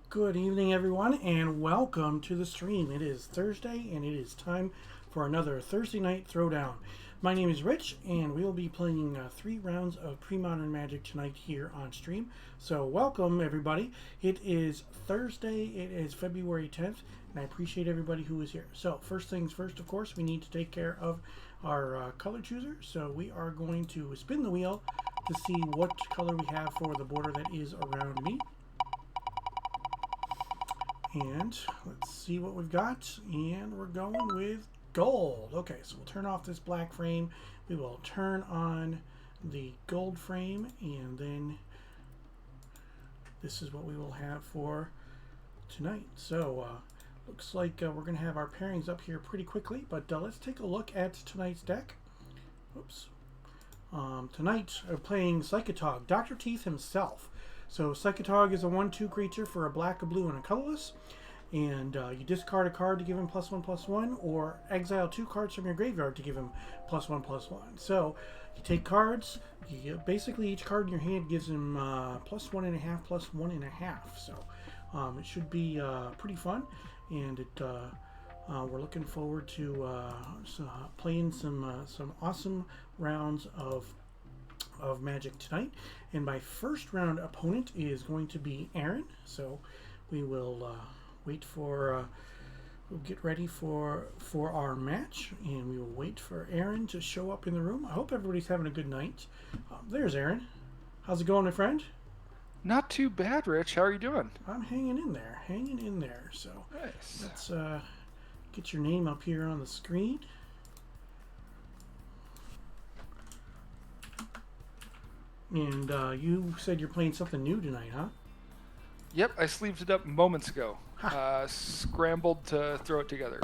Good evening, everyone, and welcome to the stream. It is Thursday, and it is time for another Thursday night Throwdown. My name is Rich, and we will be playing 3 rounds of Premodern Magic tonight here on stream. So welcome, everybody. It is Thursday. It is February 10th, and I appreciate everybody who is here. So first things first, of course, we need to take care of our color chooser. So we are going to spin the wheel to see what color we have for the border that is around me. And let's see what we've got. And we're going with gold. Okay, so we'll turn off this black frame. We will turn on the gold frame. And then this is what we will have for tonight. So looks like we're going to have our pairings up here pretty quickly. But let's take a look at tonight's deck. Oops. Tonight we're playing Psychatog, Dr. Teeth himself. So Psychatog is a 1/2 creature for a black, a blue, and a colorless. And you discard a card to give him +1/+1, or exile 2 cards from your graveyard to give him +1/+1. So you take cards. Basically, each card in your hand gives him +1.5, +1.5. So it should be pretty fun, and we're looking forward to playing some awesome rounds of Magic tonight. And my first round opponent is going to be Aaron. So we will wait for we'll get ready for our match, and we will wait for Aaron to show up in the room. I hope everybody's having a good night. There's Aaron. How's it going, my friend? Not too bad, Rich. How are you doing? I'm hanging in there. So nice. Let's get your name up here on the screen. And you said you're playing something new tonight, huh? Yep, I sleeved it up moments ago. Scrambled to throw it together.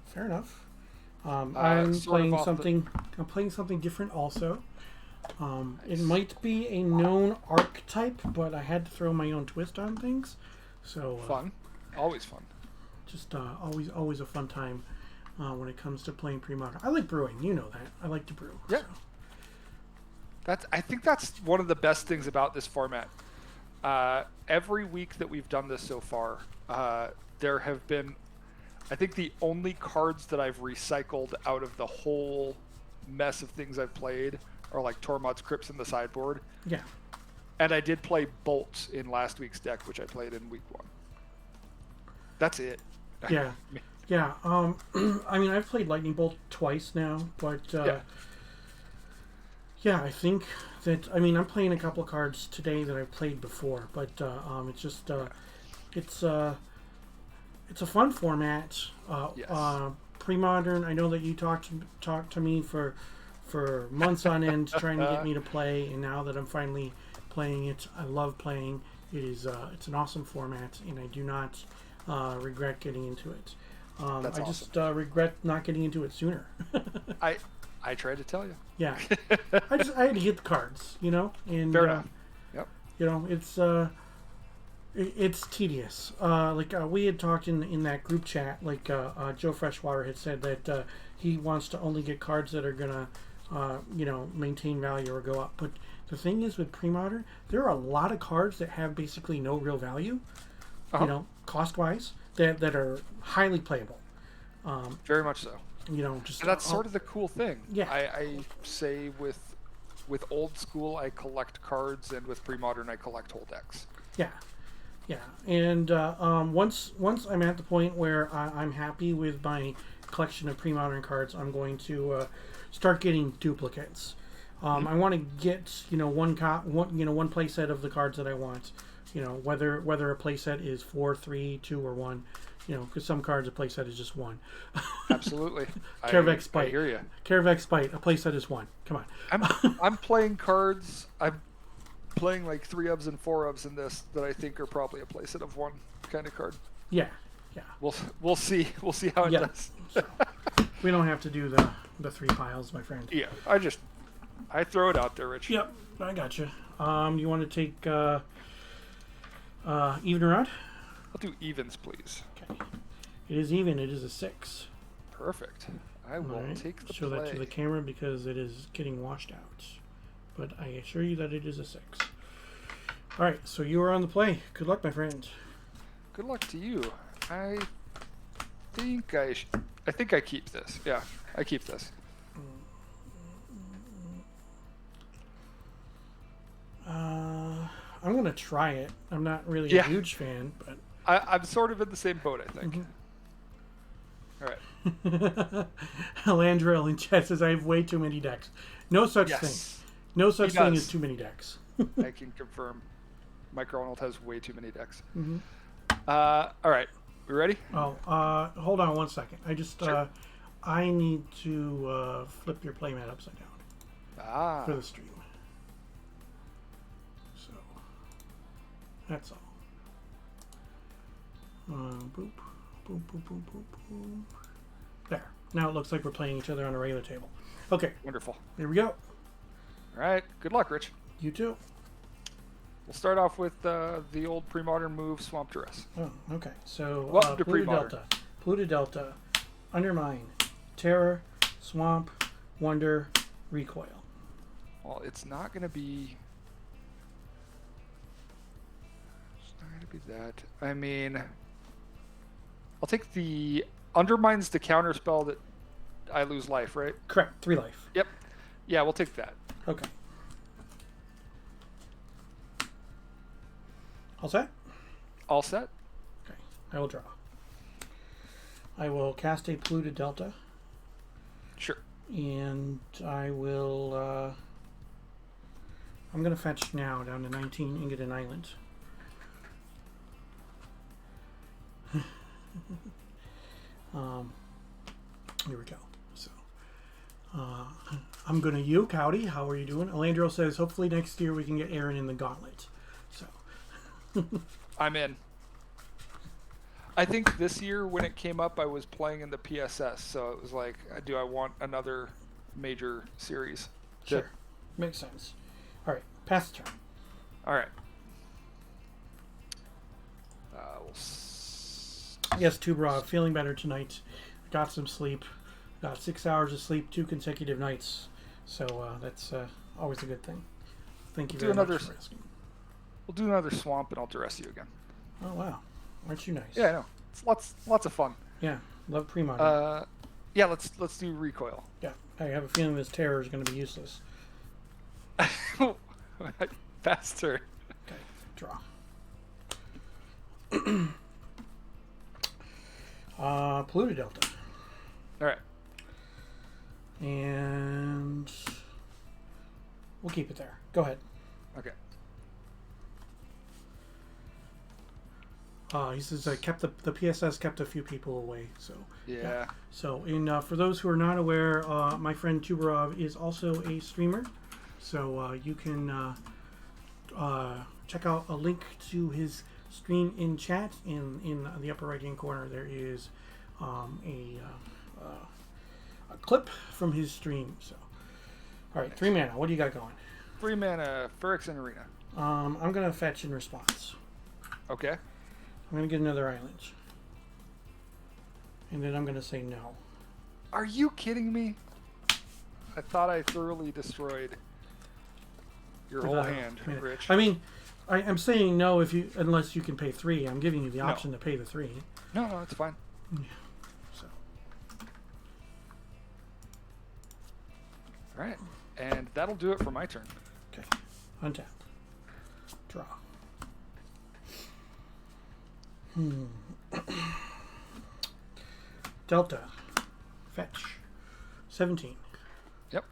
Fair enough. I'm playing something. I'm playing something different also. Nice. It might be a known archetype, but I had to throw my own twist on things. So fun, always fun. Just always a fun time when it comes to playing Premodern. I like brewing. You know that. I like to brew. Yeah. So. I think that's one of the best things about this format. Every week that we've done this so far, there have been, I think the only cards that I've recycled out of the whole mess of things I've played are like Tormod's Crypts in the sideboard. Yeah. And I did play Bolts in last week's deck, which I played in week 1. That's it. Yeah. Yeah. I mean, I've played Lightning Bolt twice now, but... Yeah, I think that, I mean, I'm playing a couple of cards today that I've played before, but it's just it's it's a fun format. Yes. Premodern. I know that you talked to me for months on end trying to get me to play, and now that I'm finally playing it, I love playing. It is it's an awesome format, and I do not regret getting into it. That's I awesome. just regret not getting into it sooner. I tried to tell you. Yeah, I had to hit the cards, you know, and Fair enough. Yep. you know it's tedious. We had talked in that group chat. Joe Freshwater had said that he wants to only get cards that are gonna maintain value or go up. But the thing is with Premodern, there are a lot of cards that have basically no real value, cost wise, that are highly playable. Very much so. Just And that's sort of the cool thing. Yeah. I say with old school, I collect cards, and with Premodern, I collect whole decks. Yeah. Yeah, and once I'm at the point where I'm happy with my collection of Premodern cards, I'm going to start getting duplicates. I want to get one playset of the cards that I want. Whether a playset is 4, 3, 2, or 1. Because some cards a playset is just 1. Absolutely. Caravec Spite. I hear you. Caravec Spite, a playset is 1. Come on. I'm playing cards. I'm playing like 3-ofs and 4-ofs in this that I think are probably a playset of 1 kind of card. Yeah. Yeah. We'll see how it does. So, we don't have to do the 3 piles, my friend. Yeah. I throw it out there, Rich. Yep, I got you. You want to take even or odd? I'll do evens, please. Okay. It is even. It is a 6. Perfect. I will take the Show play. that to the camera because it is getting washed out. But I assure you that it is a 6. All right, so you are on the play. Good luck, my friend. Good luck to you. I think I keep this. Yeah, I keep this. I'm going to try it. I'm not really a huge fan, but... I'm sort of in the same boat, I think. All right. Alandril in chat says, I have way too many decks. No such thing. No such thing as too many decks. I can confirm. Mike Ronald has way too many decks. All right. We ready? Oh, hold on one second. I just... Sure. I need to flip your playmat upside down for the stream. So, that's all. Boop, boop, boop, boop, boop, boop. There. Now it looks like we're playing each other on a regular table. Okay. Wonderful. Here we go. All right. Good luck, Rich. You too. We'll start off with the old Premodern move, Swamp Duress. Oh, okay. So, Welcome to Pluto Premodern. Delta. Pluto Delta. Undermine. Terror. Swamp. Wonder. Recoil. Well, it's not going to be... It's not going to be that. I mean... I'll take the... Undermine's the counter spell that I lose life, right? Correct. 3 life. Yep. Yeah, we'll take that. Okay. All set? All set? Okay. I will draw. I will cast a Pluto Delta. Sure. And I will... I'm going to fetch now down to 19 and get an island. Here we go. So, I'm going to Uke. Howdy. How are you doing? Alandro says, hopefully next year we can get Aaron in the gauntlet. So, I'm in. I think this year when it came up, I was playing in the PSS, so it was like, do I want another major series? Sure. Makes sense. All right. Pass the turn. All right. Yes, Tubra, feeling better tonight. Got some sleep. Got 6 hours of sleep, 2 consecutive nights. So that's always a good thing. Thank you very much for asking. We'll do another swamp, and I'll duress you again. Oh wow, aren't you nice? Yeah, I know. It's lots of fun. Yeah, love Premodern. Yeah, let's do recoil. Yeah, I have a feeling this terror is going to be useless. Faster. Okay, draw. Pluto Delta. All right. And We'll keep it there. Go ahead. Okay. He says the PSS kept a few people away. So Yeah. So for those who are not aware, my friend Tuberov is also a streamer. So you can check out a link to his stream in chat. In the upper right hand corner, there is a clip from his stream. So, all right, 3 mana. What do you got going? 3 mana, Phyrexian Arena. I'm gonna fetch in response. Okay. I'm gonna get another island, and then I'm gonna say no. Are you kidding me? I thought I thoroughly destroyed your whole hand, Rich. I mean, I'm saying no unless you can pay 3. I'm giving you the option to pay the 3. No, it's fine. Yeah. So. All right, and that'll do it for my turn. Okay. Untap. Draw. Delta. Fetch. 17. Yep.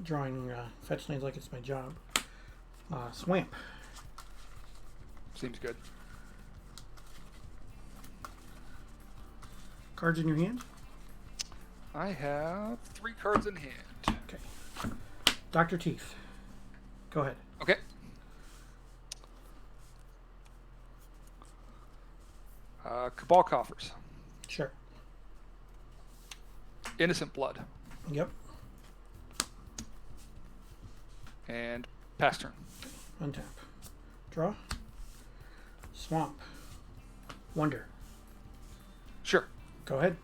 Drawing fetch lands like it's my job. Swamp. Seems good. Cards in your hand? I have 3 cards in hand. Okay. Dr. Teeth. Go ahead. Okay. Cabal Coffers. Sure. Innocent Blood. Yep. And pass turn. Untap. Draw. Swamp. Wonder. Sure. Go ahead.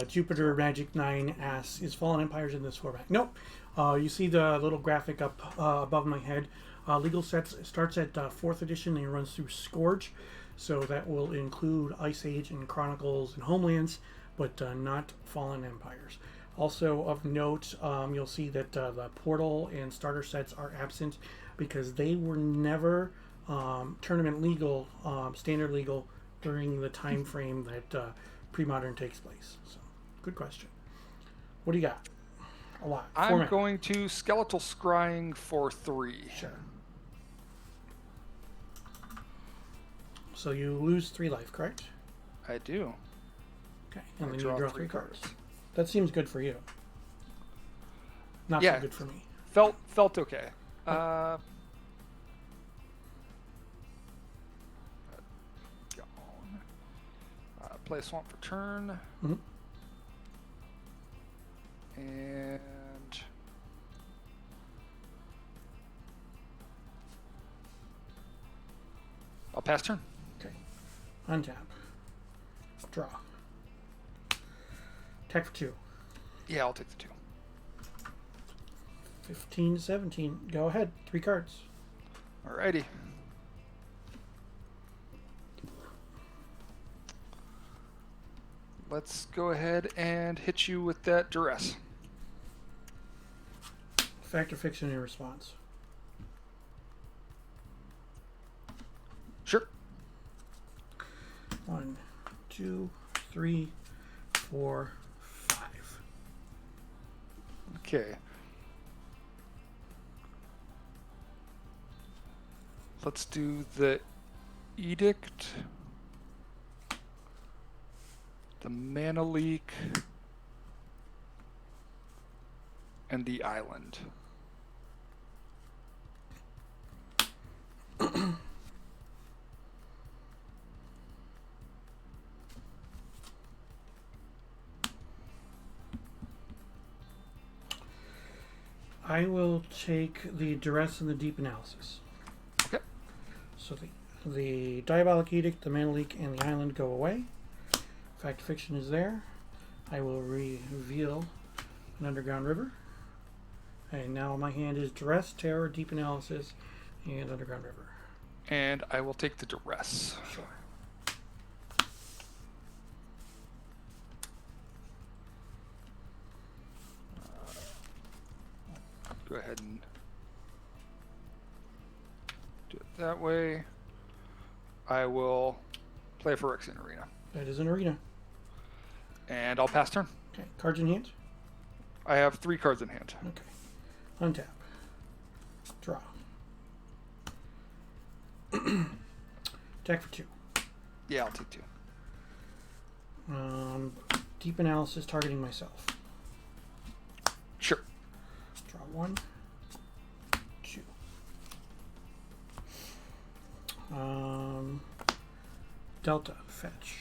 Jupiter Magic 9 asks, is Fallen Empires in this format? Nope. You see the little graphic up above my head. Legal Sets starts at 4th edition and runs through Scourge. So that will include Ice Age and Chronicles and Homelands, but not Fallen Empires. Also of note, you'll see that the Portal and Starter sets are absent because they were never tournament legal, standard legal during the time frame that Premodern takes place. So, good question. What do you got? A lot. I'm going to Skeletal Scrying for 3. Sure. So you lose 3 life, correct? I do. Okay, and then you draw 3 cards. That seems good for you. Not so good for me. Felt okay. Play a Swamp for turn. Mm-hmm. And I'll pass turn. Okay. Untap. Draw. Attack for 2. Yeah, I'll take the 2. 15 to 17. Go ahead. 3 cards. Alrighty. Let's go ahead and hit you with that Duress. Fact or fiction in response? Sure. 1, 2, 3, 4, 5. Okay. Let's do the Edict, the Mana Leak, and the Island. I will take the Duress and the Deep Analysis. Okay. So the Diabolic Edict, the Mana Leak, and the Island go away. Fact Fiction is there. I will reveal an Underground River. And now my hand is Duress, Terror, Deep Analysis, and Underground River. And I will take the Duress. Sure. go ahead and do it that way. I will play a Phyrexian Arena. That is an arena. And I'll pass turn. Okay, cards in hand? I have 3 cards in hand. Okay. Untap. Draw. Attack for 2. Yeah, I'll take 2. Deep analysis targeting myself. Sure. Draw 1, 2. Delta, fetch.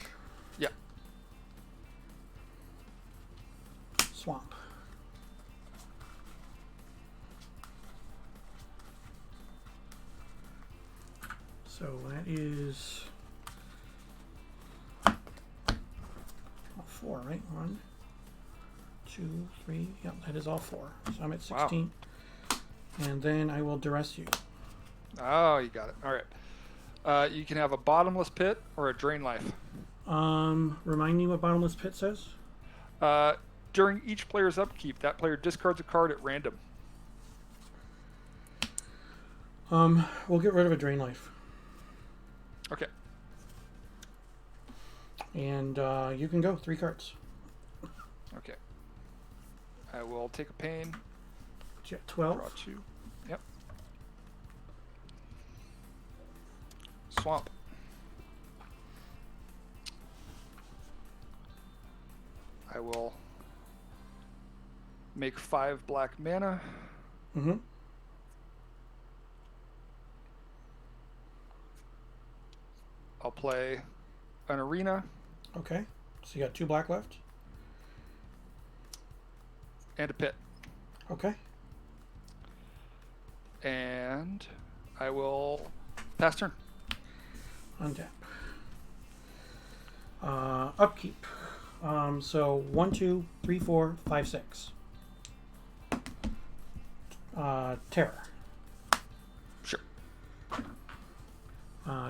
Yeah. Swamp. So that is all 4, right? 1, 2, 3. Yep, that is all 4. So I'm at 16. Wow. And then I will duress you. Oh, you got it. All right. You can have a bottomless pit or a drain life. Remind me what bottomless pit says. During each player's upkeep, that player discards a card at random. We'll get rid of a drain life. Okay. And you can go 3 cards. Okay. I will take a pain. 12. Draw 2. Yep. Swamp. I will make 5 black mana. Mm-hmm. I'll play an arena. Okay. So you got 2 black left. And a pit. Okay. And I will pass turn. Untap. Upkeep. So 1, 2, 3, 4, 5, 6. Terror. Sure.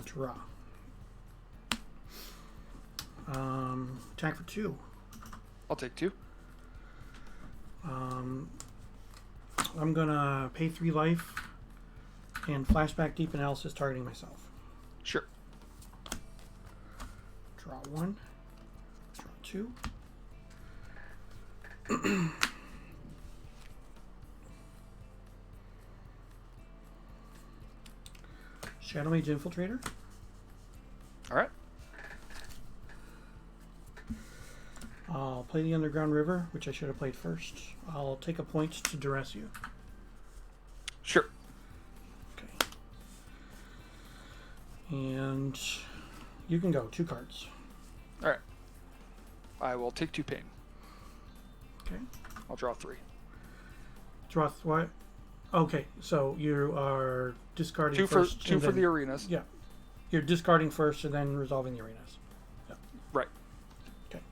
Draw. Attack for 2. I'll take 2. I'm gonna pay 3 life and flashback deep analysis targeting myself. Sure. Draw 1. Draw 2. Shadowmage Infiltrator. All right. I'll play the Underground River, which I should have played first. I'll take a point to duress you. Sure. Okay. And you can go 2 cards. All right. I will take 2 pain. Okay. I'll draw 3. Draw what? Okay, so you are discarding 2 first. for 2 for the arenas. Yeah. You're discarding first and then resolving the arenas. Yeah. Right. Okay.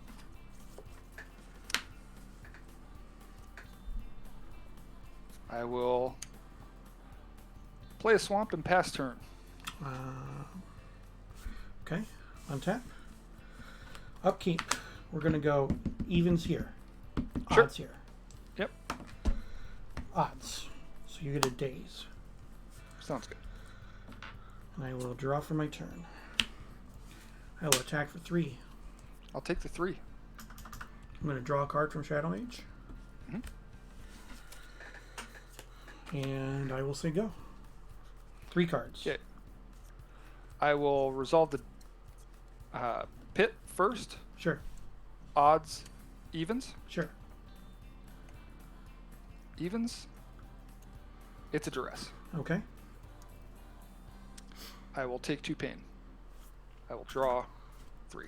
I will play a swamp and pass turn. Okay. Untap. Upkeep. We're going to go evens here. Sure. Odds here. Yep. Odds. So you get a daze. Sounds good. And I will draw for my turn. I will attack for 3. I'll take the 3. I'm going to draw a card from Shadowmage. Mm-hmm. And I will say go. 3 cards. Okay. I will resolve the pit first. Sure. Odds, evens. Sure. Evens. It's a duress. Okay. I will take 2 pain. I will draw 3.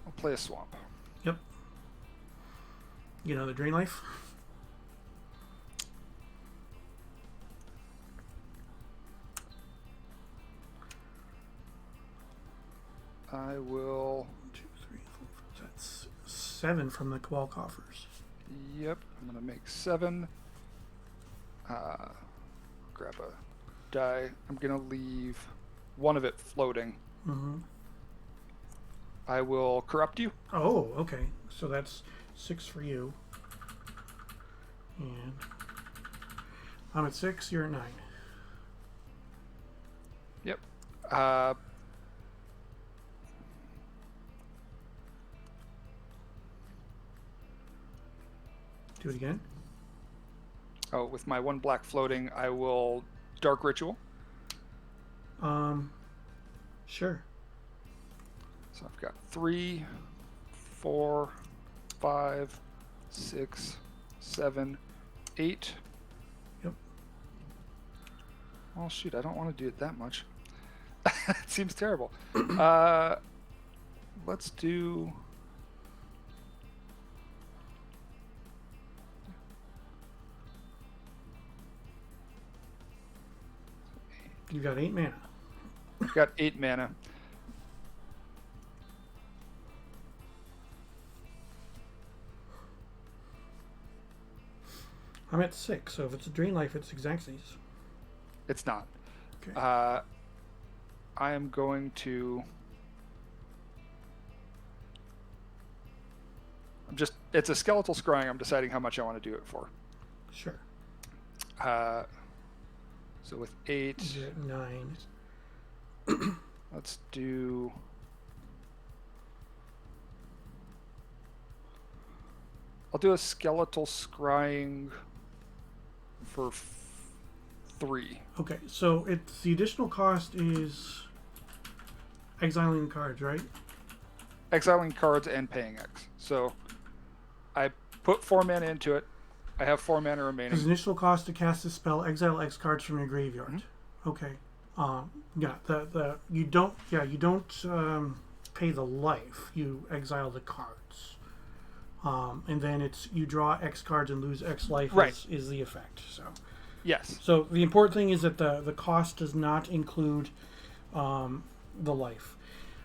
I'll play a swamp. Yep. You know the drain life? I will. 1, 2, 3, 4, 5. That's 7 from the Cabal coffers. Yep, I'm going to make 7. Grab a die. I'm going to leave one of it floating. Mm-hmm. I will corrupt you. Oh, okay. So that's 6 for you. And I'm at 6, you're at 9. Yep. Do it again. Oh, with my 1 black floating, I will Dark Ritual. Sure. So I've got 3, 4, 5, 6, 7, 8. Yep. Oh shoot, I don't want to do it that much. It seems terrible. Let's do... You got 8 mana. I've got 8 mana. I'm at 6, so if it's a Drain Life, it's Xaxes. It's not. Okay. I am going to... It's a skeletal scrying. I'm deciding how much I want to do it for. Sure. So with 8... You're at 9. Let's do... I'll do a skeletal scrying for 3. Okay, so it's the additional cost is exiling cards, right? Exiling cards and paying X. So I put 4 mana into it. I have 4 mana remaining. There's initial cost to cast this spell, exile X cards from your graveyard. Mm-hmm. Okay. Yeah, you don't pay the life. You exile the cards. And then it's you draw X cards and lose X life Right. is the effect. So Yes. So the important thing is that the cost does not include the life.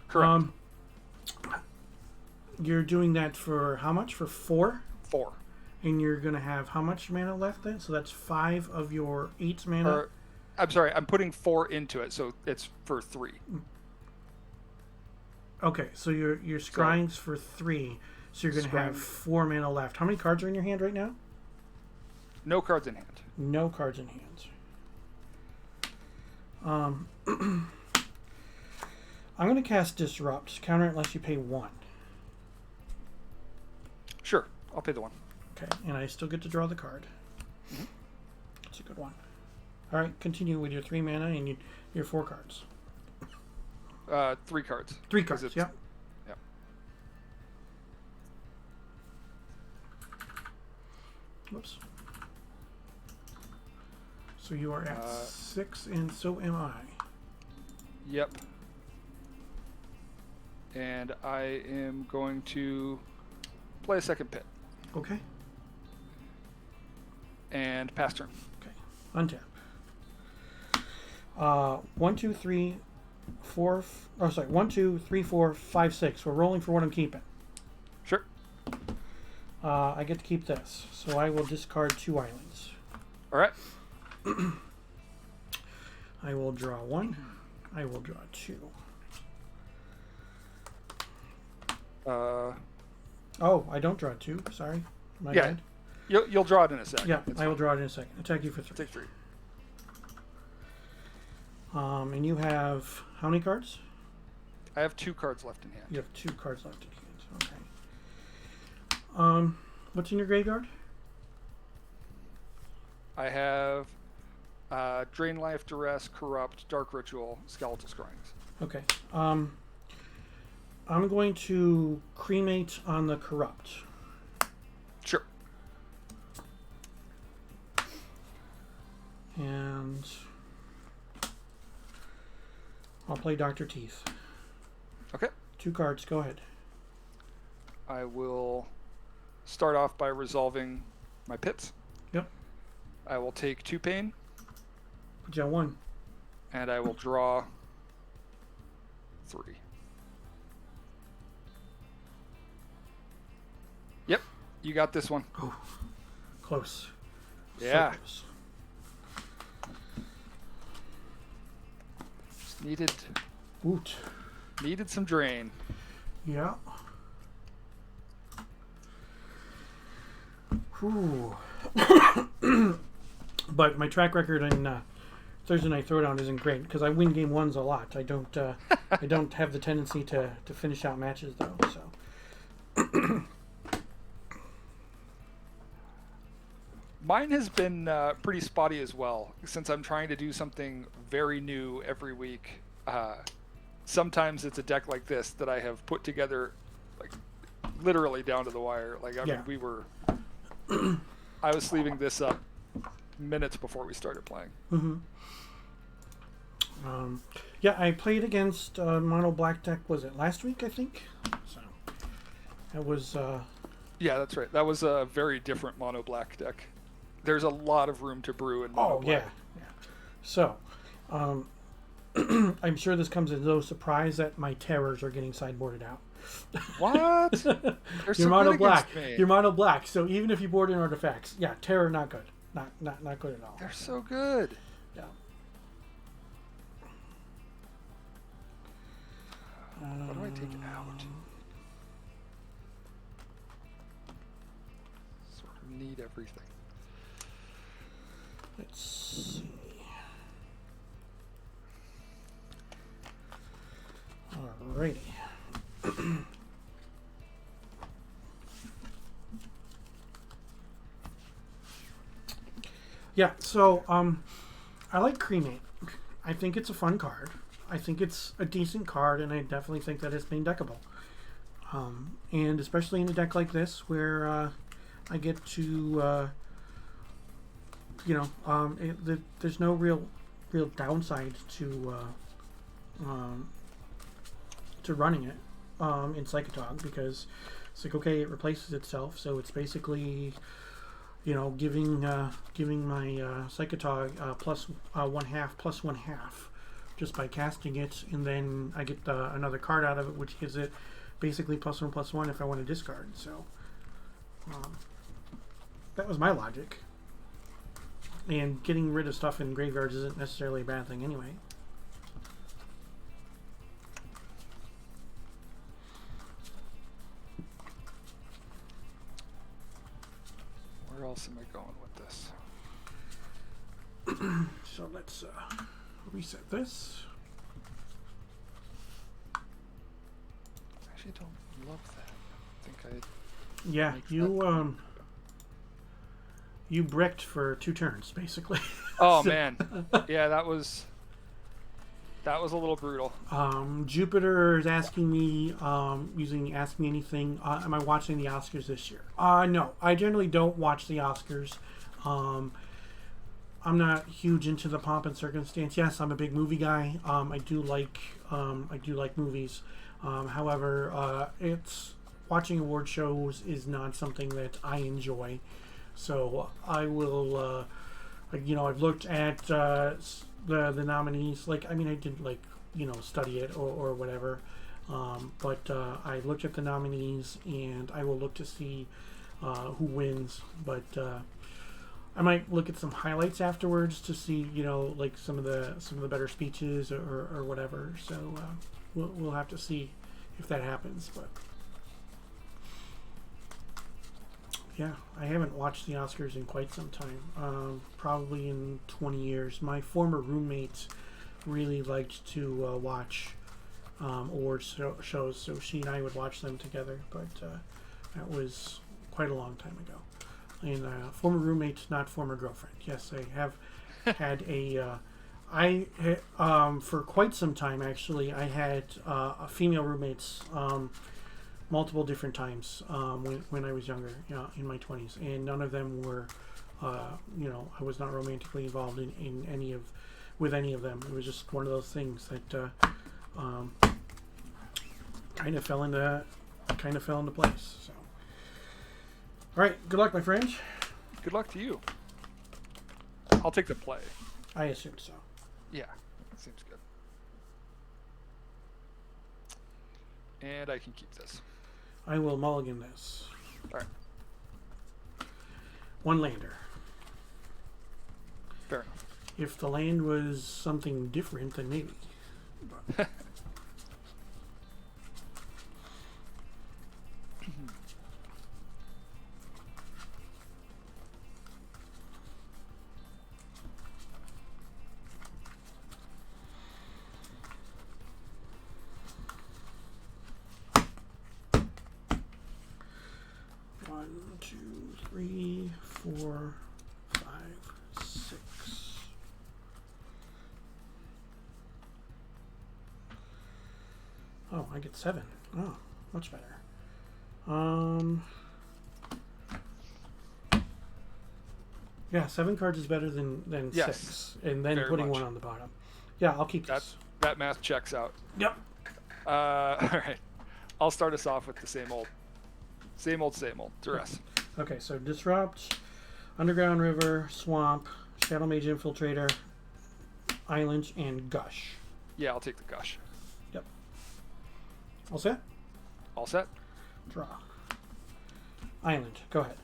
Correct. You're doing that for how much? For 4? 4. And you're going to have how much mana left then? So that's 5 of your 8 mana? I'm sorry, I'm putting 4 into it, so it's for 3. Okay, so your scrying's for 3. So you're going to have 4 mana left. How many cards are in your hand right now? No cards in hand. No cards in hand. I'm going to cast Disrupt. Counter it unless you pay 1. Sure, I'll pay the 1. Okay, and I still get to draw the card. Mm-hmm. That's a good one. All right, continue with your 3 mana and your 4 cards. 3 cards. 3 cards, yep. Yep. Whoops. So you are at 6, and so am I. Yep. And I am going to play a second pit. Okay. And pass turn. Okay. Untap. 1, 2, 3, 4. Oh, sorry. 1, 2, 3, 4, 5, 6. We're rolling for what I'm keeping. Sure. I get to keep this, so I will discard 2 islands. All right. I will draw 1. I will draw 2. Oh, I don't draw 2. Sorry. My bad. You'll draw it in a second. Yeah, I will draw it in a second. Attack you for 3. Take 3. And you have how many cards? I have 2 cards left in hand. You have 2 cards left in hand. Okay. What's in your graveyard? I have Drain Life, Duress, Corrupt, Dark Ritual, Skeletal Scryings. Okay. I'm going to cremate on the Corrupt. Sure. And I'll play Dr. Teeth. Okay. 2 cards. Go ahead. I will start off by resolving my pits. Yep. I will take 2 pain. Put you on 1. And I will draw 3. Yep, you got this one. Oh, close. Yeah. So close. Just needed Woot. some drain. Yeah. Whew. But my track record in Thursday Night Throwdown isn't great because I win game ones a lot. I don't have the tendency to finish out matches though. So Mine has been pretty spotty as well, since I'm trying to do something very new every week. Sometimes it's a deck like this that I have put together, like literally down to the wire. Like I mean, we were. I was sleeving this up minutes before we started playing. Mm-hmm. Yeah, I played against mono black deck. Was it last week? I think. So that was. Yeah, that's right. That was a very different mono black deck. There's a lot of room to brew in mono black. Yeah. So, I'm sure this comes as no surprise that my terrors are getting sideboarded out. What? They're You're so mono good black. against me. You're mono black. So even if you board in artifacts, yeah, terror not good. Not good at all. They're so good. Yeah. What do I take out? Sort of need everything. Let's see. Alrighty. Yeah, so I like Cremate. I think it's a fun card. I think it's a decent card, and I definitely think that it's main deckable. And especially in a deck like this, where I get to, there's no real downside to running it in Psychatog, because it's like, okay, it replaces itself, so it's basically, giving my Psychatog plus 1/2 just by casting it, and then I get another card out of it, which gives it basically +1/+1 if I want to discard. So that was my logic. And getting rid of stuff in graveyards isn't necessarily a bad thing anyway. Where else am I going with this? So let's reset this. I actually don't love that. I think Yeah, you bricked for 2 turns basically. Oh man, yeah, that was a little brutal. Jupiter is asking me, using Ask Me Anything, am I watching the Oscars this year? No, I generally don't watch the Oscars. I'm not huge into the pomp and circumstance. Yes, I'm a big movie guy. I do like movies. However, it's watching award shows is not something that I enjoy. So I will, I've looked at the nominees. Like, I mean, I didn't study it or whatever. But I looked at the nominees, and I will look to see who wins. But I might look at some highlights afterwards to see, like some of the better speeches or whatever. So we'll have to see if that happens. But yeah, I haven't watched the Oscars in quite some time. Probably in 20 years. My former roommate really liked to watch awards shows, so she and I would watch them together. But that was quite a long time ago. And former roommate, not former girlfriend. Yes, I have had for quite some time, actually, I had female roommates multiple different times when I was younger, in my 20s. And none of them were, I was not romantically involved in any of them. It was just one of those things that kind of fell into place. So. All right, good luck, my friend. Good luck to you. I'll take the play. I assume so. Yeah, that seems good. And I can keep this. I will mulligan this. All right. 1 lander. Fair enough. If the land was something different, then maybe. But. One, two, three, 4, 5, 6. Oh, I get 7. Oh, much better. Yeah, 7 cards is better than Yes, 6, and then very putting much. 1 on the bottom. Yeah, I'll keep this. That math checks out. Yep. All right. I'll start us off with the same old. Duress. Okay, so Disrupt, Underground River, Swamp, Shadowmage Infiltrator, Island, and Gush. Yeah, I'll take the Gush. Yep. All set? All set? Draw. Island, go ahead.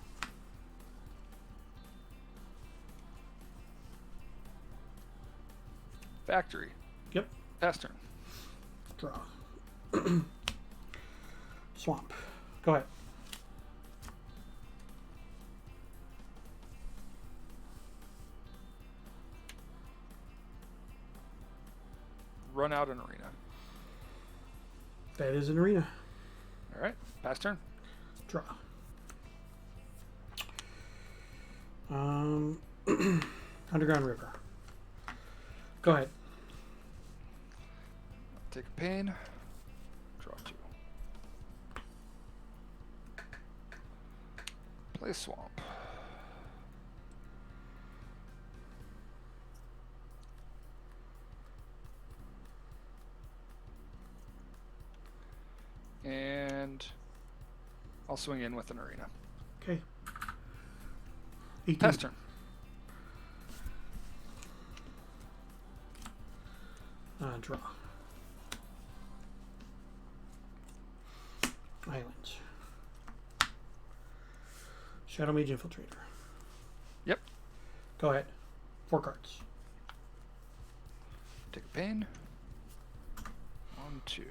Factory. Yep. Pass turn. Draw. Swamp, go ahead. Run out an arena. That is an arena. All right. Pass turn. Draw. Underground River. Go ahead. Take a pain. Draw 2. Play Swamp. And I'll swing in with an arena. Okay. 18. Pass turn. Draw. Island. Shadowmage Infiltrator. Yep. Go ahead. 4 cards. Take a pain. 1, 2.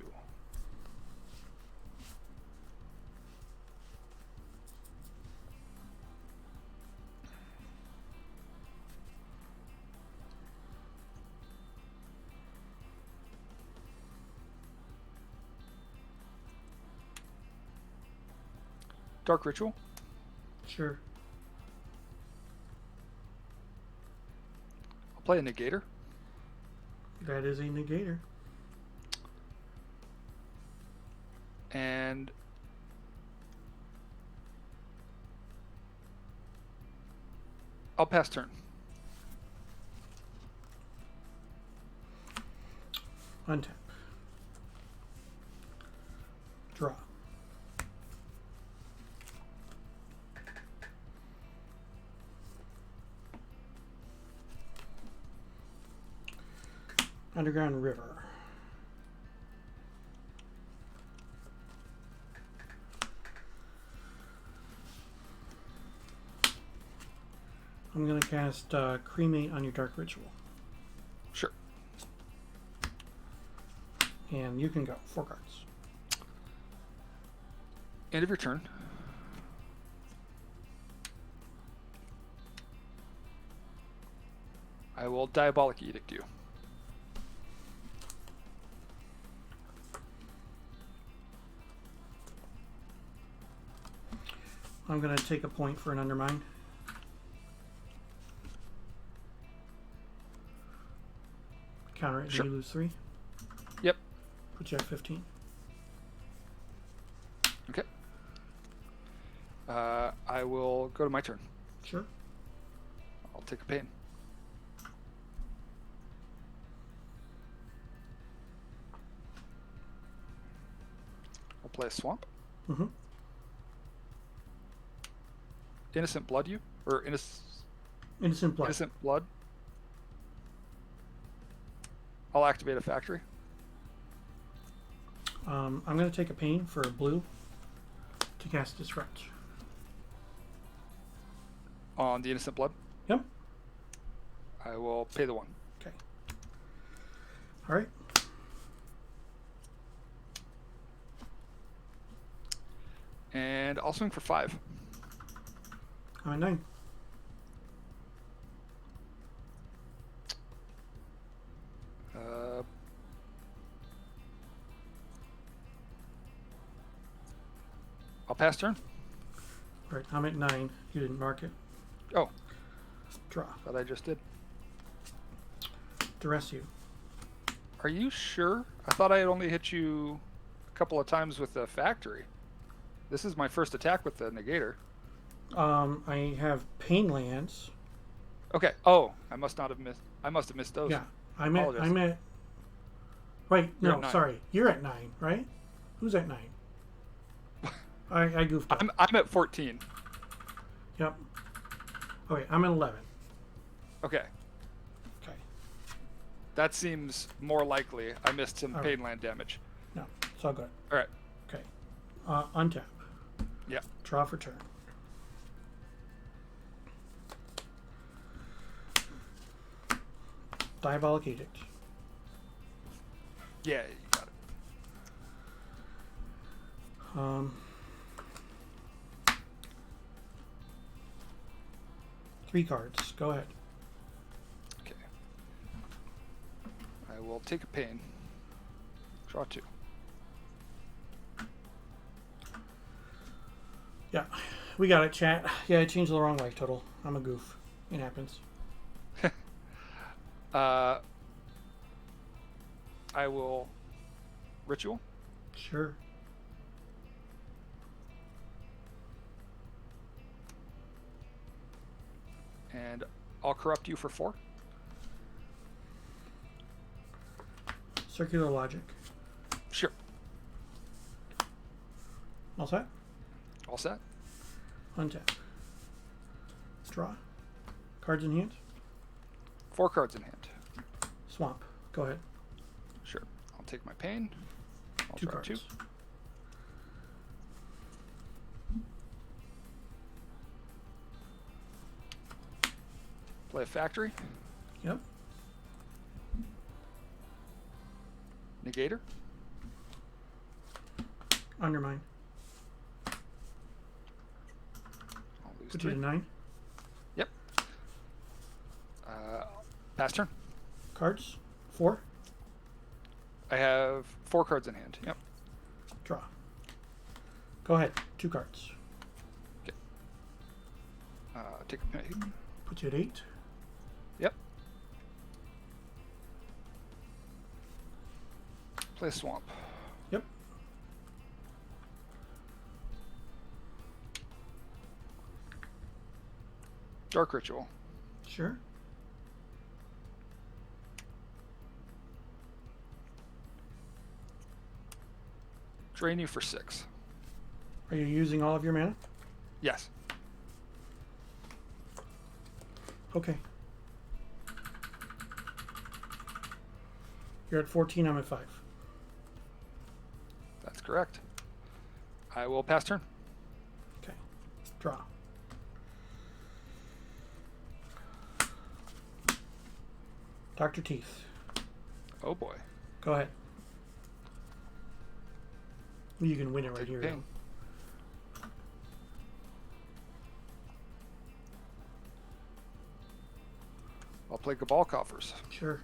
Dark Ritual. Sure. I'll play a Negator. That is a negator. And I'll pass turn. Untap. Draw. Underground River. I'm going to cast Cremate on your Dark Ritual. Sure. And you can go. 4 cards. End of your turn. I will Diabolic Edict you. I'm going to take a point for an Undermine. Counter it, Sure. you lose 3. Yep. Put you at 15. Okay. I will go to my turn. Sure. I'll take a pain. I'll play a Swamp. Mm-hmm. Innocent Blood you? Or Innocent Blood. Innocent Blood. I'll activate a factory. I'm going to take a pain for blue to cast Disrupt. on the Innocent Blood. Yep. I will pay the 1. Okay. All right. And I'll swing for 5. I'm at 9. I'll pass turn. All right. I'm at 9. You didn't mark it. Oh, Draw. thought I just did. Duress you. Are you sure? I thought I had only hit you a couple of times with the factory. This is my first attack with the negator. I have pain lands. Okay. Oh, I must not have missed. I must have missed those. Yeah. I'm at. Apologize. Wait. You're No. at 9. Sorry. You're at 9, right? Who's at 9? I goofed up. I'm at 14. Yep. Okay. I'm at 11. Okay. Okay. That seems more likely. I missed some All pain land damage. No. It's all good. All right. Okay. Untap. Yeah. Draw for turn. Diabolic Edict. Yeah, you got it. 3 cards. Go ahead. Okay. I will take a pain. Draw 2. Yeah. We got it, chat. Yeah, I changed the wrong way, total. I'm a goof. It happens. I will ritual. Sure. And I'll corrupt you for 4. Circular Logic. Sure. All set? All set. Untap. Draw. Cards in hand. 4 cards in hand. Swamp. Go ahead. Sure. I'll take my pain. I'll 2 draw cards. 2. Play a factory. Yep. Negator. Undermine. I'll lose Put you 3. to 9. Yep. Pass turn. Cards. 4. I have 4 cards in hand. Yep. Draw. Go ahead. 2 cards. Okay. Take a pain. Put you at 8. Yep. Play a swamp. Yep. Dark ritual. Sure. Drain you for 6. Are you using all of your mana? Yes. Okay. You're at 14. I'm at 5. That's correct. I will pass turn. Okay. Draw. Dr. Teeth. Oh boy. Go ahead. You can win it right Take here. pain. I'll play Cabal Coffers. Sure.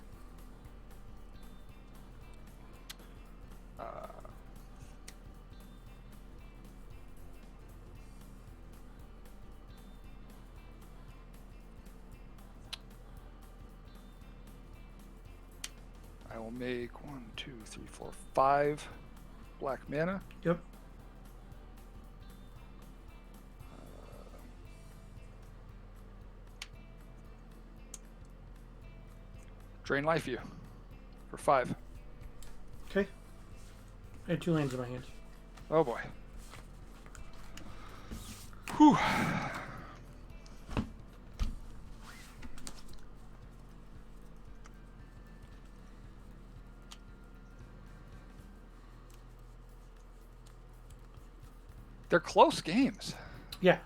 I will make 1, 2, 3, 4, 5 black mana. Yep. Drain life you for 5. Okay. I had 2 lands in my hand. Oh boy. Whew. They're close games. Yeah.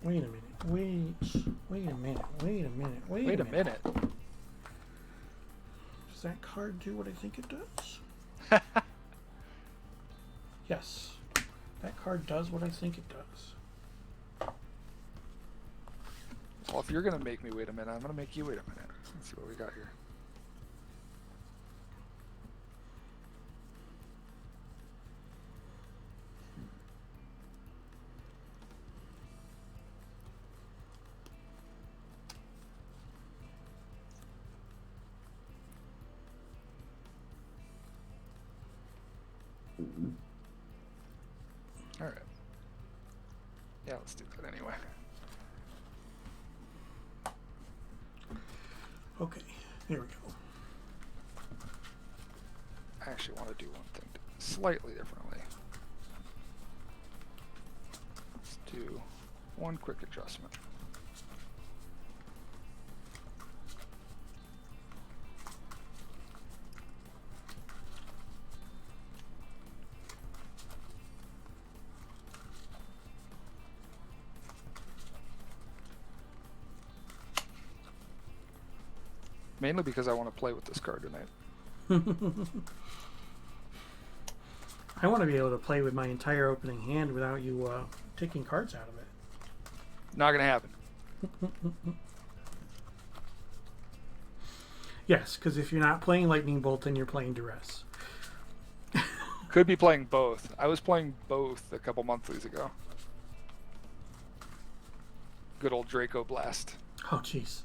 Wait a minute. Wait a minute. Wait a minute. Wait a minute. Does that card do what I think it does? Yes. That card does what I think it does. Well, if you're going to make me wait a minute, I'm going to make you wait a minute. Let's see what we got here. All right. Yeah, let's do that anyway. Okay, here we go. I actually want to do one thing slightly differently. Let's do one quick adjustment. Mainly because I want to play with this card tonight. I want to be able to play with my entire opening hand without you taking cards out of it. Not going to happen. Yes, because if you're not playing Lightning Bolt, then you're playing Duress. Could be playing both. I was playing both a couple monthlies ago. Good old Draco Blast. Oh, jeez.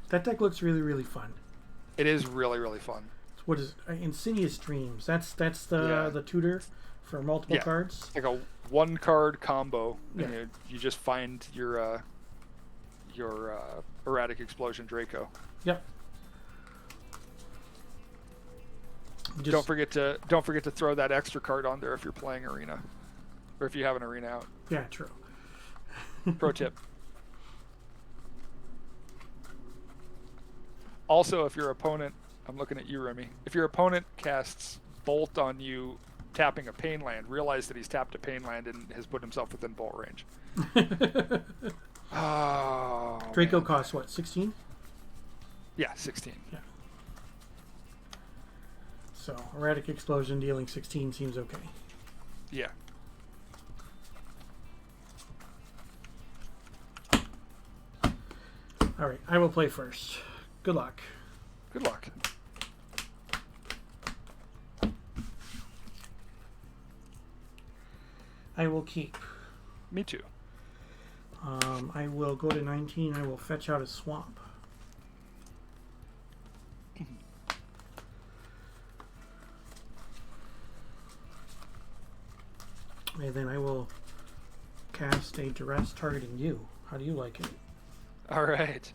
That deck looks really, really fun. It is really, really fun. What is it? Insidious Dreams? That's the tutor for multiple cards. Like a 1-card combo. Yeah. And you just find your Erratic Explosion Draco. Yep. Don't forget to throw that extra card on there if you're playing Arena, or if you have an Arena out. Yeah, true. Pro tip. Also, if your opponent, I'm looking at you, Remy, if your opponent casts Bolt on you tapping a Pain Land, realize that he's tapped a Pain Land and has put himself within Bolt range. Oh, Draco man. costs what, 16? Yeah, 16. Yeah. So, Erratic Explosion dealing 16 seems okay. Yeah. Alright, I will play first. Good luck. Good luck. I will keep. Me too. I will go to 19. I will fetch out a swamp. And then I will cast a Duress targeting you. How do you like it? All right.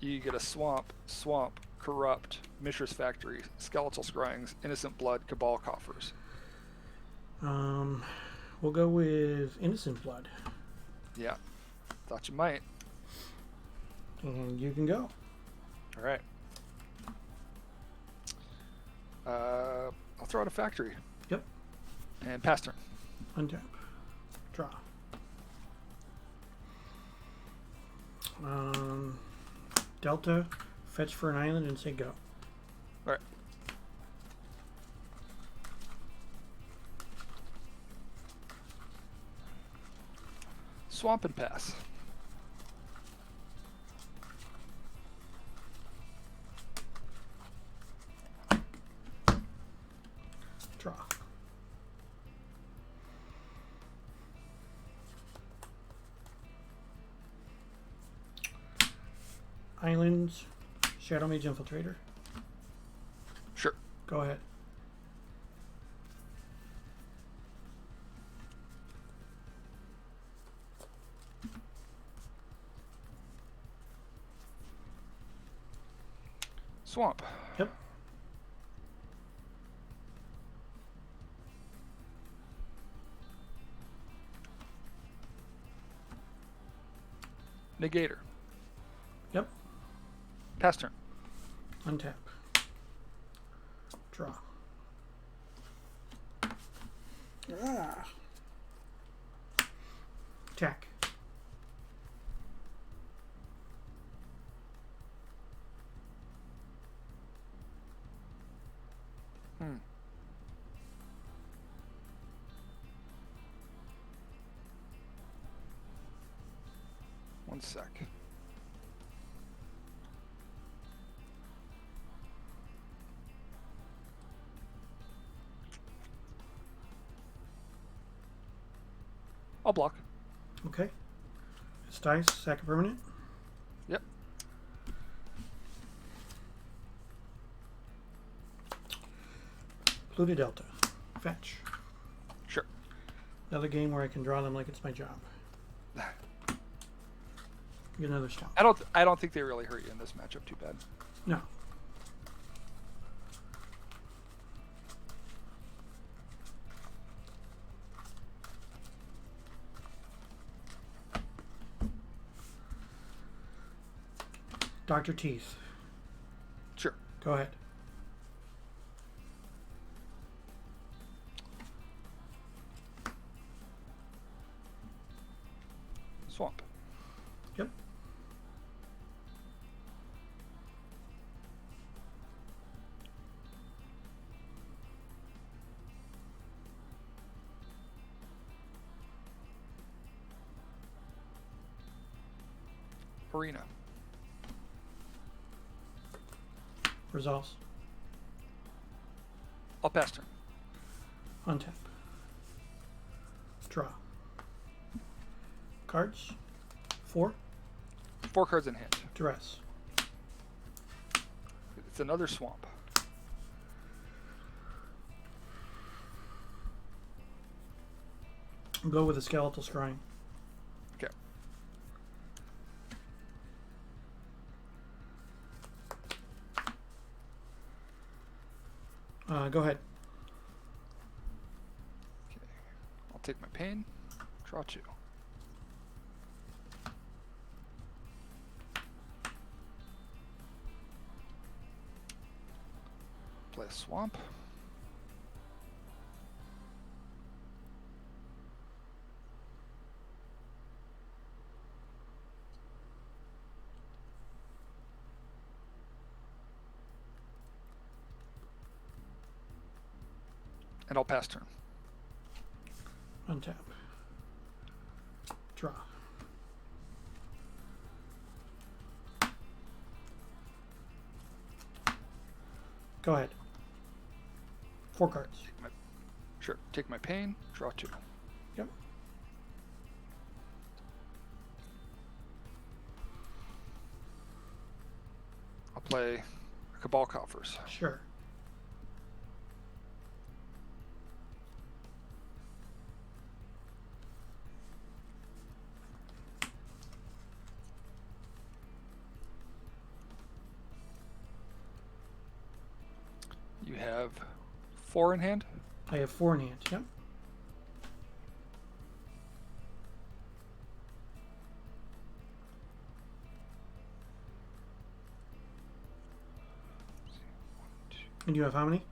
You get a Swamp, Corrupt, Mishra's Factory, Skeletal Scryings, Innocent Blood, Cabal Coffers. We'll go with Innocent Blood. Yeah. Thought you might. And you can go. All right. I'll throw out a Factory. Yep. And pass turn. Untap. Draw. Delta, fetch for an island and say go. All right. Swamp and pass. Draw. Islands, Shadowmage Infiltrator. Sure. Go ahead. Swamp. Yep. Negator. Yep. Pass turn. Untap. Draw. Attack. 1 sec. I'll block. Okay. It's dice, sack a permanent. Yep. Blue to Delta. Fetch. Sure. Another game where I can draw them like it's my job. Get another stomp. I don't think they really hurt you in this matchup too bad. No. Dr. Teeth. Sure. Go ahead. Swamp. Yep. Arena. Resolves. I'll pass turn. Untap. Draw. Cards. 4. 4 cards in hand. Duress. It's another swamp. Go with a skeletal scrying. Okay. Go ahead. Okay. I'll take my pain. Draw 2. Play a swamp. And I'll pass turn. Untap. Draw. Go ahead. 4 cards. Sure. Take my pain. Draw 2. Yep. I'll play Cabal Coffers. Sure. You have 4 in hand. I have 4 in hand. Yep. And you have how many?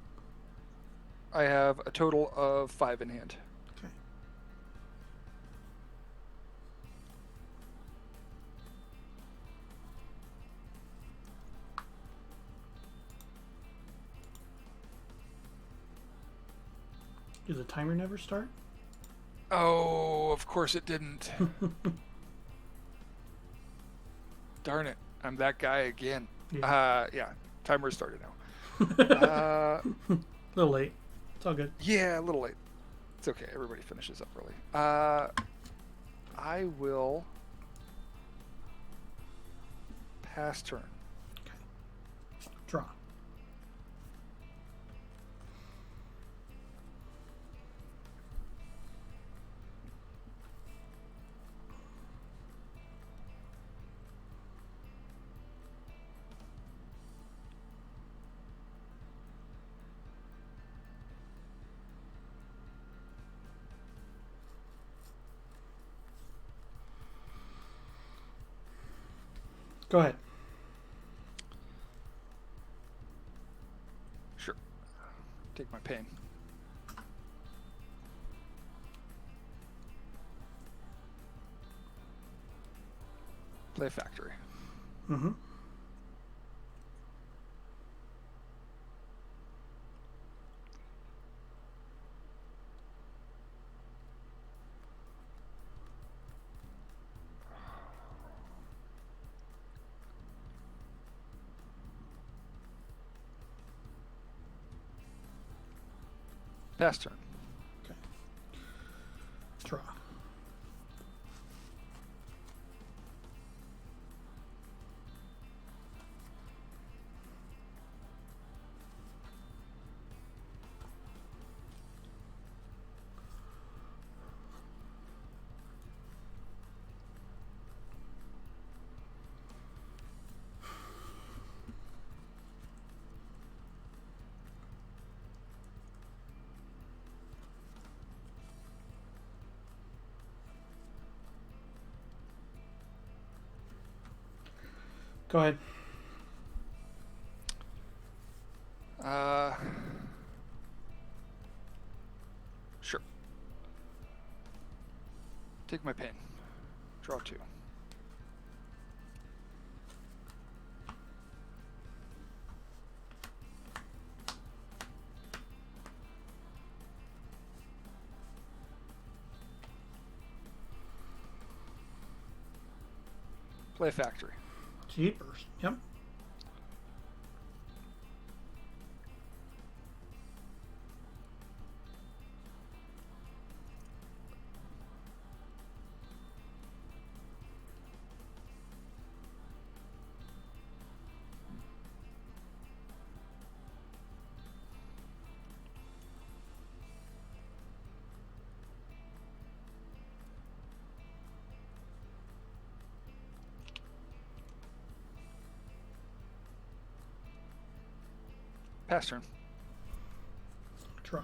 I have a total of 5 in hand. Okay. Did the timer never start? Oh, of course it didn't. Darn it. I'm that guy again. Yeah. Timer started now. A little late. It's all good. Yeah, a little late. It's okay. Everybody finishes up early. I will pass turn. Okay. Draw. Go ahead. Sure. Take my pain. Play factory. Mm-hmm. Pass turn. Okay. Draw. Go ahead. Sure. Take my pain. Draw 2. Play a factory. Jeepers. Yep. Pass turn. Draw.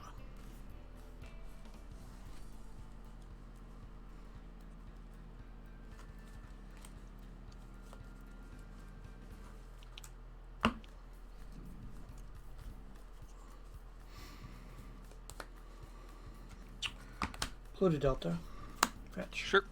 Blue to Delta. Fetch. Sure.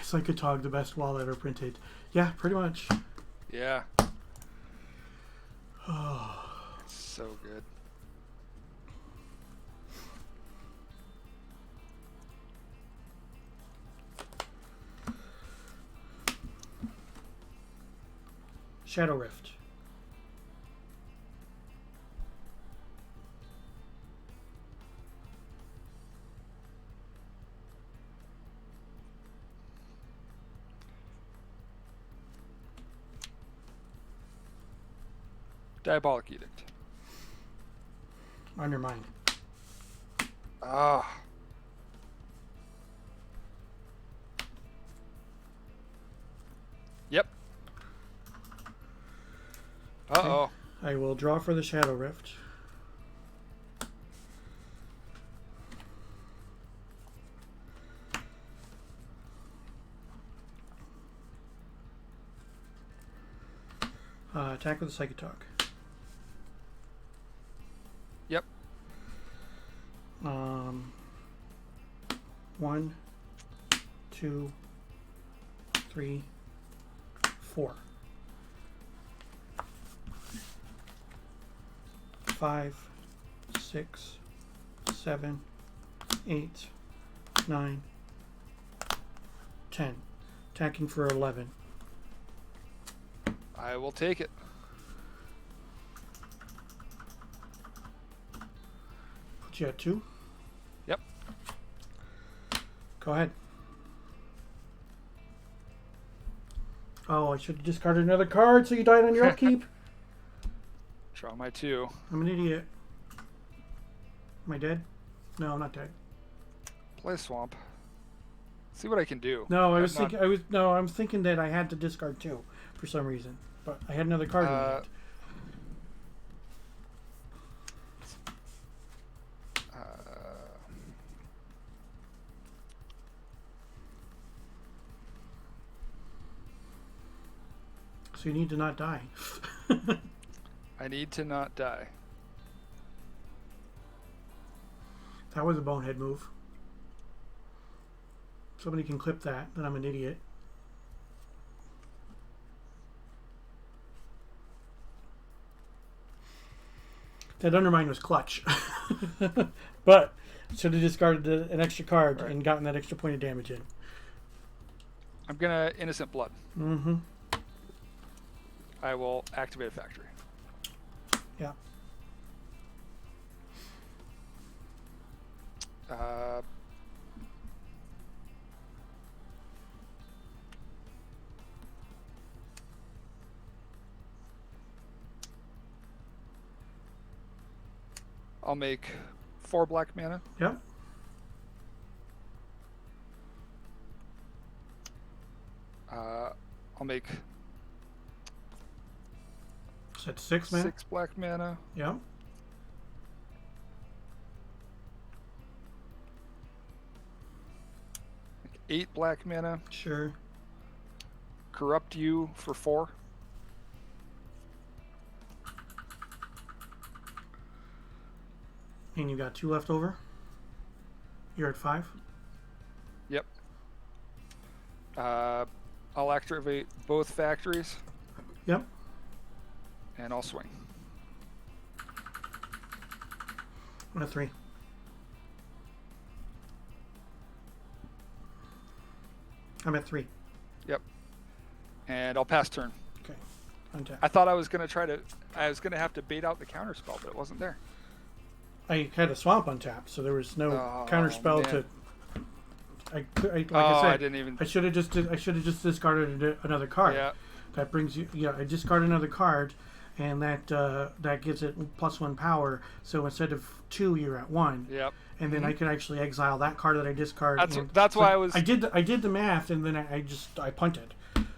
Psychatog, the best wall ever printed. Yeah, pretty much. Yeah. It's so good. Shadow Rift. Diabolic Edict. Undermine. Ah. Yep. Uh-oh. Okay. I will draw for the Shadow Rift. Attack with the Psychatog. Yep. 1, 2, 3, 4. 5, 6, 7, 8, 9, 10. Attacking for 11. I will take it. Put you at 2. Yep. Go ahead. Oh, I should have discarded another card so you died on your upkeep. Draw my 2. I'm an idiot. Am I dead? No, I'm not dead. Play Swamp. See what I can do. No, I was thinking. I'm thinking that I had to discard 2 for some reason, but I had another card in hand. So you need to not die. I need to not die. That was a bonehead move. Somebody can clip that, then I'm an idiot. That Undermine was clutch. But should have discarded an extra card and gotten that extra point of damage in. I'm gonna Innocent Blood. Mm-hmm. I will activate a factory. Yeah. I'll make 4 black mana. Yep. I'll make So that's 6 mana. 6 black mana. Yep. Make 8 black mana. Sure. Corrupt you for 4. And you got 2 left over. You're at 5. Yep. I'll activate both factories. Yep. And I'll swing. I'm at 3. I'm at 3. Yep. And I'll pass turn. Okay. Untap. I thought I was gonna have to bait out the counter spell, but it wasn't there. I had a swamp untapped, so there was no counter spell man. to. Like Oh, I said, I didn't even. I should have just discarded another card. Yeah. That brings you. Yeah, I discard another card, and that gives it +1 power. So instead of 2, you're at 1. Yep. And then I could actually exile that card that I discard. That's why I was. I did the math, and then I punted.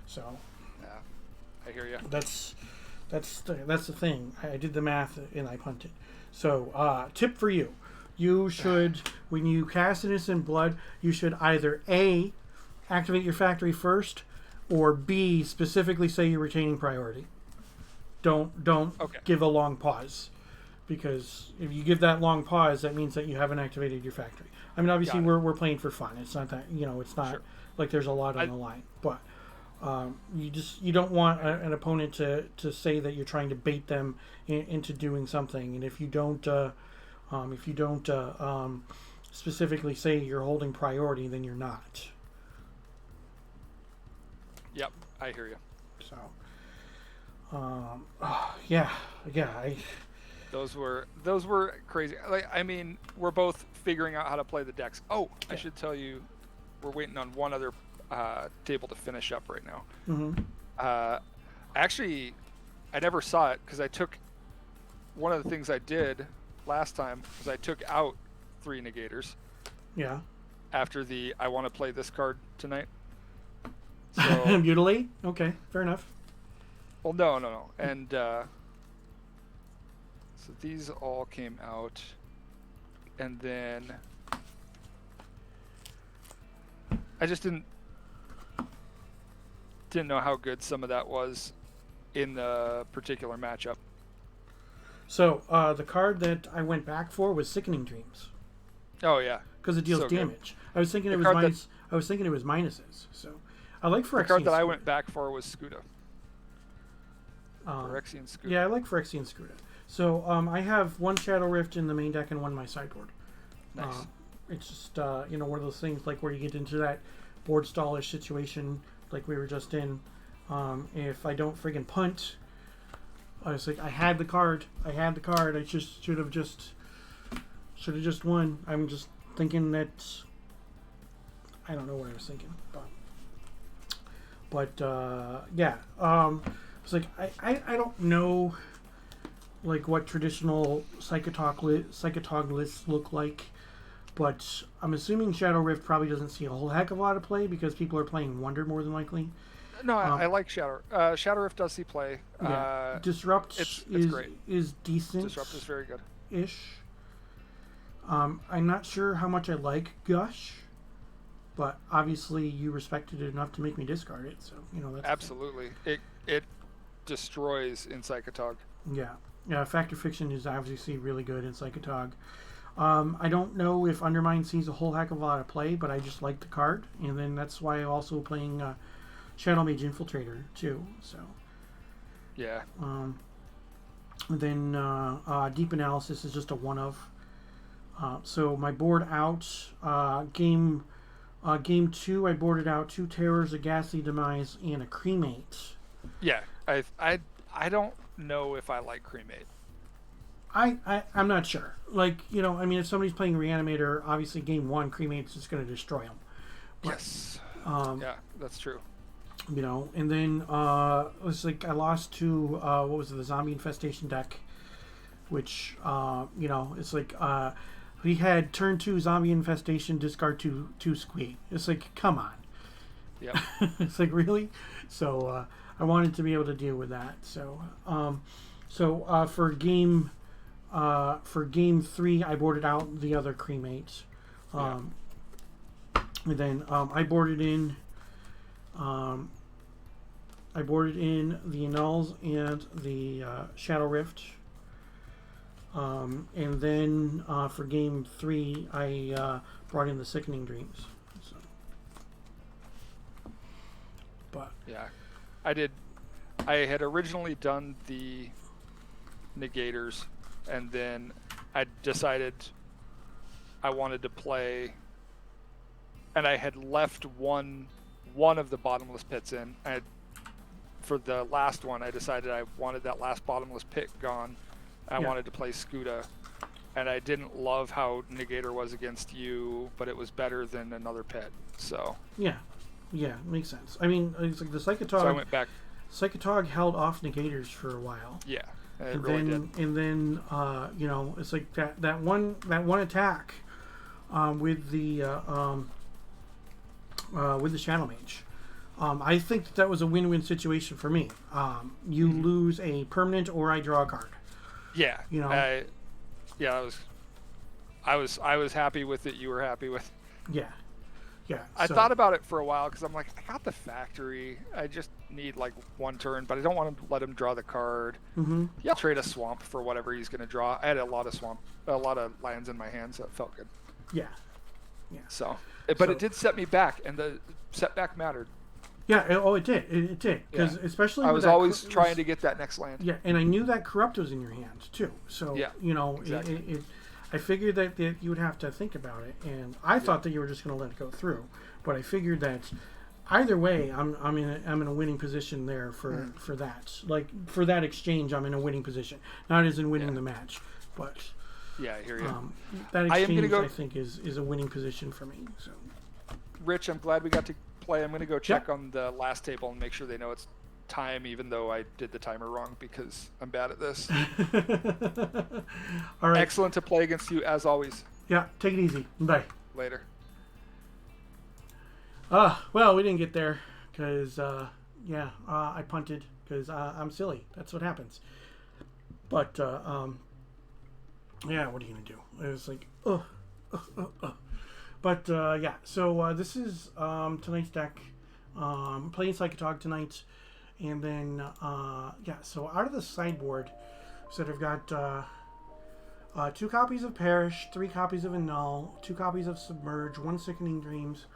So. Yeah. I hear you. That's the thing. I did the math and I punted. So, tip for you. You should, when you cast Innocent Blood, you should either A, activate your factory first, or B, specifically say you're retaining priority. Don't give a long pause. Because if you give that long pause, that means that you haven't activated your factory. I mean, obviously, we're playing for fun. It's not that, it's not like there's a lot on the line. But you don't want an opponent to say that you're trying to bait them into doing something, and if you don't specifically say you're holding priority, then you're not. Yep, I hear you. So, yeah. Those were crazy. I mean, we're both figuring out how to play the decks. Oh, I should tell you, we're waiting on one other table to finish up right now. Mm-hmm. Actually, I never saw it because I took one of the things I did last time was I took out 3 negators. Yeah. After the I want to play this card tonight. So, Mutilate? Okay, fair enough. Well, no. And so these all came out, and then I just didn't know how good some of that was in the particular matchup. So the card that I went back for was Sickening Dreams. Oh yeah, because it deals damage. I was thinking it was I was thinking it was minuses. So I like Phyrexian. The card that I went back for was Scuda. Phyrexian Scuda. Yeah, I like Phyrexian Scuda. So I have 1 Shadow Rift in the main deck and 1 in my sideboard. Nice. It's just one of those things like where you get into that board stallish situation like we were just in. If I don't friggin' punt, I was like, I had the card. I just should have just won. I'm just thinking that I don't know what I was thinking, but yeah. It's like I don't know like what traditional Psychatog lists look like, but I'm assuming Shadow Rift probably doesn't see a whole heck of a lot of play because people are playing Wonder more than likely. No, I like Shadow. Shadow Rift does see play. Yeah. Disrupt it's great. Is decent. Disrupt is very good. Ish. I'm not sure how much I like Gush, but obviously you respected it enough to make me discard it, so that's absolutely. It destroys in Psychatog. Yeah. Fact or Fiction is obviously really good in Psychatog. I don't know if Undermine sees a whole heck of a lot of play, but I just like the card, and then that's why I'm also playing Shadowmage Infiltrator too. So yeah. And then Deep Analysis is just a one of. So my board out, game 2, I boarded out 2 Terrors, a Ghastly Demise, and a Cremate. Yeah, I don't know if I like Cremate. I'm not sure. Like, I mean, if somebody's playing Reanimator, obviously game 1, Cremate's just going to destroy them. But, Yes. Yeah, that's true. And then it was like I lost to what was it, the Zombie Infestation deck, which it's like we had turn 2 Zombie Infestation, discard 2 Squee. It's like, come on. Yeah. It's like, really? So I wanted to be able to deal with that. So for game 3, I boarded out the other Cremate. And then I boarded in the Annuls and the Shadow Rift. And then for game 3, I brought in the Sickening Dreams. So. But yeah, I had originally done the Negators, and then I decided I wanted to play, and I had left one of the Bottomless Pits in. For the last one, I decided I wanted that last Bottomless Pit gone. I wanted to play Scuda, and I didn't love how Negator was against you, but it was better than another pit. So yeah, makes sense. I mean, it's like the Psychatog. So I went back. Psychatog held off Negators for a while. Yeah, it and really then, did. And then it's like that one attack with the Shadowmage. I think that was a win-win situation for me. You lose a permanent, or I draw a card. Yeah, I was happy with it. You were happy with. Yeah. I thought about it for a while because I'm like, I got the factory. I just need like one turn, but I don't want to let him draw the card. Mm-hmm. Yeah, I'll trade a swamp for whatever he's going to draw. I had a lot of lands in my hand, so it felt good. Yeah. So, but it did set me back, and the setback mattered. Yeah. It did. It did. Because especially I was always trying to get that next land. Yeah, and I knew that Corrupt was in your hand too. So exactly. I figured that you would have to think about it, and I thought that you were just going to let it go through. But I figured that either way, I'm in a winning position there for that. Like for that exchange, I'm in a winning position. Not as in winning the match, but yeah, I hear you. That exchange I think is a winning position for me. So, Rich, I'm glad we got to play. I'm going to go check on the last table and make sure they know it's time, even though I did the timer wrong because I'm bad at this. All right. Excellent to play against you as always. Yeah, take it easy. Bye. Later. Well, we didn't get there because I punted because I'm silly. That's what happens. But what are you gonna do? It was like But so this is tonight's deck. Playing Psychatog tonight. And then, so out of the sideboard, so I've got 2 copies of Perish, 3 copies of Annul, 2 copies of Submerge, 1 Sickening Dreams,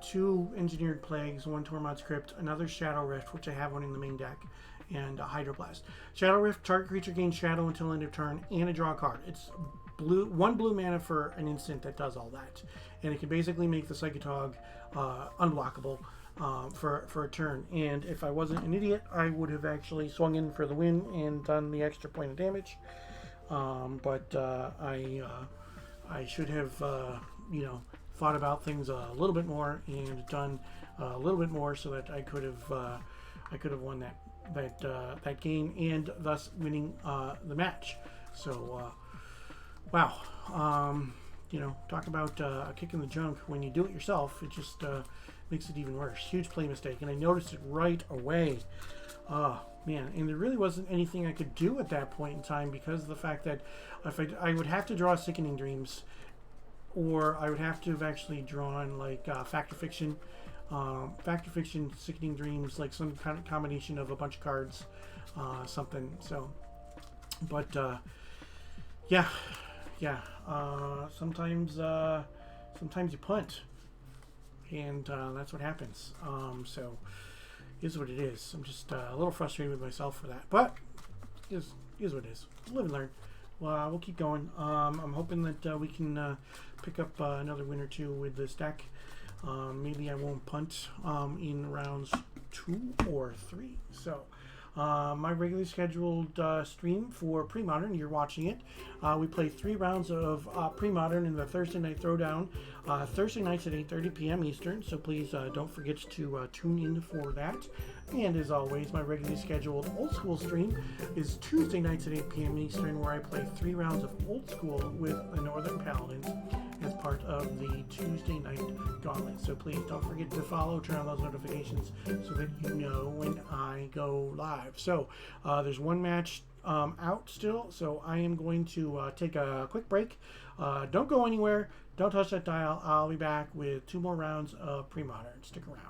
2 Engineered Plagues, 1 Tormod's Crypt, another Shadow Rift, which I have one in the main deck, and a Hydroblast. Shadow Rift, target creature gains Shadow until end of turn, and a draw card. It's 1 blue mana for an instant that does all that. And it can basically make the Psychatog unblockable. For a turn, and if I wasn't an idiot, I would have actually swung in for the win and done the extra point of damage. But I should have thought about things a little bit more and done a little bit more so that I could have won that game and thus winning the match. So wow, talk about a kick in the junk when you do it yourself. It just makes it even worse. Huge play mistake, and I noticed it right away. Oh man, and there really wasn't anything I could do at that point in time because of the fact that if I would have to draw Sickening Dreams, or I would have to have actually drawn like Fact or Fiction, Sickening Dreams, like some kind of combination of a bunch of cards, something. So, but sometimes you punt. And that's what happens. So, is what it is. I'm just a little frustrated with myself for that. But, Here's what it is. Live and learn. Well, we'll keep going. I'm hoping that we can pick up another win or two with this deck. Maybe I won't punt in rounds 2 or 3. So, my regularly scheduled stream for Premodern, you're watching it. We play 3 rounds of Premodern in the Thursday Night Throwdown, Thursday nights at 8:30 p.m. Eastern, so please don't forget to tune in for that. And as always, my regularly scheduled Old School stream is Tuesday nights at 8 p.m. Eastern, where I play 3 rounds of Old School with the Northern Paladins as part of the Tuesday night gauntlet. So please don't forget to follow, turn on those notifications so that you know when I go live. So there's 1 match out still, so I am going to take a quick break. Don't go anywhere. Don't touch that dial. I'll be back with 2 more rounds of Premodern. Stick around.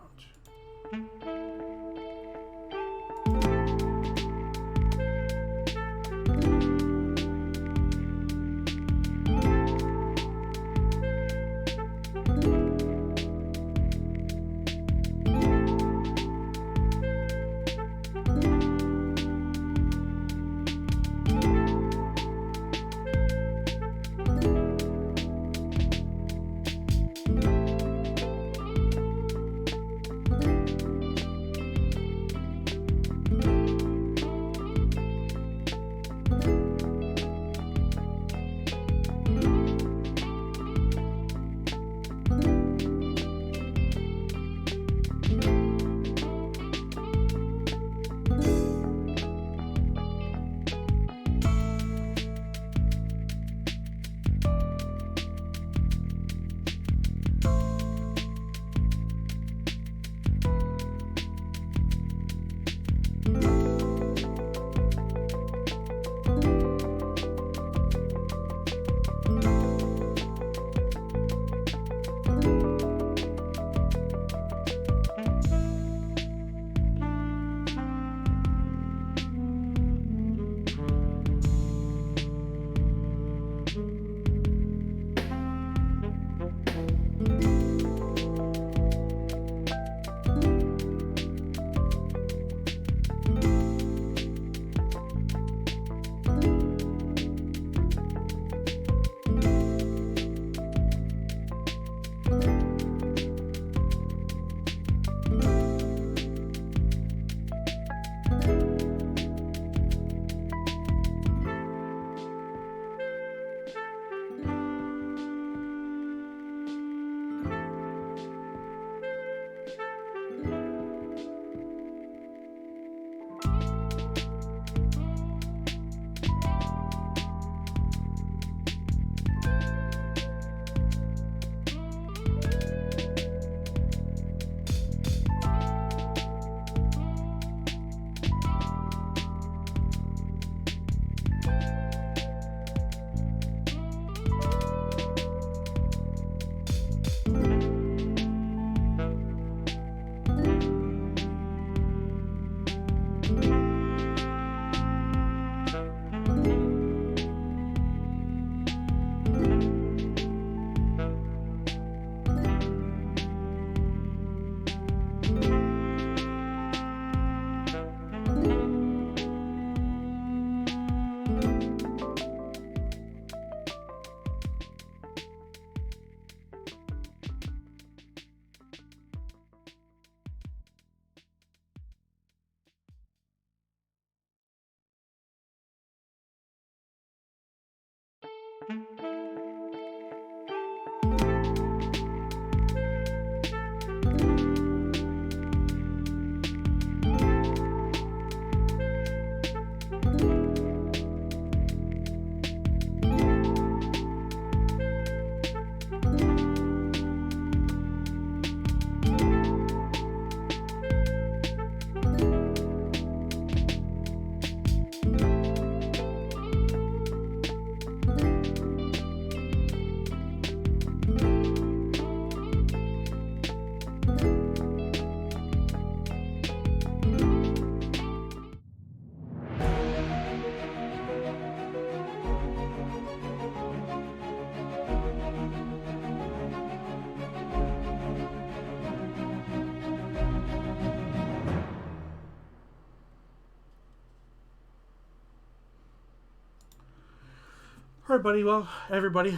All right, buddy. Well, everybody.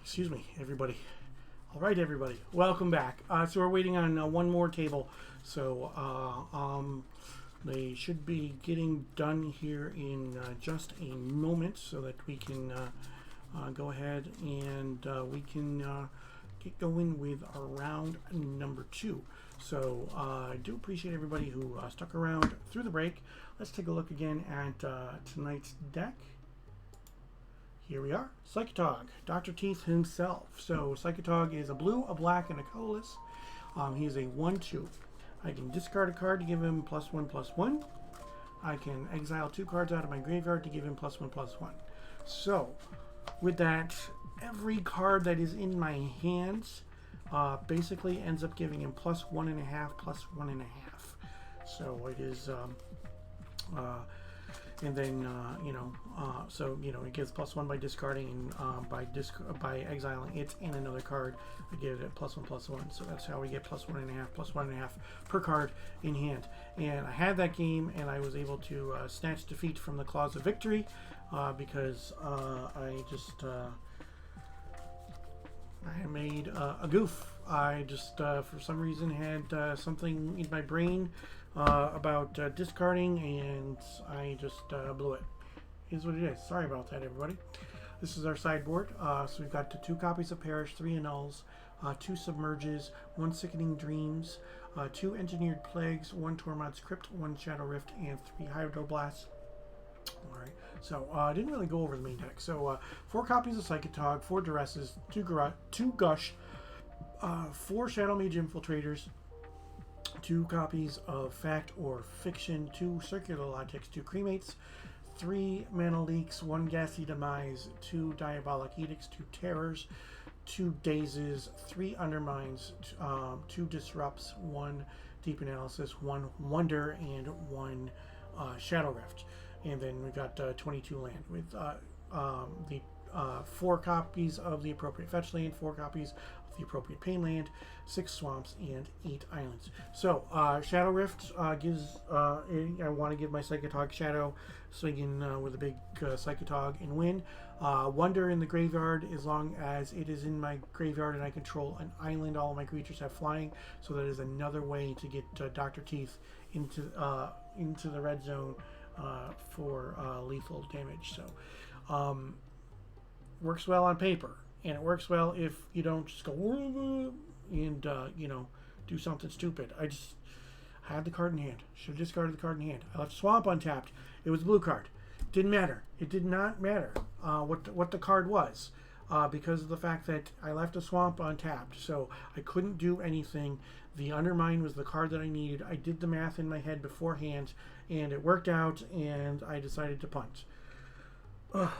Excuse me, everybody. All right, everybody. Welcome back. So we're waiting on one more table. So they should be getting done here in just a moment, so that we can go ahead and we can get going with our round number 2. So I do appreciate everybody who stuck around through the break. Let's take a look again at tonight's deck. Here we are, Psychatog, Dr. Teeth himself. So Psychatog is a blue, a black, and a colorless. He is a 1/2. I can discard a card to give him +1/+1. I can exile 2 cards out of my graveyard to give him +1/+1. So with that, every card that is in my hands basically ends up giving him +1.5, +1.5. So it is and then so it gives +1 by discarding and by exiling it and another card. I give it +1/+1. So that's how we get +1.5, +1.5 per card in hand. And I had that game, and I was able to snatch defeat from the claws of victory because I just I made a goof. I just for some reason had something in my brain about discarding, and I just blew it. Here's what it is. Sorry about that, everybody. This is our sideboard. So we've got 2 copies of Perish, 3 Annuls, 2 Submerges, 1 Sickening Dreams, 2 Engineered Plagues, 1 Tormod's Crypt, 1 Shadow Rift, and 3 Hydroblasts. Alright, so I didn't really go over the main deck. So 4 copies of Psychatog, 4 Duresses, 2 Gush, 4 Shadowmage Infiltrators, 2 copies of Fact or Fiction, 2 Circular Logics, 2 Cremates, 3 Mana Leaks, 1 Gassy Demise, 2 Diabolic Edicts, 2 Terrors, 2 Dazes, 3 Undermines, 2 Disrupts, 1 Deep Analysis, 1 Wonder, and 1 Shadow Rift. And then we've got 22 land with the 4 copies of the appropriate fetch land, 4 copies of the appropriate pain land, 6 swamps, and 8 islands. So Shadow Rift gives I want to give my Psychatog Shadow so I can with a big Psychatog and win. Wonder in the graveyard, as long as it is in my graveyard and I control an island, all of my creatures have flying, so that is another way to get Dr. Teeth into the red zone for lethal damage. So works well on paper, and it works well if you don't just go and do something stupid. I just had the card in hand. Should have discarded the card in hand. I left Swamp untapped. It was a blue card. Didn't matter. It did not matter what the card was because of the fact that I left a Swamp untapped. So I couldn't do anything. The Undermine was the card that I needed. I did the math in my head beforehand, and it worked out, and I decided to punt. Ugh.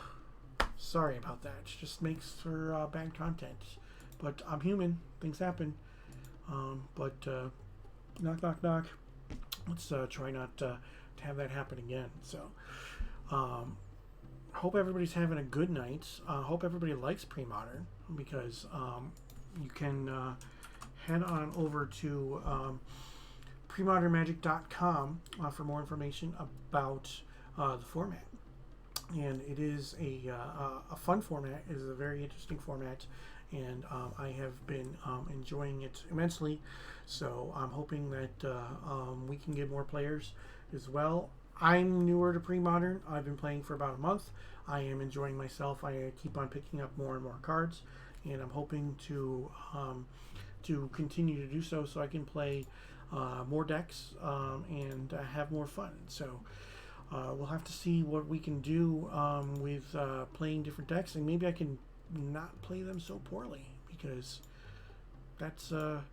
Sorry about that. It just makes for bad content. But I'm human. Things happen. But knock, knock, knock. Let's try not to have that happen again. So, hope everybody's having a good night. Hope everybody likes Premodern, because you can head on over to premodernmagic.com for more information about the format. And it is a fun format. It is a very interesting format, and I have been enjoying it immensely. So I'm hoping that we can get more players as well. I'm newer to Premodern. I've been playing for about a month. I am enjoying myself. I keep on picking up more and more cards, and I'm hoping to continue to do so I can play more decks and have more fun. So we'll have to see what we can do with playing different decks, and maybe I can not play them so poorly, because that's kind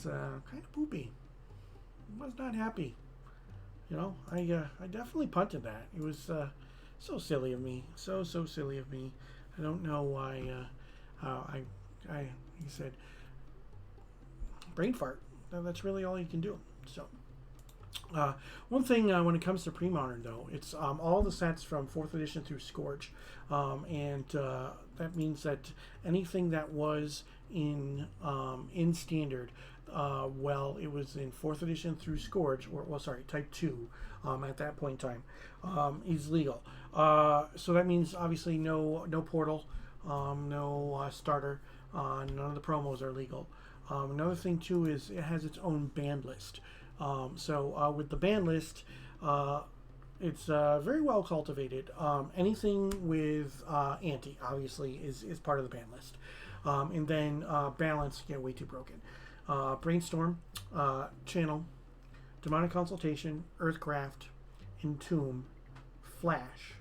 of poopy. I was not happy. I definitely punted that. It was so silly of me. So silly of me. I don't know why. He said, brain fart. That's really all you can do. So. One thing when it comes to Premodern, though, it's all the sets from 4th edition through Scourge, and that means that anything that was in Standard, it was in 4th edition through Scourge, Type 2 at that point in time, is legal. So that means obviously no portal, no starter. None of the promos are legal. Another thing too is it has its own ban list. So with the ban list, it's very well cultivated. Anything with anti obviously is part of the ban list. And then balance, way too broken. Brainstorm, channel, demonic consultation, earthcraft, entomb, flash,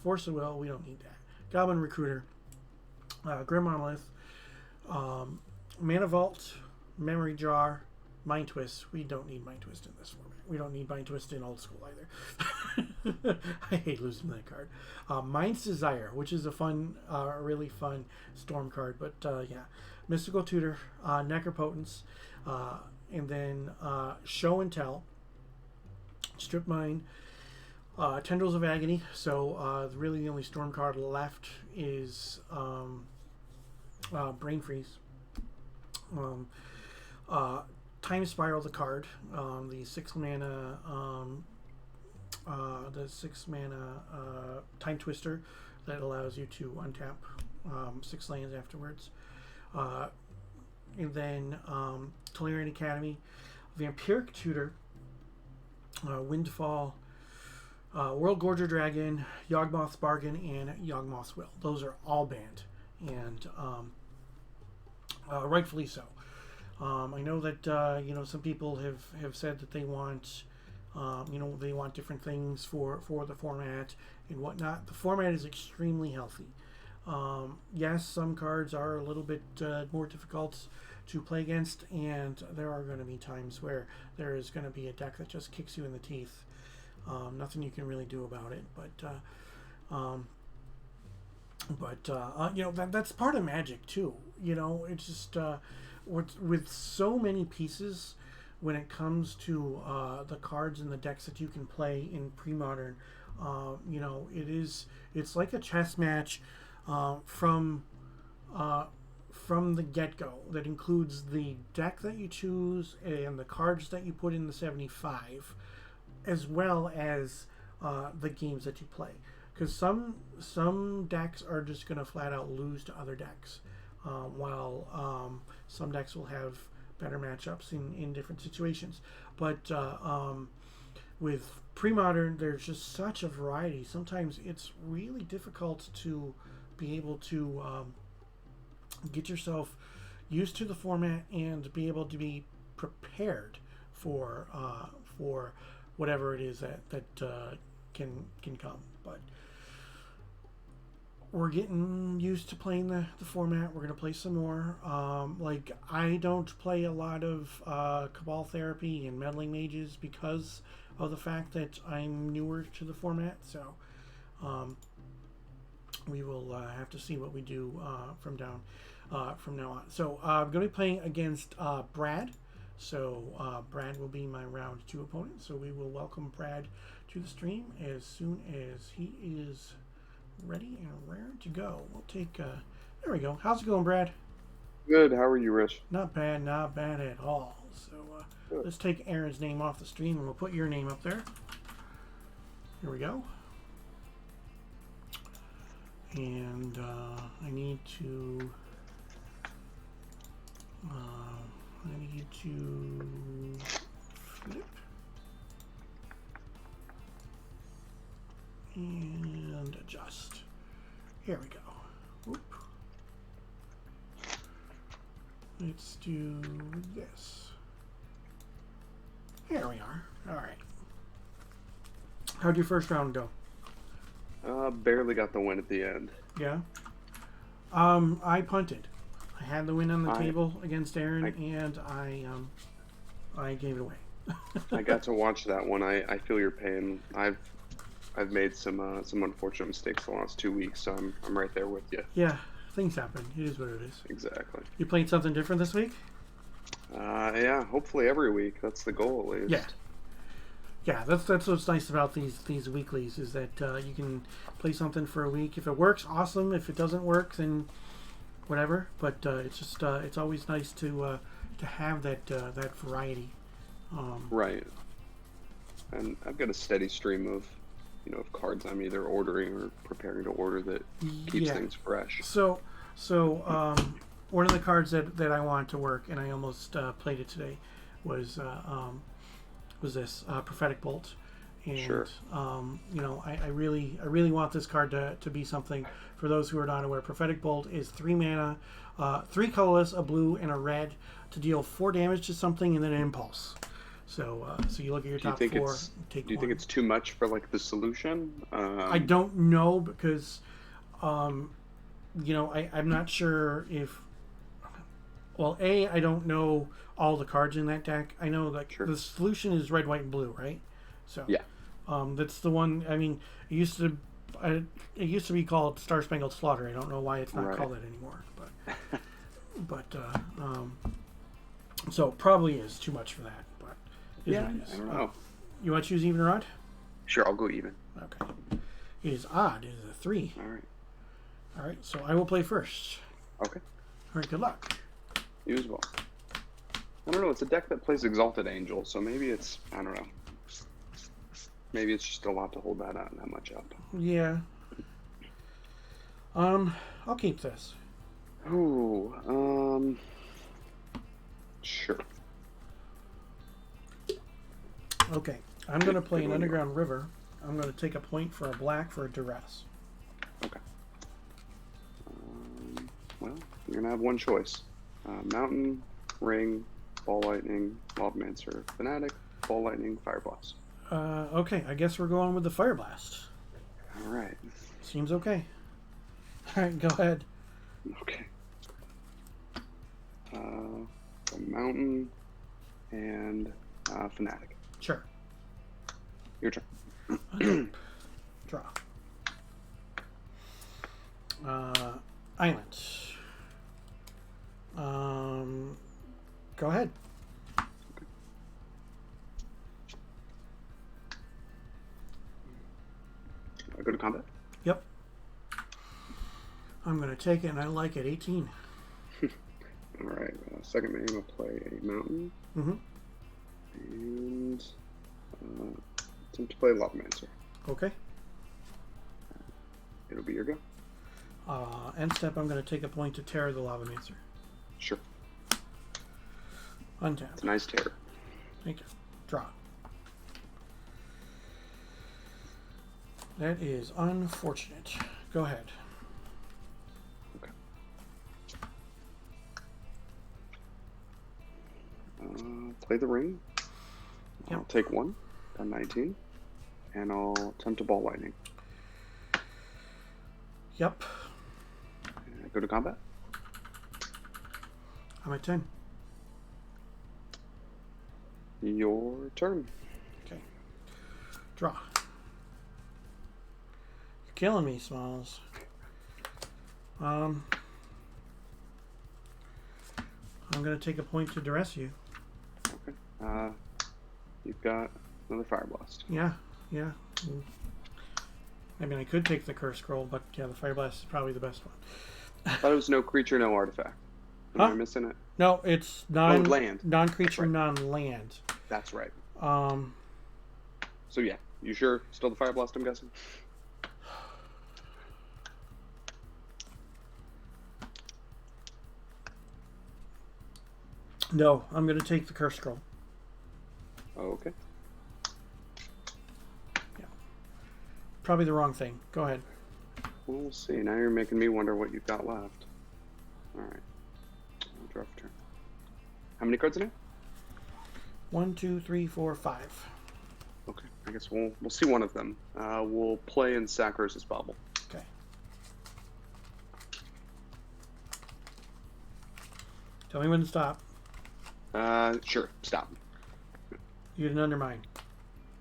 force of will. We don't need that. Goblin recruiter, grim monolith, mana vault, memory jar, mind twist. We don't need mind twist in this format. We don't need mind twist in old school either. I hate losing that card. Mind's desire, which is a fun, really fun storm card. But yeah, mystical tutor, necropotence, and then show and tell, strip mine, tendrils of agony. So really the only storm card left is brain freeze. Time Spiral, the card, the 6 mana, Time Twister that allows you to untap 6 lands afterwards. And then Tolaria Academy, Vampiric Tutor, Windfall, World Gorger Dragon, Yawgmoth's Bargain, and Yawgmoth's Will. Those are all banned, and rightfully so. I know that some people have said that they want they want different things for the format and whatnot. The format is extremely healthy. Yes, some cards are a little bit more difficult to play against, and there are going to be times where there is going to be a deck that just kicks you in the teeth. Nothing you can really do about it, but that's part of Magic too. It's just with so many pieces when it comes to the cards and the decks that you can play in Premodern. It's like a chess match from the get-go. That includes the deck that you choose and the cards that you put in the 75, as well as the games that you play. Because some decks are just going to flat out lose to other decks, while some decks will have better matchups in different situations. But with Premodern, there's just such a variety. Sometimes it's really difficult to be able to get yourself used to the format and be able to be prepared for whatever it is that can come. But we're getting used to playing the format. We're going to play some more. I don't play a lot of Cabal Therapy and Meddling Mages because of the fact that I'm newer to the format. So we will have to see what we do from now on. So I'm going to be playing against Brad. So Brad will be my round 2 opponent. So we will welcome Brad to the stream as soon as he is ready and raring to go. We'll take there we go. How's it going, Brad? Good. How are you, Rich? Not bad at all. So let's take Aaron's name off the stream and we'll put your name up there. Here we go. And I need to flip and adjust. Here we go. Whoop. Let's do this. Here we are. All right. How'd your first round go? Barely got the win at the end. Yeah. I punted. I had the win on the table against Aaron, and I gave it away. I got to watch that one. I feel your pain. I've made some unfortunate mistakes the last 2 weeks, so I'm right there with you. Yeah, things happen. It is what it is. Exactly. You playing something different this week? Yeah, hopefully every week. That's the goal, at least. Yeah. Yeah, that's what's nice about these weeklies is that you can play something for a week. If it works, awesome. If it doesn't work, then whatever. But it's just it's always nice to have that variety. Right. And I've got a steady stream of of cards I'm either ordering or preparing to order that keeps things fresh. So one of the cards that I want to work, and I almost played it today, was this Prophetic Bolt. And, Sure. I really want this card to be something. For those who are not aware, Prophetic Bolt is 3 mana, 3 colorless, a blue, and a red to deal 4 damage to something and then an impulse. So you look at your top 4, take 1. Do you think it's too much for like the solution? I don't know because, I'm not sure if. Well, I don't know all the cards in that deck. I know the solution is red, white, and blue, right? So yeah. That's the one. I mean, it used to be called Star Spangled Slaughter. I don't know why it's not called that anymore. But so probably is too much for that. But I don't know. You want to choose even or odd? Sure, I'll go even. Okay. It is odd. It is a 3. All right. So I will play first. Okay. All right. Good luck. You as well. I don't know. It's a deck that plays Exalted Angel, so maybe it's, I don't know. Maybe it's just a lot to hold that much up. Yeah. I'll keep this. Ooh. Sure. Okay. I'm going to play an Underground River. I'm going to take a point for a black for a duress. Okay. Well, you're going to have one choice. Mountain, Ring, Ball Lightning, Lobmancer, Fanatic, Ball Lightning, Fire Blast. Okay, I guess we're going with the Fire Blast. All right. Seems okay. All right, go ahead. Okay. Mountain and Fanatic. Sure. Your turn. Okay. Draw. Island. Go ahead. I go to combat? Yep. I'm going to take it, and I like it. 18. All right. Second main, I'll play a mountain. Mm-hmm. And attempt to play Lobmancer. Okay. It'll be your go. End step, I'm going to take a point to tear the Lavamancer. Sure. Untap. It's a nice terror. Thank you. Draw. That is unfortunate. Go ahead. Okay. Play the ring. Yep. I'll take 1, down 19, and I'll attempt to Ball Lightning. Yep. And I go to combat. I'm at 10. Your turn. Okay. Draw. You're killing me, Smalls. I'm going to take a point to duress you. Okay. You've got another Fire Blast. Yeah. I mean, I could take the Curse Scroll, but yeah, the Fire Blast is probably the best one. I thought it was no creature, no artifact. Am I missing it? No, it's land. Non-creature, That's right. non-land. That's right. Um. So yeah, you sure? Still the Fire Blast, I'm guessing? No, I'm going to take the Curse Scroll. Oh, okay. Yeah. Probably the wrong thing. Go ahead. We'll see. Now you're making me wonder what you've got left. All right. I'll draw for turn. How many cards in it? 1, 2, 3, 4, 5. Okay. I guess we'll see one of them. We'll play in Sacros' Bauble. Okay. Tell me when to stop. Sure. Stop. You didn't undermine.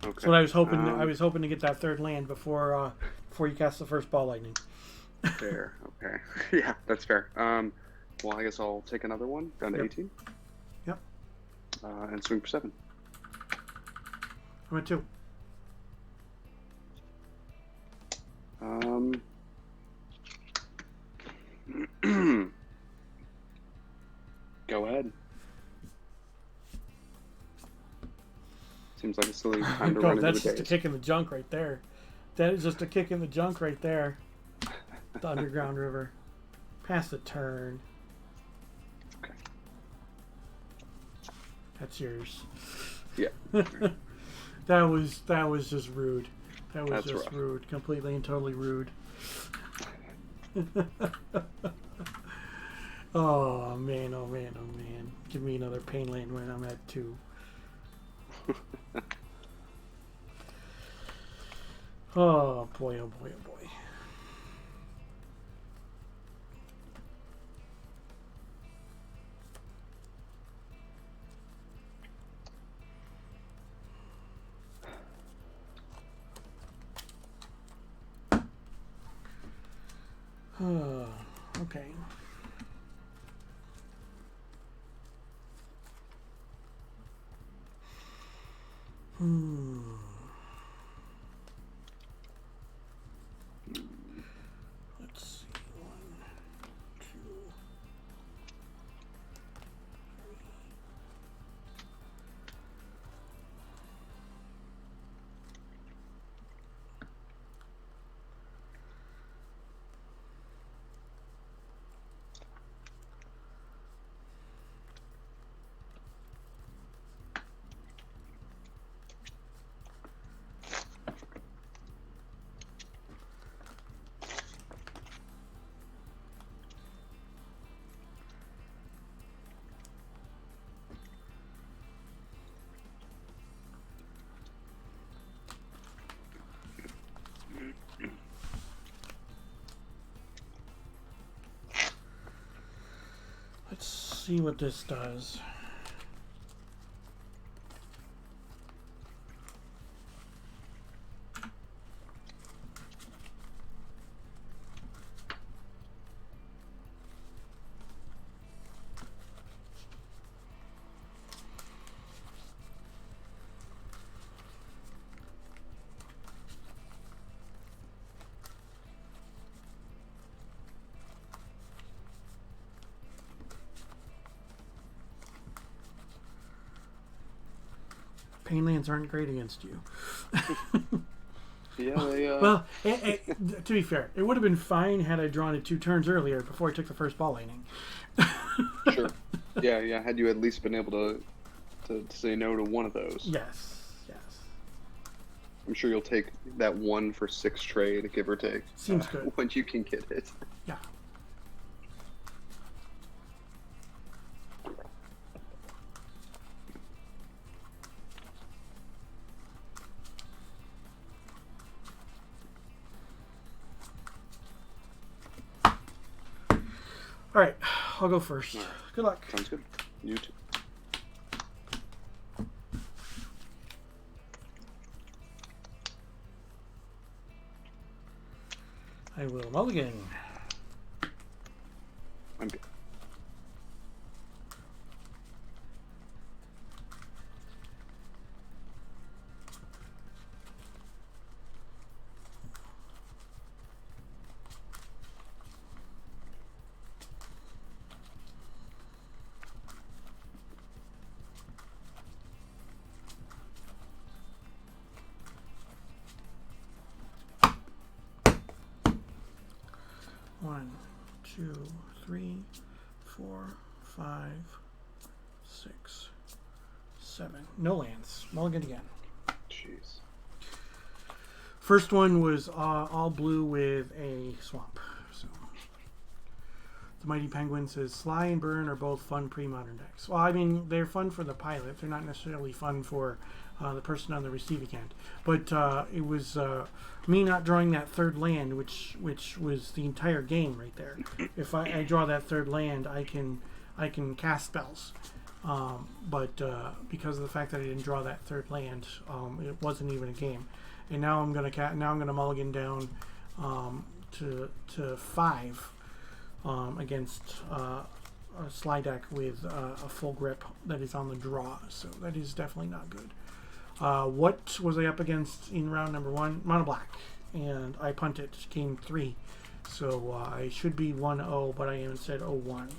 Okay. That's what I was hoping. I was hoping to get that third land before you cast the first Ball Lightning. Fair. Okay. Yeah, that's fair. Well, I guess I'll take another one down to 18. Yep. And swing for 7. I'm at 2. Go ahead. Seems like a silly time to run into That's the just a days. kick in the junk right there. That is just a kick in the junk right there. The underground river. Pass the turn. Okay. That's yours. Yeah. That was just rude. That was That's just rough. rude. Completely and totally rude. Oh man, oh man, oh man. Give me another pain lane when I'm at 2. Oh boy, oh boy, oh boy. Okay. Let's see. 1, 2, 3. Let's see what this does. Pain lands aren't great against you. Yeah, they, Well, to be fair, it would have been fine had I drawn it 2 turns earlier before I took the first ball laning. Sure. Yeah. Had you at least been able to say no to one of those. Yes. I'm sure you'll take that 1 for 6 trade, give or take. Seems good. When you can get it. Yeah. All right, I'll go first. All right. Good luck. Sounds good. You too. I will mulligan. I'm good. One, 2, 3, 4, 5, 6, 7. No lands. Mulligan again. Jeez. First one was all blue with a swamp. So the Mighty Penguin says Sly and Burn are both fun pre-modern decks. Well, I mean, they're fun for the pilot. They're not necessarily fun for the person on the receiving end. But it was me not drawing that third land, which was the entire game right there. If I draw that third land, I can cast spells. But because of the fact that I didn't draw that third land, it wasn't even a game. And now I'm gonna mulligan down to 5 against a Sly deck with a full grip that is on the draw. So that is definitely not good. What was I up against in round number 1? Mono black, and I punted game 3. So I should be 1-0, but I am instead 0-1.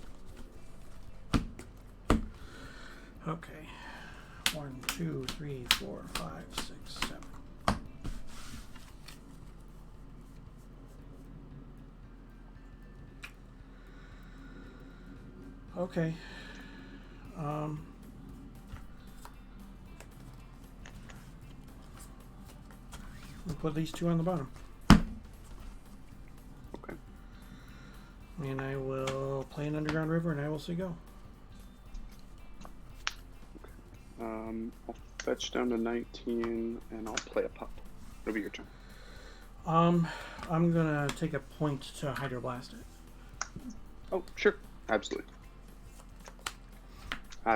Okay. 1, 2, 3, 4, 5, 6, 7. Okay. We'll put these two on the bottom. Okay. And I will play an underground river, and I will say go. I'll fetch down to 19, and I'll play a pup. It'll be your turn. I'm gonna take a point to hydroblast it. Oh, sure. Absolutely.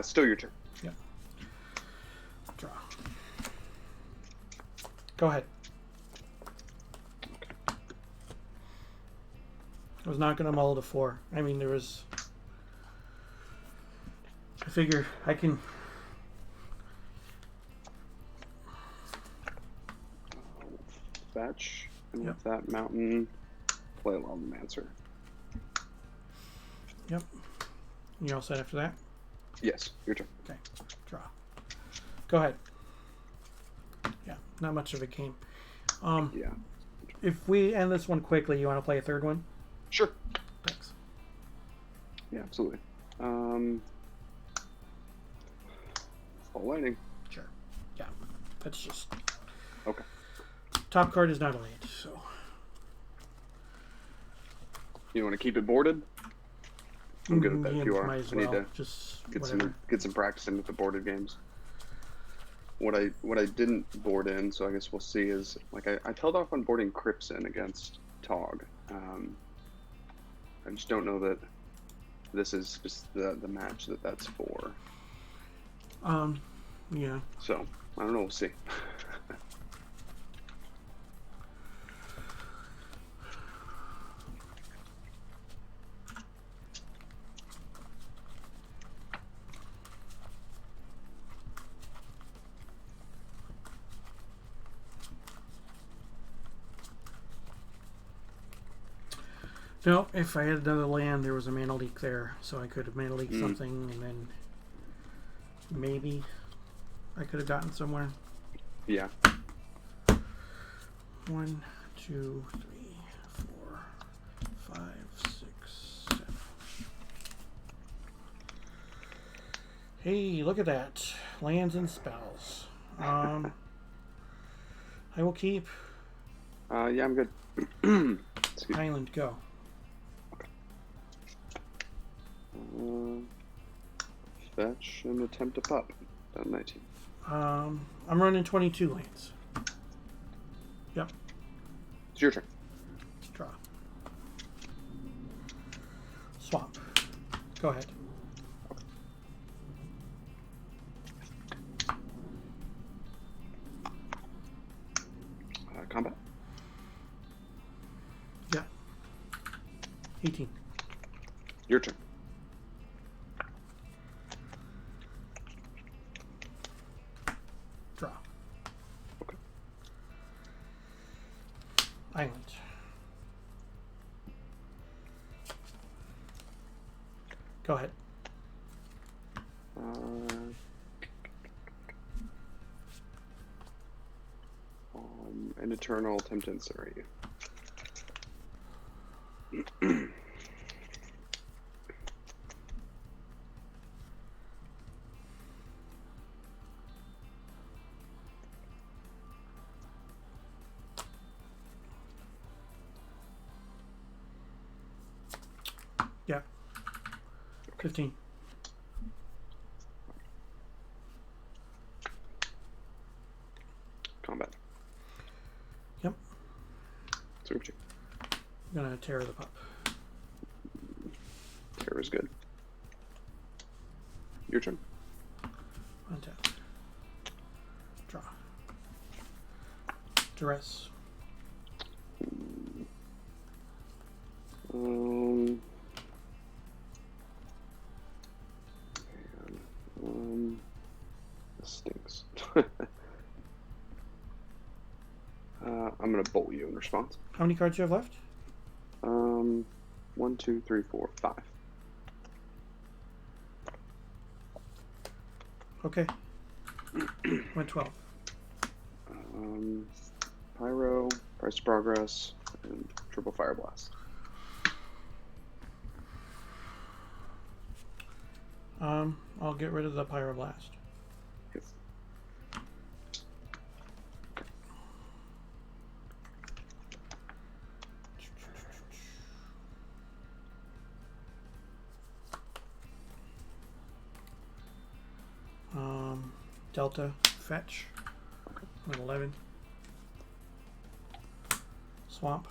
Still your turn. Yep. Draw. Go ahead. I was not gonna mull to 4. I mean, there was. I figure I can. Fetch, and Yep. with that mountain, play Lavamancer. Yep. You all set after that? Yes, your turn. Okay. Draw. Go ahead. Yeah, not much of a game. Yeah. If we end this one quickly, you want to play a third one? Sure. Thanks. Yeah, absolutely. All lightning. Sure. Yeah. That's just. Okay. Top card is not a land, so. You want to keep it boarded? I'm good at that. Yeah, If you are, might as I need well. to Just get whatever. some practice in with the boarded games. What I didn't board in, so I guess we'll see, is like I held off on boarding Crips in against Tog. I just don't know that this is just the match that's for. Yeah. So I don't know. We'll see. No, if I had another land, there was a mana leak there, so I could have mana leaked Mm. something, and then maybe I could have gotten somewhere. Yeah. 1, 2, 3, 4, 5, 6, 7. Hey, look at that. Lands and spells. I will keep Yeah, I'm good. Excuse me. Island go. Fetch and attempt a pup. Down 19. I'm running 22 lands. Yep. It's your turn. Draw. Swamp. Go ahead. Combat. Yeah. 18. Your turn. Draw. Okay. Island. Go ahead. An eternal temptancy. Yeah. 15. Combat. Yep. Search you. I'm gonna tear the pup. Terror is good. Your turn. Untap. Draw. Duress. This stinks. I'm gonna bolt you in response. How many cards do you have left? 1, 2, 3, 4, 5. Okay. Went 12. Pyro, Price of Progress, and Triple Fire Blast. I'll get rid of the Pyroblast. Yes. Delta fetch. With 11. Swamp.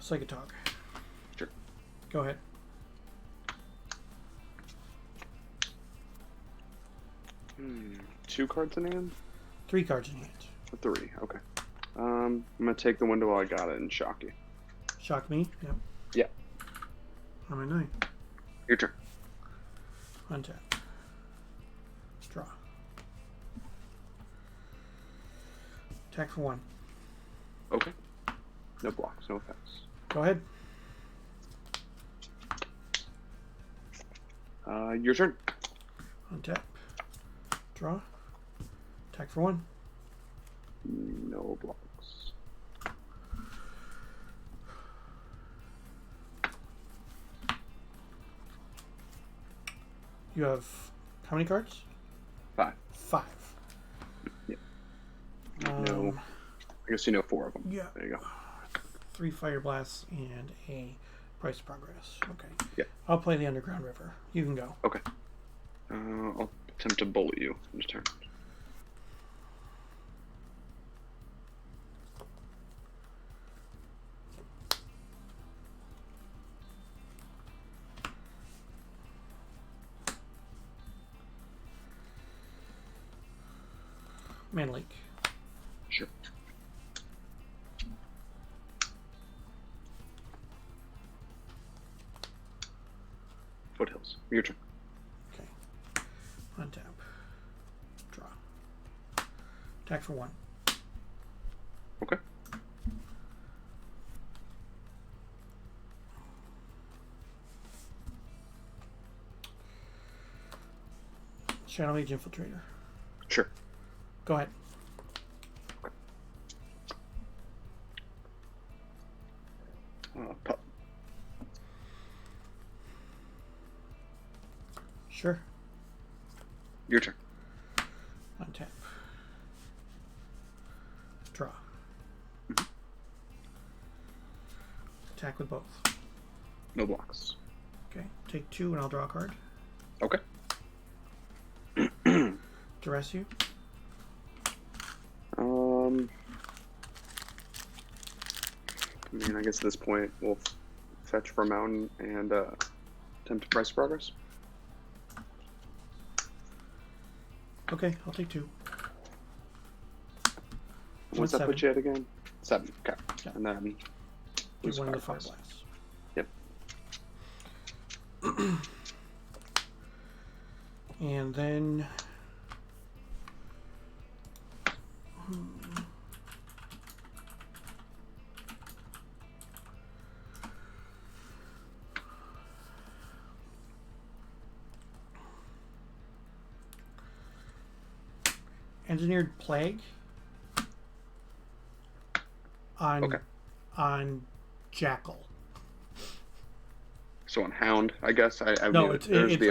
Psychatog. Sure. Go ahead. Two cards in hand? 3 cards in hand. 3, okay. I'm gonna take the window while I got it and shock you. Shock me? Yep. Yeah. I'm at 9. Your turn. Untap. Draw. Attack for 1. Okay. No blocks, no effects. Go ahead. Your turn. Untap. Draw. Attack for 1. No blocks. You have how many cards? 5. 5. Yeah. No. I guess you know 4 of them. Yeah. There you go. 3 Fire Blasts and a Price of Progress. Okay. Yeah. I'll play the Underground River. You can go. Okay. I'll attempt to bully you in this turn. Mana Leak. Sure. Foothills. Your turn. Okay. Untap. Draw. Attack for 1. Okay. Shadowmage Infiltrator. Sure. Go ahead. Pup. Sure. Your turn. Untap. Draw. Attack with both. No blocks. Okay. Take 2 and I'll draw a card. Okay. Duress you. I mean, I guess at this point we'll fetch for a mountain and attempt to price progress. Okay, I'll take 2. What's that put you at again? 7. Okay. Yeah. And then Give one of the Fire Fire Blasts. Blasts. Yep. And then Engineered Plague on Jackal. So on Hound, I guess. I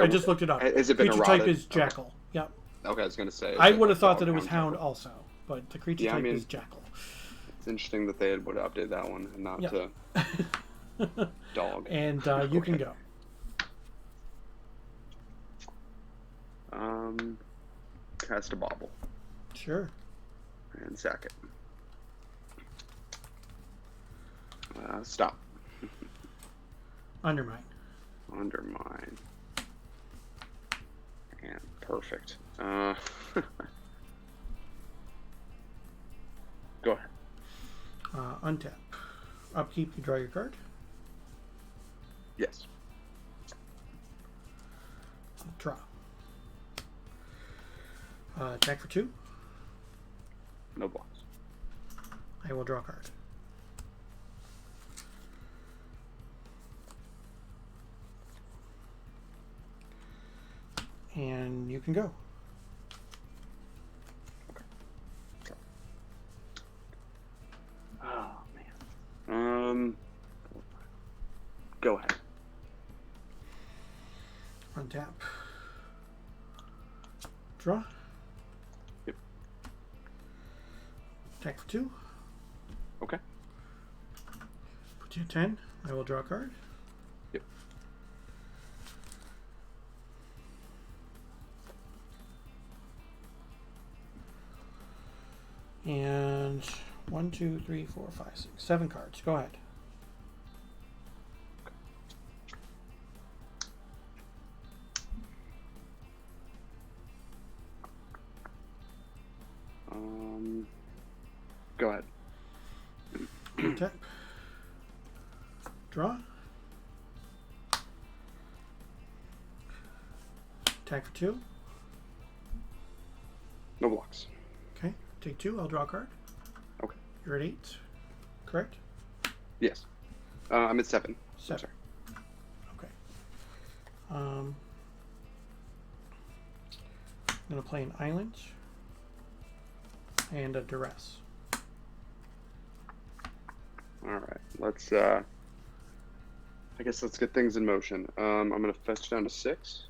just looked it up. Has it been creature eroded? type is Jackal. Yep. Okay, I was going to say. I would have thought that it was Hound type? also, but the creature type is Jackal. It's interesting that they would update that one and not to dog. And you can go. Cast a Bauble. Sure. And sack it. Stop. Undermine. Undermine. And perfect. Go ahead. Untap. Upkeep, you draw your card. Yes. Draw. Attack for 2. No blocks. I will draw a card. And you can go. Draw. Yep. Attack for 2. Okay. Put you at 10. I will draw a card. Yep. And 1, 2, 3, 4, 5, 6, 7 cards. Go ahead. Go ahead. Tap. Draw. Attack for 2. No blocks. Okay. Take 2. I'll draw a card. Okay. You're at 8. Correct? Yes. I'm at 7. 7. I'm sorry. Okay. I'm going to play an island and a duress. All right. Let's. I guess let's get things in motion. I'm gonna fetch down to 6.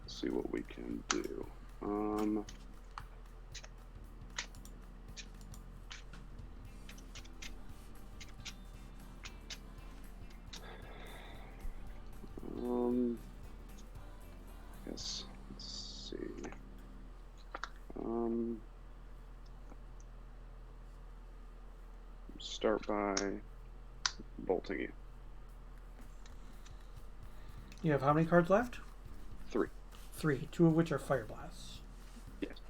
See what we can do. I guess. Let's see. Start by bolting you. You have how many cards left? 3. 3. 2 of which are fire blasts. Yes.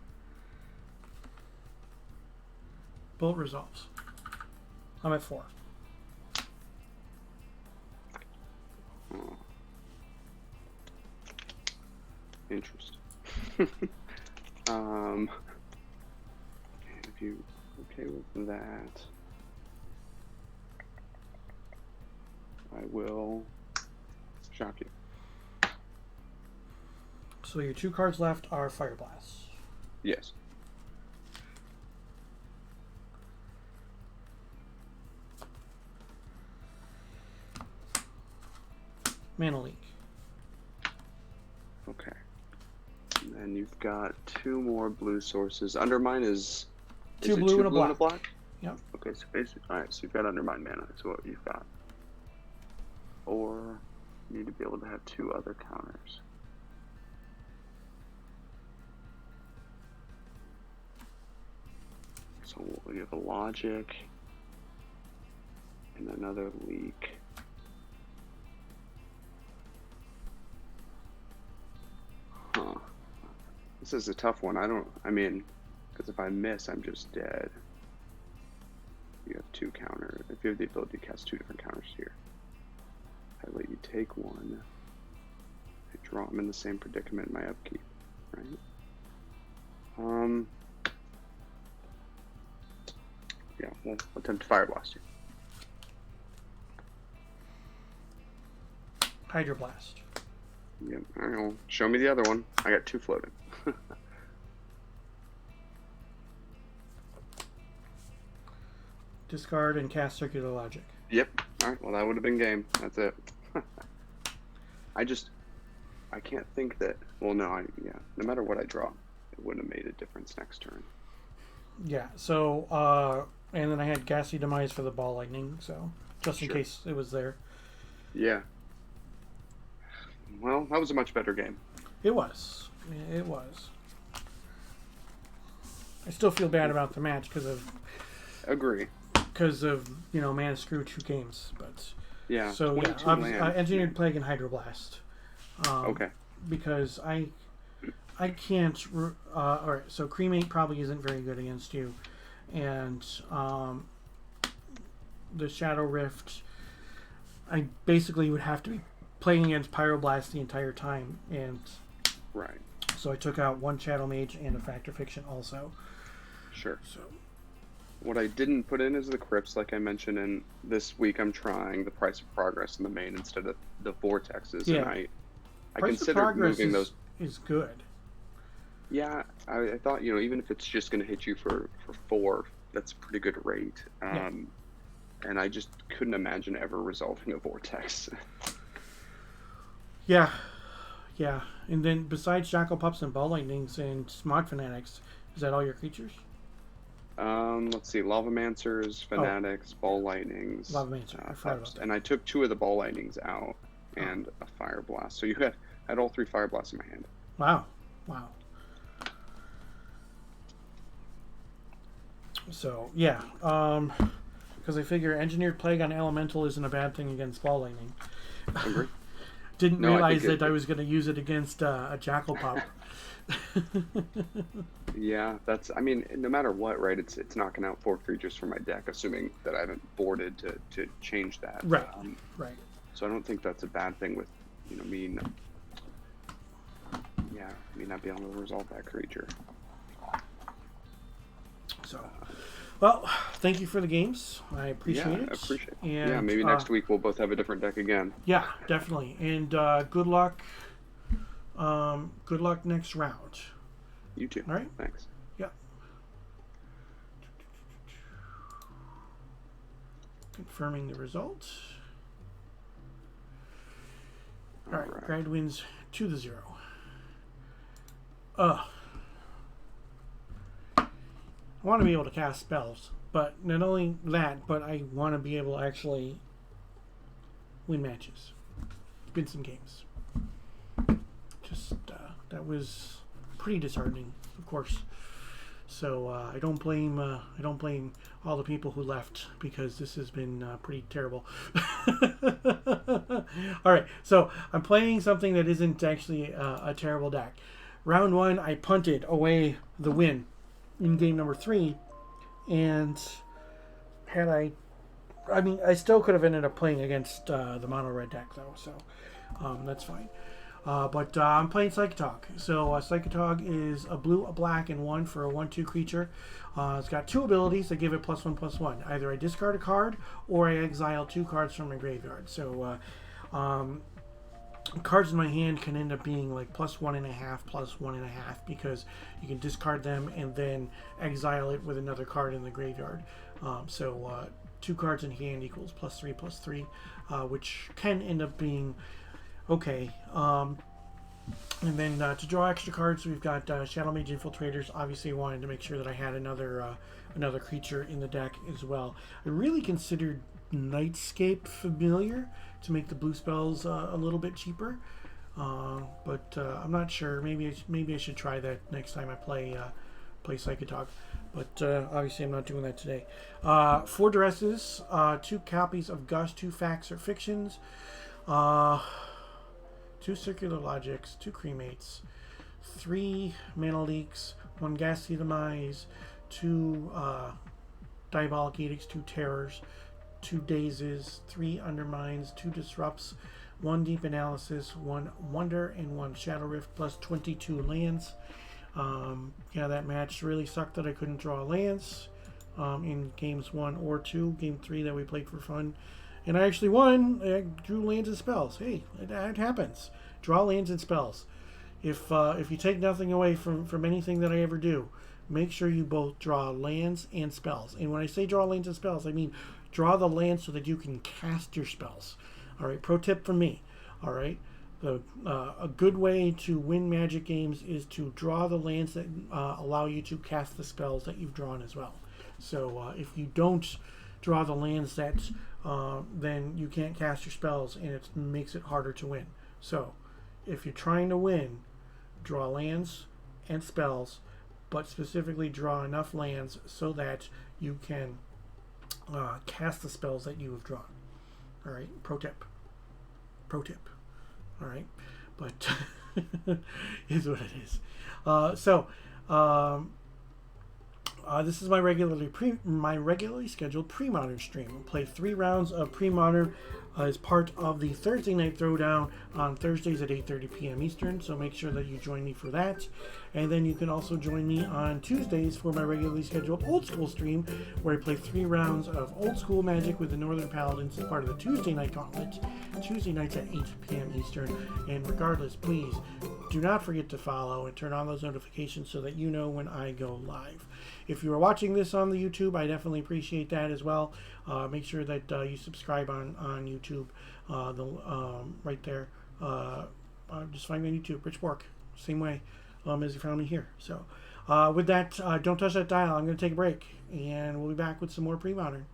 Bullet resolves. I'm at 4. Oh. Interesting. If you okay with that, I will shock you. So your 2 cards left are fire blasts. Yes. Mana leak. Okay. And then you've got 2 more blue sources. Undermine is 2 it blue 2 and a black. Yep. Okay, so basically, alright, so you've got Undermine mana, is what you've got. Or you need to be able to have 2 other counters. So we have a logic and another leak. Huh. This is a tough one. I mean, because if I miss, I'm just dead. You have 2 counters. If you have the ability to cast 2 different counters here. I let you take 1. I draw. I'm in the same predicament in my upkeep, right? Yeah, we'll attempt to Fire Blast you. Hydroblast. Yep. All right, well, show me the other one. I got 2 floating. Discard and cast Circular Logic. Yep. All right. Well, that would have been game. That's it. I can't think that. Well, no. Yeah. No matter what I draw, it wouldn't have made a difference next turn. Yeah. So, and then I had Ghastly Demise for the Ball Lightning. So, just in Sure. case it was there. Yeah. Well, that was a much better game. It was. It was. I still feel bad about the match because of Mana Screw 2 games, but yeah. so yeah, 22 land. Engineered Plague and Hydroblast. Okay. Because I can't. All right, so Cremate probably isn't very good against you, and the Shadow Rift, I basically would have to be playing against Pyroblast the entire time, and right. So I took out 1 Shadowmage and a Factor Fiction also. Sure. So what I didn't put in is the crypts, like I mentioned, and this week I'm trying the Price of Progress in the main instead of the Vortexes, yeah. and I Price considered of Progress moving those. is good. Yeah, I thought, even if it's just going to hit you for 4, that's a pretty good rate. And I just couldn't imagine ever resolving a Vortex. Yeah, And then besides Jackal Pups and Ball Lightnings and Smog Fanatics, is that all your creatures? Let's see, Lavamancers, Fanatics, Ball Lightnings, Lavamancer, I forgot about that. and I took 2 of the Ball Lightnings out and a Fire Blast. So you had all 3 Fire Blasts in my hand. Wow. So yeah, because I figure Engineered Plague on Elemental isn't a bad thing against Ball Lightning. Agree. Didn't realize that I was going to use it against a Jackal Pup. Yeah, I mean, no matter what, right? It's knocking out 4 creatures from my deck, assuming that I haven't boarded to change that. Right. Right. So I don't think that's a bad thing with, me not being able to resolve that creature. So, well, thank you for the games. I appreciate it. I appreciate it. And, yeah, maybe next week we'll both have a different deck again. Yeah, definitely. And good luck. Good luck next round. You too. All right. Thanks. Yeah. Confirming the result. All right. Grad wins 2-0. I want to be able to cast spells, but not only that, but I want to be able to actually win matches. It's been some games. Just that was pretty disheartening, of course. So I don't blame all the people who left, because this has been pretty terrible. All right, so I'm playing something that isn't actually a terrible deck. Round 1, I punted away the win in game number 3, and I still could have ended up playing against the mono red deck though, so that's fine. But I'm playing Psychatog. So Psychatog is a blue, a black, and 1 for a 1/2 creature. It's got 2 abilities that give it +1/+1. Either I discard a card or I exile 2 cards from my graveyard. So cards in my hand can end up being like +1.5, +1.5, because you can discard them and then exile it with another card in the graveyard. 2 cards in hand equals +3/+3, which can end up being okay. And then to draw extra cards, we've got Shadowmage Infiltrators. Obviously, wanted to make sure that I had another creature in the deck as well. I really considered Nightscape Familiar to make the blue spells a little bit cheaper, but I'm not sure. Maybe I should try that next time I play Psychatog. But obviously, I'm not doing that today. 4 dresses, 2 copies of Gust, 2 facts or fictions. 2 circular logics, 2 cremates, 3 mana leaks, 1 ghastly demise, 2 diabolic edicts, 2 terrors, 2 dazes, 3 undermines, 2 disrupts, 1 deep analysis, 1 wonder, and 1 shadow rift, plus 22 lands. That match really sucked that I couldn't draw lands in games 1 or 2. Game 3 that we played for fun. And I actually won. I drew lands and spells. Hey, it happens. Draw lands and spells. If you take nothing away from anything that I ever do, make sure you both draw lands and spells. And when I say draw lands and spells, I mean draw the lands so that you can cast your spells. All right, pro tip from me. All right, a good way to win Magic games is to draw the lands that allow you to cast the spells that you've drawn as well. So if you don't draw the lands that then you can't cast your spells, and it makes it harder to win. So if you're trying to win, draw lands and spells, but specifically draw enough lands so that you can cast the spells that you have drawn. All right, pro tip. All right, but is what it is. This is my regularly scheduled Premodern stream. We'll play 3 rounds of Premodern as part of the Thursday night Throwdown on Thursdays at 8:30 p.m. Eastern, so make sure that you join me for that. And then you can also join me on Tuesdays for my regularly scheduled Old School stream, where I play 3 rounds of Old School Magic with the Northern Paladins as part of the Tuesday night gauntlet, Tuesday nights at 8 p.m. Eastern. And regardless, please do not forget to follow and turn on those notifications so that you know when I go live. If you are watching this on the YouTube, I definitely appreciate that as well. Make sure that you subscribe on YouTube, right there. just find me on YouTube, Rich Bork, same way as you found me here. So with that, don't touch that dial. I'm going to take a break, and we'll be back with some more Premodern.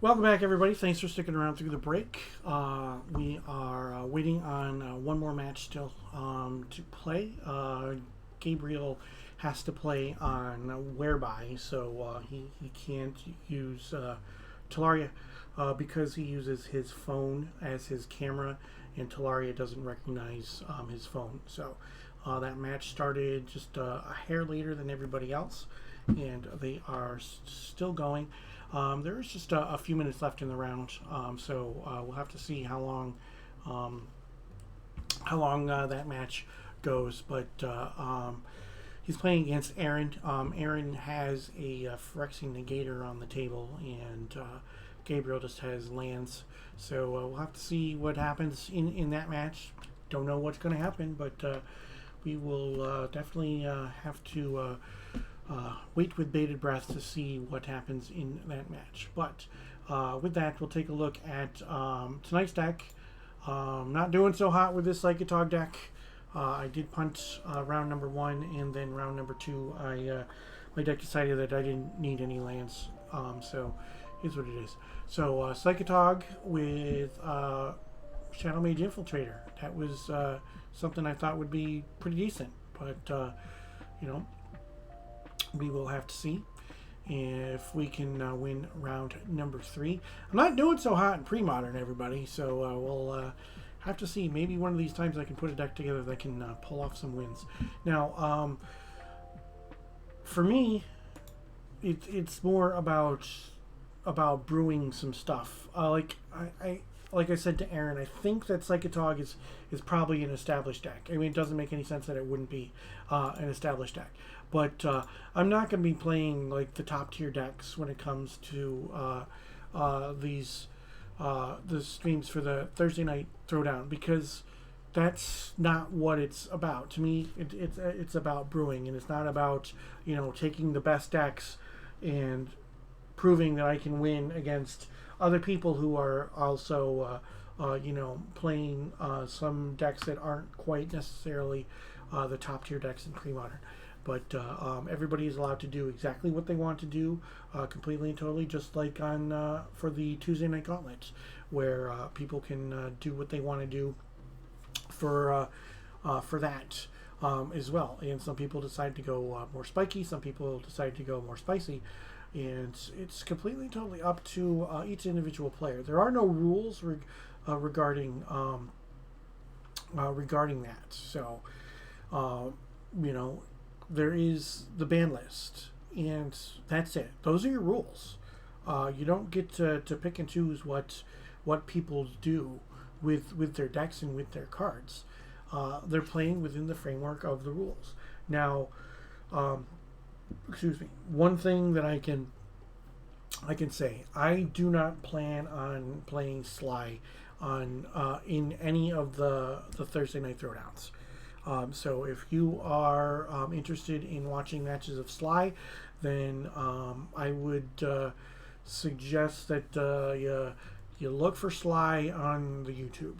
Welcome back, everybody. Thanks for sticking around through the break. We are waiting on one more match still to play. Gabriel has to play on Whereby, so he can't use Tolaria because he uses his phone as his camera, and Tolaria doesn't recognize his phone. So that match started just a hair later than everybody else, and they are still going. There is just a few minutes left in the round, so we'll have to see how long that match goes. But he's playing against Aaron. Aaron has a Phyrexian Negator on the table, and Gabriel just has lands. So we'll have to see what happens in that match. Don't know what's going to happen, but we will definitely have to wait with bated breath to see what happens in that match. But with that, we'll take a look at tonight's deck. Not doing so hot with this Psychatog deck. I did punt round number 1, and then round number 2, my deck decided that I didn't need any lands. So here's what it is. So Psychatog with Shadowmage Infiltrator. That was something I thought would be pretty decent, but we will have to see if we can win round number 3. I'm not doing so hot in Premodern, everybody, so we'll have to see. Maybe one of these times I can put a deck together that can pull off some wins. Now, for me, it's more about brewing some stuff. Like I said to Aaron, I think that Psychatog is probably an established deck. I mean, it doesn't make any sense that it wouldn't be an established deck. But I'm not going to be playing like the top tier decks when it comes to the streams for the Thursday night Throwdown, because that's not what it's about. To me, it's about brewing, and it's not about taking the best decks and proving that I can win against other people who are also playing some decks that aren't quite necessarily the top tier decks in Premodern. But everybody is allowed to do exactly what they want to do, completely and totally, just like on for the Tuesday Night Gauntlets, where people can do what they want to do for that as well. And some people decide to go more spiky, some people decide to go more spicy, and it's completely and totally up to each individual player. There are no rules regarding that. So there is the ban list, and that's it. Those are your rules. You don't get to pick and choose what people do with their decks and with their cards. They're playing within the framework of the rules. Now, one thing that I can say, I do not plan on playing Sly on in any of the Thursday night Throwdowns. So if you are interested in watching matches of Sly, then I would suggest that you look for Sly on the YouTube.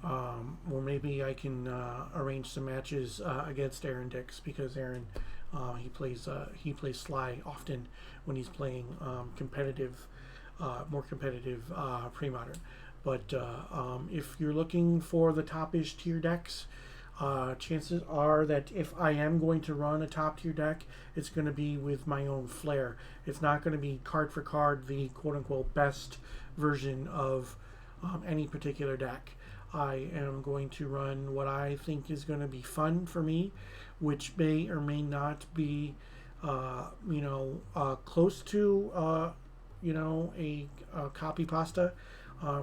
Or maybe I can arrange some matches against Aaron Dix, because Aaron he plays Sly often when he's playing more competitive Premodern. But if you're looking for the top-ish tier decks, chances are that if I am going to run a top tier deck, it's going to be with my own flair. It's not going to be card for card the quote-unquote best version of any particular deck. I am going to run what I think is going to be fun for me, which may or may not be close to a copy pasta,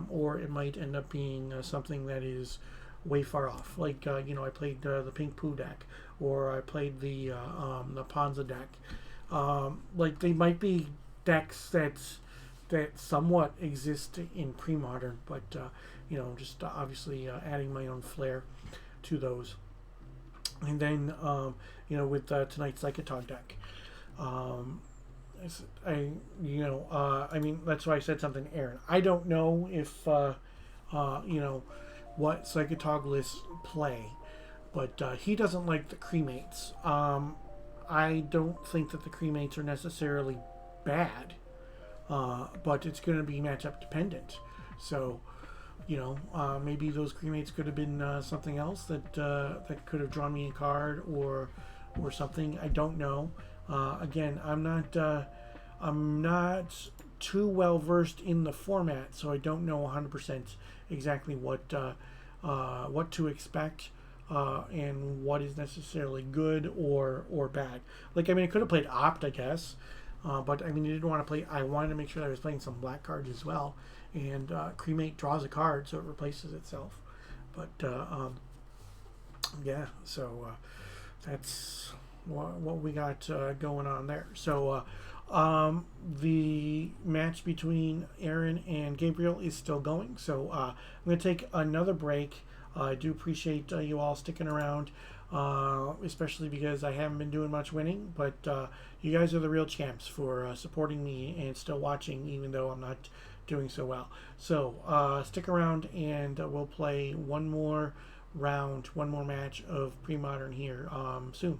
or it might end up being something that is way far off. Like I played the Pink Poo deck, or I played the Ponza deck. Like they might be decks that somewhat exist in Premodern, but just obviously adding my own flair to those. And then with tonight's Psychatog deck, I mean, that's why I said something to Aaron. I don't know if what Psychatog lists play, but he doesn't like the cremates. I don't think that the cremates are necessarily bad. but it's going to be matchup dependent. So, maybe those cremates could have been something else that could have drawn me a card or something. I don't know. Again, I'm not too well versed in the format, so I don't know 100% exactly what to expect. And what is necessarily good or bad. Like, I could have played Opt, I guess, but I didn't want to play. I wanted to make sure that I was playing some black cards as well. And Cremate draws a card, so it replaces itself. But yeah, so that's what we got going on there. So the match between Aaron and Gabriel is still going. So I'm going to take another break. I do appreciate you all sticking around, especially because I haven't been doing much winning, but you guys are the real champs for supporting me and still watching, even though I'm not doing so well. So stick around, and we'll play one more round, one more match of Premodern here soon.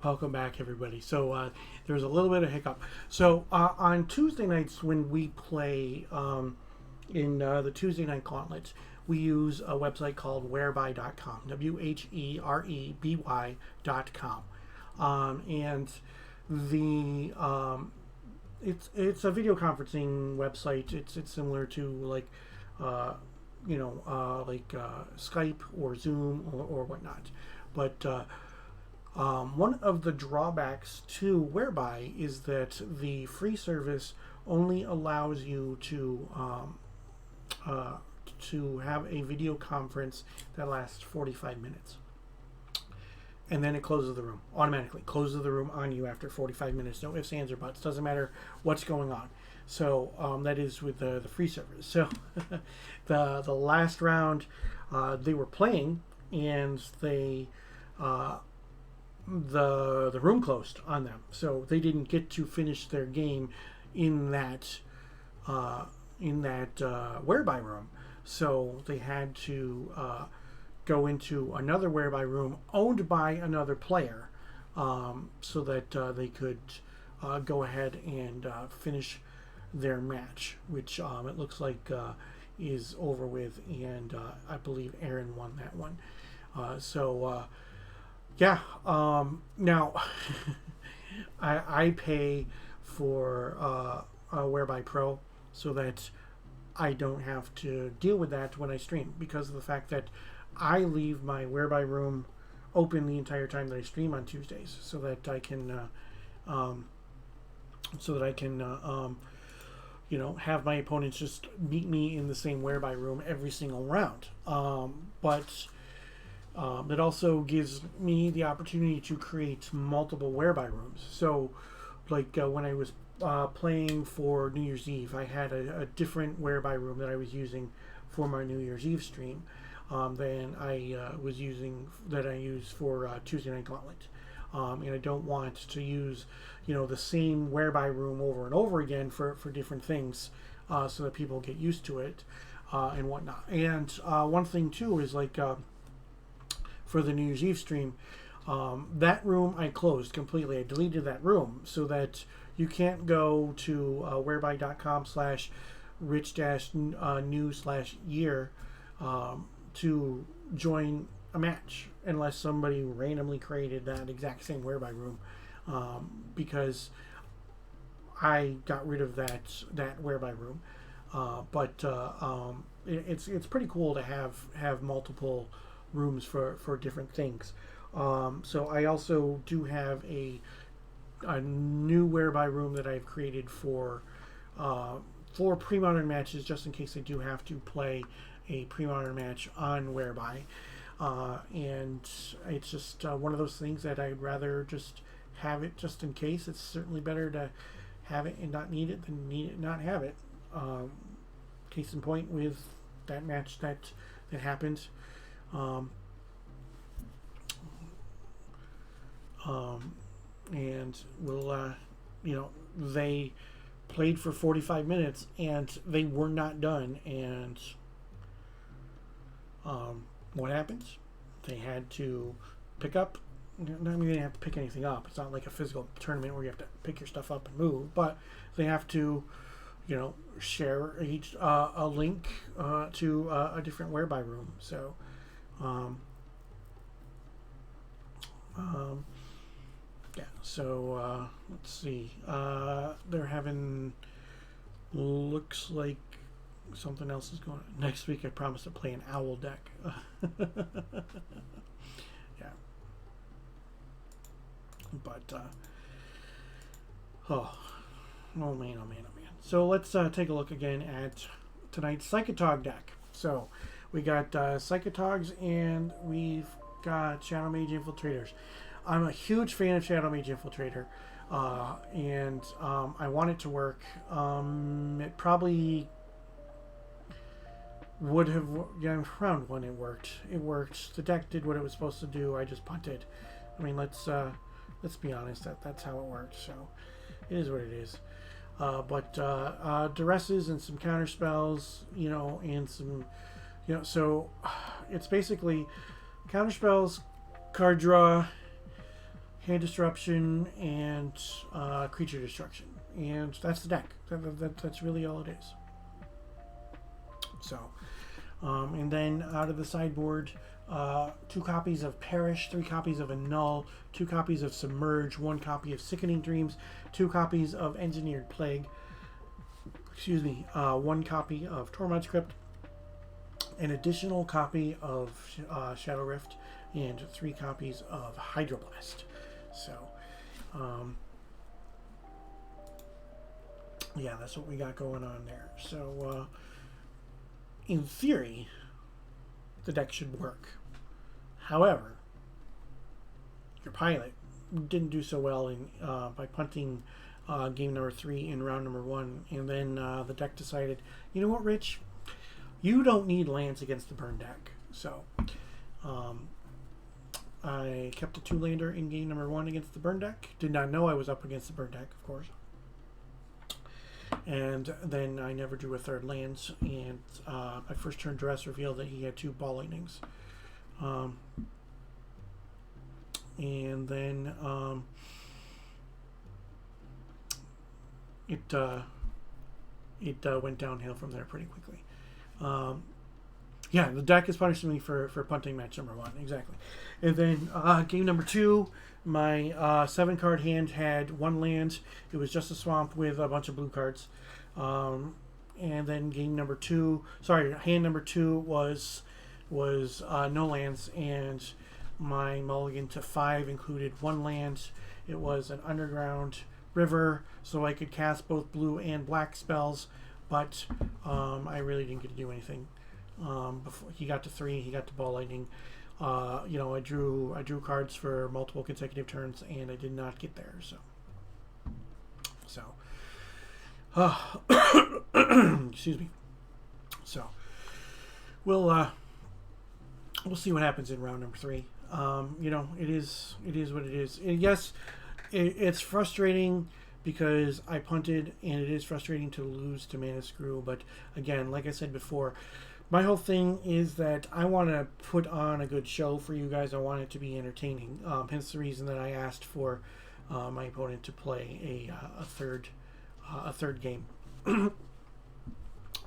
Welcome back, everybody. So there was a little bit of hiccup. So on Tuesday nights when we play in the Tuesday Night Gauntlet, we use a website called whereby.com, whereby.com. And the it's a video conferencing website. It's similar to like Skype or Zoom or whatnot. But one of the drawbacks to Whereby is that the free service only allows you to have a video conference that lasts 45 minutes. And then it closes the room, automatically closes the room on you after 45 minutes. No ifs, ands, or buts. Doesn't matter what's going on. So that is with the free service. So the last round they were playing, and they the room closed on them, so they didn't get to finish their game in that Whereby room. So they had to go into another Whereby room owned by another player, so that they could go ahead and finish their match, which it looks like is over with, and I believe Aaron won that one. Now I pay for Whereby Pro so that I don't have to deal with that when I stream, because of the fact that I leave my Whereby room open the entire time that I stream on Tuesdays, so that I can have my opponents just meet me in the same Whereby room every single round. But it also gives me the opportunity to create multiple Whereby rooms. So, like when I was playing for New Year's Eve, I had a different Whereby room that I was using for my New Year's Eve stream than I use for Tuesday Night Gauntlet. And I don't want to use, the same Whereby room over and over again for different things, so that people get used to it and whatnot. And one thing too is like for the New Year's Eve stream, that room I closed completely. I deleted that room so that you can't go to whereby.com/rich-new/year to join a match unless somebody randomly created that exact same Whereby room, because I got rid of that Whereby room. But it's pretty cool to have multiple rooms for different things. So I also do have a new Whereby room that I've created for Premodern matches, just in case I do have to play a Premodern match on Whereby. And it's just one of those things that I'd rather just have it just in case. It's certainly better to have it and not need it than need it and not have it. Case in point with that match that happened. And they played for 45 minutes and they were not done. And what happens? They had to pick up. I mean, they didn't have to pick anything up. It's not like a physical tournament where you have to pick your stuff up and move, but they have to, share each a link to a different Whereby room. So, So let's see. They're having. Looks like something else is going on. Next week I promise to play an owl deck. Yeah. But oh man. So let's take a look again at tonight's Psychatog deck. So we got Psychatogs and we've got Shadowmage Infiltrators. I'm a huge fan of Shadowmage Infiltrator, and I want it to work. It probably would have, round one it worked. It worked. The deck did what it was supposed to do. I just punted. I mean, let's be honest. That's how it worked. So it is what it is. But duresses and some counter spells, and some, so it's basically counter spells, card draw, hand disruption, and creature destruction. And that's the deck. That's really all it is. So, and then out of the sideboard, 2 copies of Perish, 3 copies of Annul, 2 copies of Submerge, 1 copy of Sickening Dreams, 2 copies of Engineered Plague, 1 copy of Tormod's Crypt, an additional copy of Shadow Rift, and 3 copies of Hydroblast. So, yeah, that's what we got going on there. So, in theory, the deck should work. However, your pilot didn't do so well in by punting game number 3 in round number 1, and then the deck decided, you know what, Rich, you don't need lands against the burn deck. So I kept a 2-lander in game number 1 against the burn deck. Did not know I was up against the burn deck, of course. And then I never drew a 3rd land, and my first turn duress revealed that he had 2 ball lightnings. And then it went downhill from there pretty quickly. Yeah, the deck is punishing me for punting match number 1, exactly. And then game number 2, my 7-card hand had 1 land. It was just a swamp with a bunch of blue cards. And then hand number 2 was no lands, and my mulligan to 5 included 1 land. It was an underground river, so I could cast both blue and black spells, but I really didn't get to do anything. Before he got to 3, he got to ball lightning. I drew cards for multiple consecutive turns, and I did not get there. So excuse me. So we'll see what happens in round number 3. It is what it is. And yes, it's frustrating because I punted, and it is frustrating to lose to Mana Screw. But again, like I said before, my whole thing is that I want to put on a good show for you guys. I want it to be entertaining. Hence the reason that I asked for my opponent to play a third game.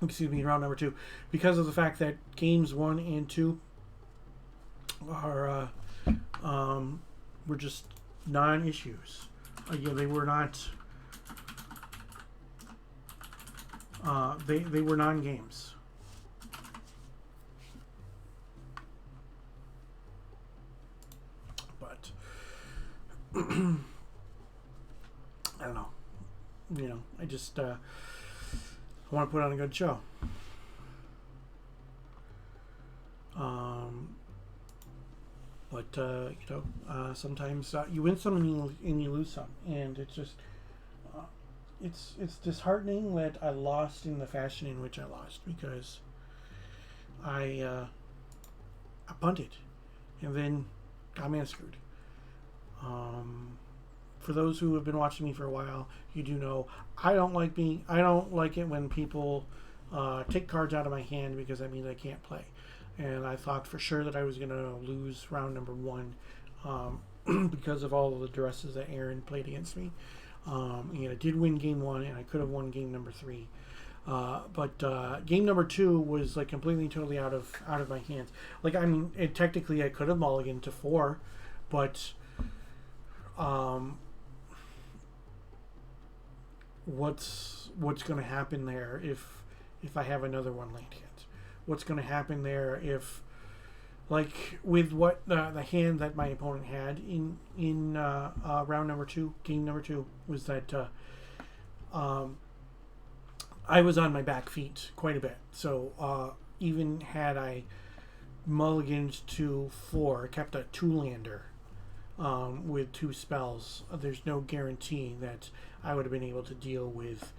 Excuse me, round number 2, because of the fact that games 1 and 2 are were just non-issues. They were not. They were non-games. But I don't know. I just I want to put on a good show. But sometimes you win some and you lose some, and it's just it's disheartening that I lost in the fashion in which I lost, because I punted and then got massacred. For those who have been watching me for a while, you do know I don't like it when people take cards out of my hand, because that means I can't play. And I thought for sure that I was going to lose round number 1 because of all of the duresses that Aaron played against me. And I did win game 1, and I could have won game number 3. But game number 2 was like completely, totally out of my hands. Technically I could have mulliganed to 4, but what's going to happen there if I have another 1 land hit? What's going to happen there if, like with what the hand that my opponent had in round number 2, game number 2, was that I was on my back feet quite a bit. So even had I mulliganed to 4, kept a 2-lander with 2 spells, there's no guarantee that I would have been able to deal with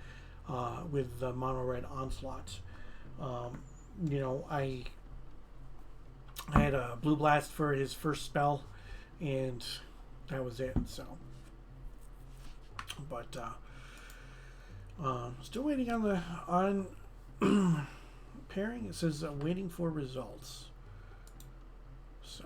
the mono red onslaught. I had a blue blast for his first spell, and that was it. So, but still waiting on pairing. It says waiting for results. So,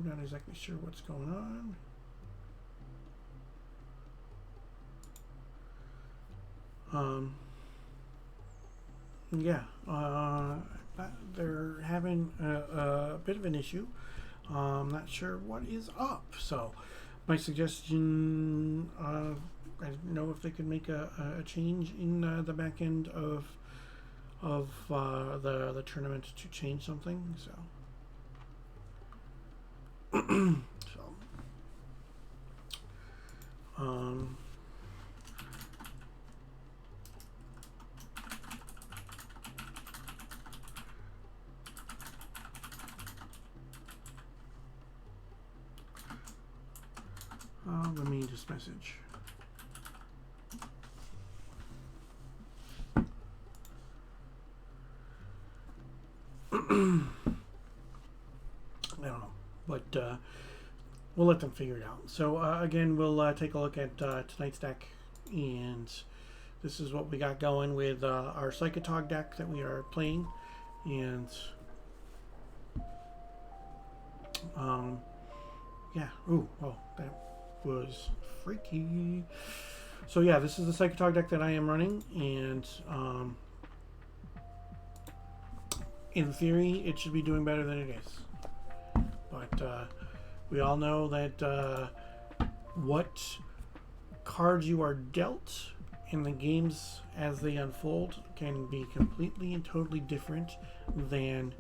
Not exactly sure what's going on. Yeah, they're having a bit of an issue. I'm not sure what is up. So, my suggestion, I don't know if they could make a change in the back end of the tournament to change something. So, um. Let me just message. I don't know, but we'll let them figure it out. So again, we'll take a look at tonight's deck, and this is what we got going with our Psychatog deck that we are playing, and yeah. Ooh, oh, that was freaky. So yeah, this is the Psychatog deck that I am running, and in theory it should be doing better than it is, but we all know that what cards you are dealt in the games as they unfold can be completely and totally different than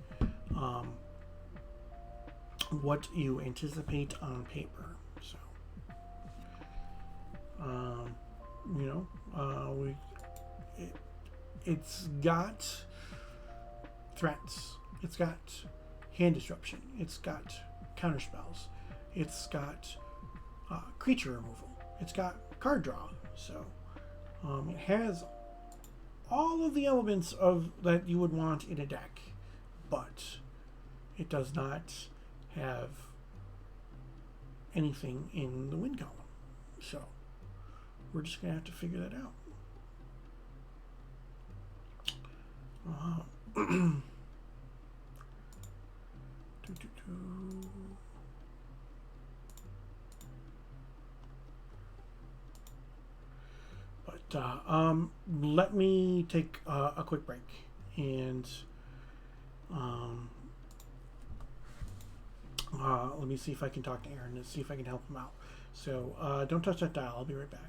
what you anticipate on paper. So you know, it's got threats, it's got hand disruption, it's got counterspells, it's got creature removal, it's got card draw. So it has all of the elements of that you would want in a deck, but it does not have anything in the win column. So we're just gonna have to figure that out. But let me take a quick break, and let me see if I can talk to Aaron and see if I can help him out. So don't touch that dial. I'll be right back.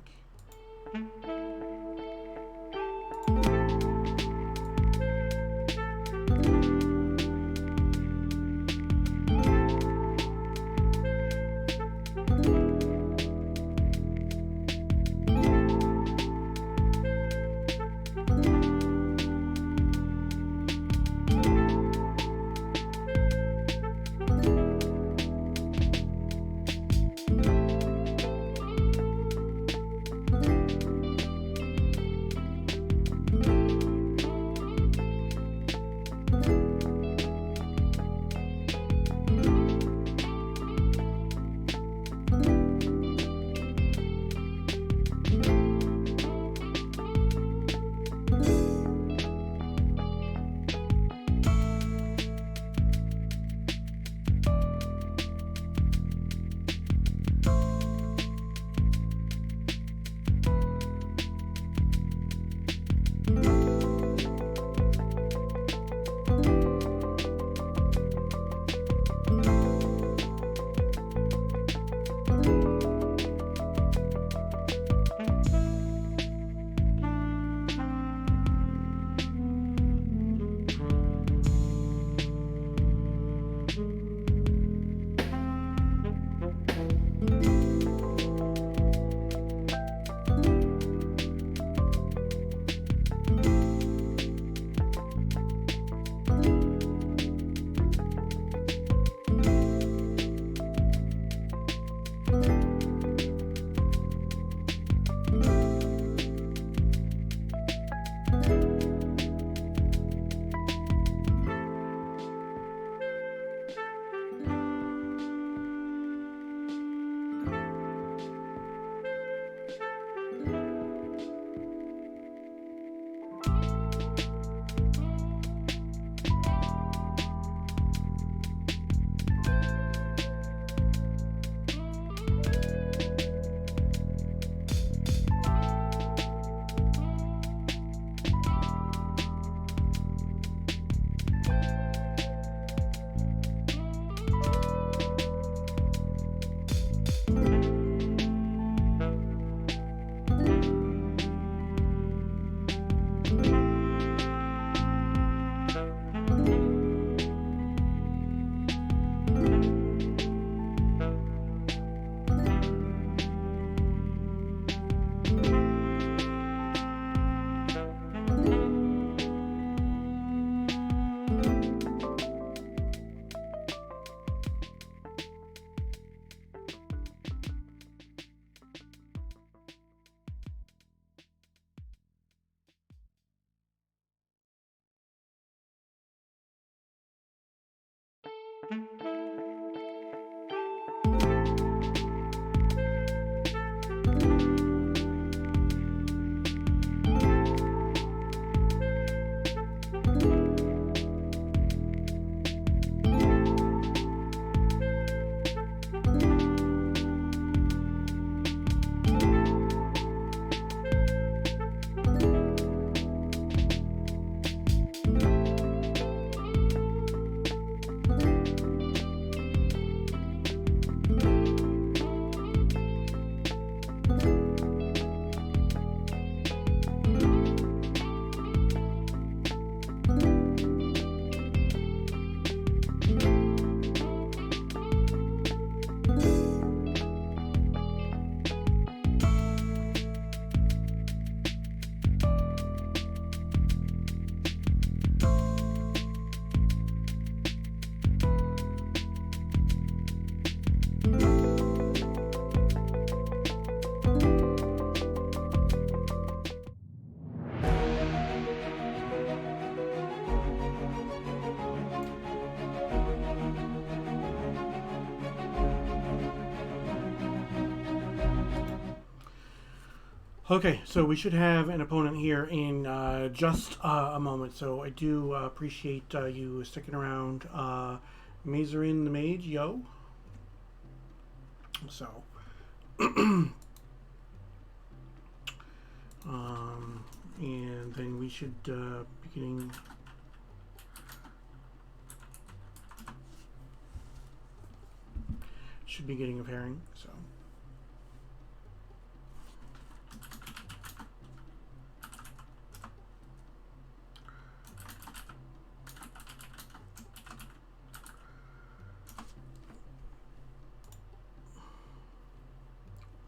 Okay, so we should have an opponent here in just a moment. So I do appreciate you sticking around. Mazerin the Mage, yo. So, and then we should be getting. Should be getting a pairing. So.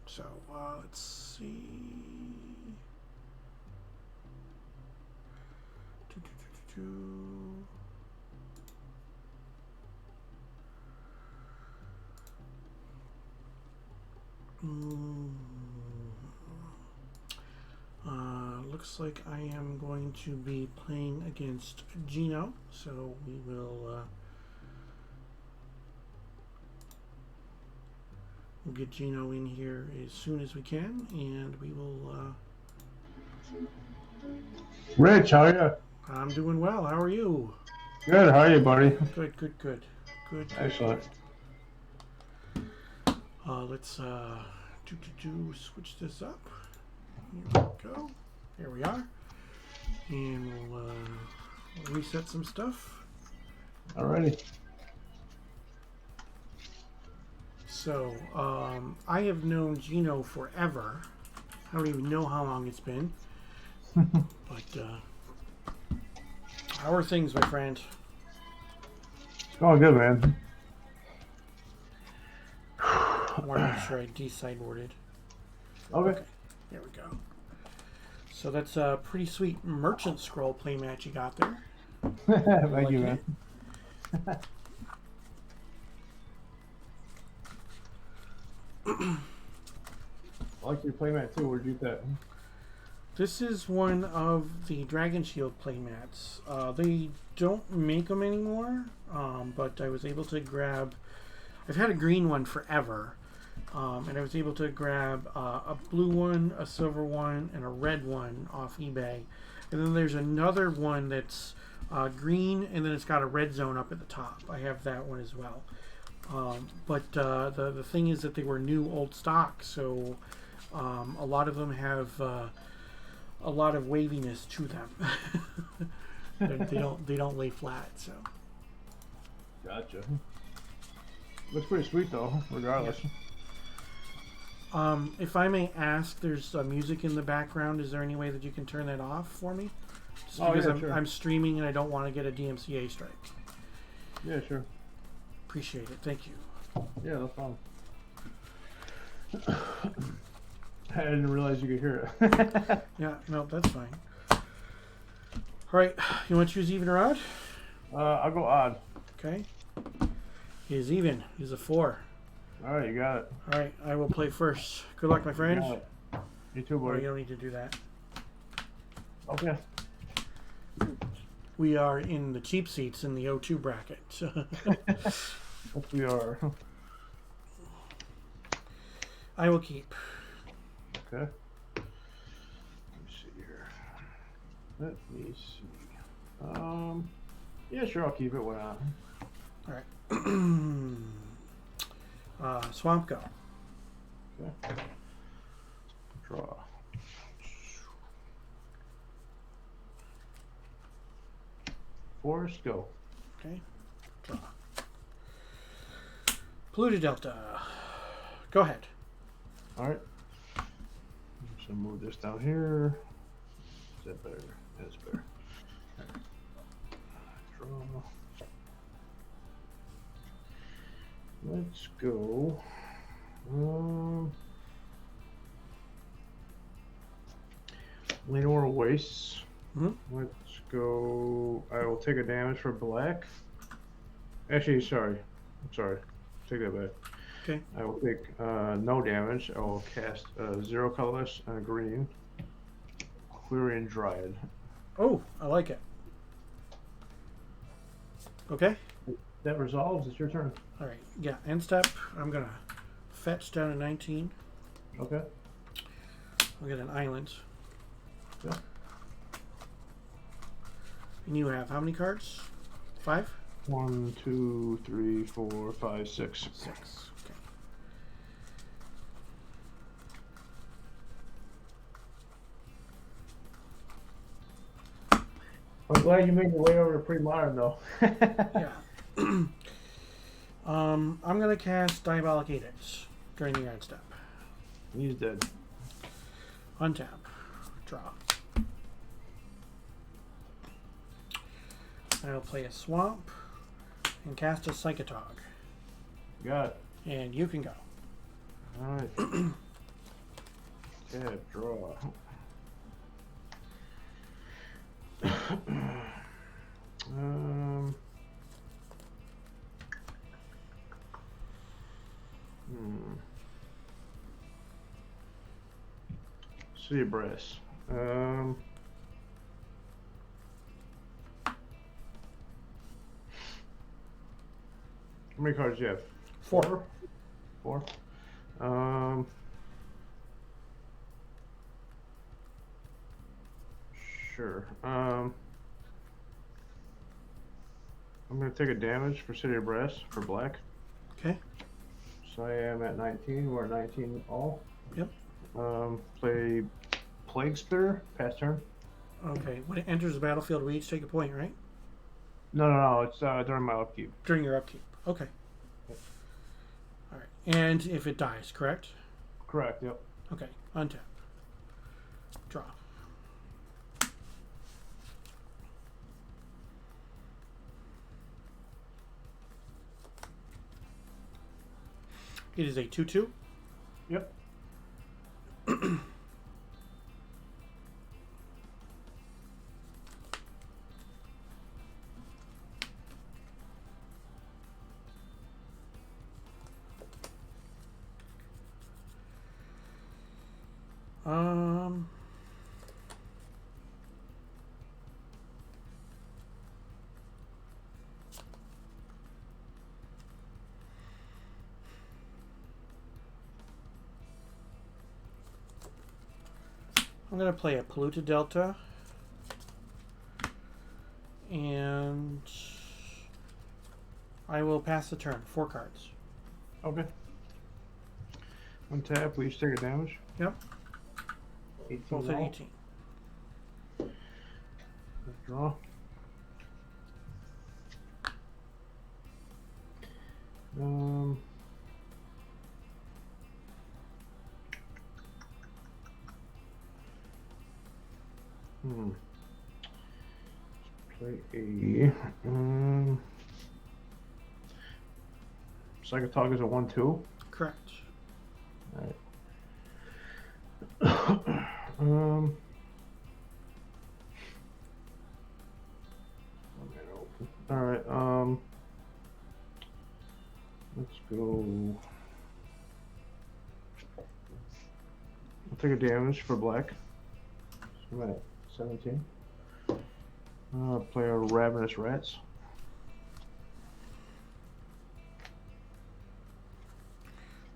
So let's see. Looks like I am going to be playing against Gino, so we will we'll get Gino in here as soon as we can, and we will. Rich, how are you? I'm doing well. How are you? Good. How are you, buddy? Good. Excellent. Let's switch this up. Here we go. Here we are, and we'll reset some stuff. Alrighty. So, I have known Gino forever. I don't even know how long it's been. But, how are things, my friend? It's going good, man. I want to make sure I de-sideboarded. Okay. There we go. So that's a pretty sweet Merchant Scroll playmat you got there. Thank you, man. I like your playmat too. Where'd you get that? This is one of the Dragon Shield playmats. They don't make them anymore, but I was able to grab... I've had a green one forever, and I was able to grab a blue one, a silver one, and a red one off eBay. And then there's another one that's green, and then it's got a red zone up at the top. I have that one as well. But the thing is that they were new old stock, so a lot of them have a lot of waviness to them. they don't lay flat. So Gotcha. Looks pretty sweet though, regardless. Yeah. If I may ask, there's music in the background. Is there any way that you can turn that off for me? Just because yeah, sure. I'm streaming and I don't want to get a DMCA strike. Yeah, sure. Appreciate it. Thank you. Yeah, no problem. I didn't realize you could hear it. Yeah, no, that's fine. All right, you want to choose even or odd? I'll go odd. Okay. He is even. He's a 4. All right, you got it. All right, I will play first. Good luck, my friend. You got it. You too, Oh, buddy. you don't need to do that. Okay. We are in the cheap seats in the O2 bracket. Yes, we are. I will keep. Okay. Let me see here. Let me see. Yeah, sure, I'll keep it. Why not? All right. Swamp go. Okay. Draw. Forest go. Okay. Draw. Polluted Delta. Go ahead. All right. I'm just gonna move this down here. Is that better? That's better. Draw. Let's go. Lenore Wastes. Mm-hmm. Let's go. I will take a damage for black. Actually, sorry. I'm sorry. Take that back. Okay. I will take no damage. I will cast 0 colorless and a green. Quirion Dryad. Oh, I like it. Okay. That resolves. It's your turn. All right. Yeah. End step. I'm gonna fetch down to 19. Okay. I'll get an island. Yeah. And you have how many cards? 5? 1, 2, 3, 4, 5, 6. 6. Okay. I'm glad you made your way over to Premodern, though. Yeah. I'm gonna cast Diabolic Edict during the end step. He's dead. Untap. Draw. I'll play a Swamp and cast a Psychatog. Got it. And you can go. Alright. Tap, draw. um. City of Brass. How many cards do you have? 4. 4. Sure. I'm gonna take a damage for City of Brass for black. Okay. So I am at 19. We're at 19 all. Yep. Play Plague Spitter. Pass turn. Okay. When it enters the battlefield, we each take a point, right? No. It's during my upkeep. During your upkeep. Okay. Yep. All right. And if it dies, correct? Correct. Yep. Okay. Untap. Draw. It is a 2/2. Yep. I'm going to play a Polluted Delta. And I will pass the turn. 4 cards. Okay. Untap. We each take a damage. Yep. 18 Both at all. 18. Draw. Play a Psychatog is a 1/2. Correct. Alright. Alright, let's go. I'll take a damage for black. So I'm at 17. Play a Ravenous Rats.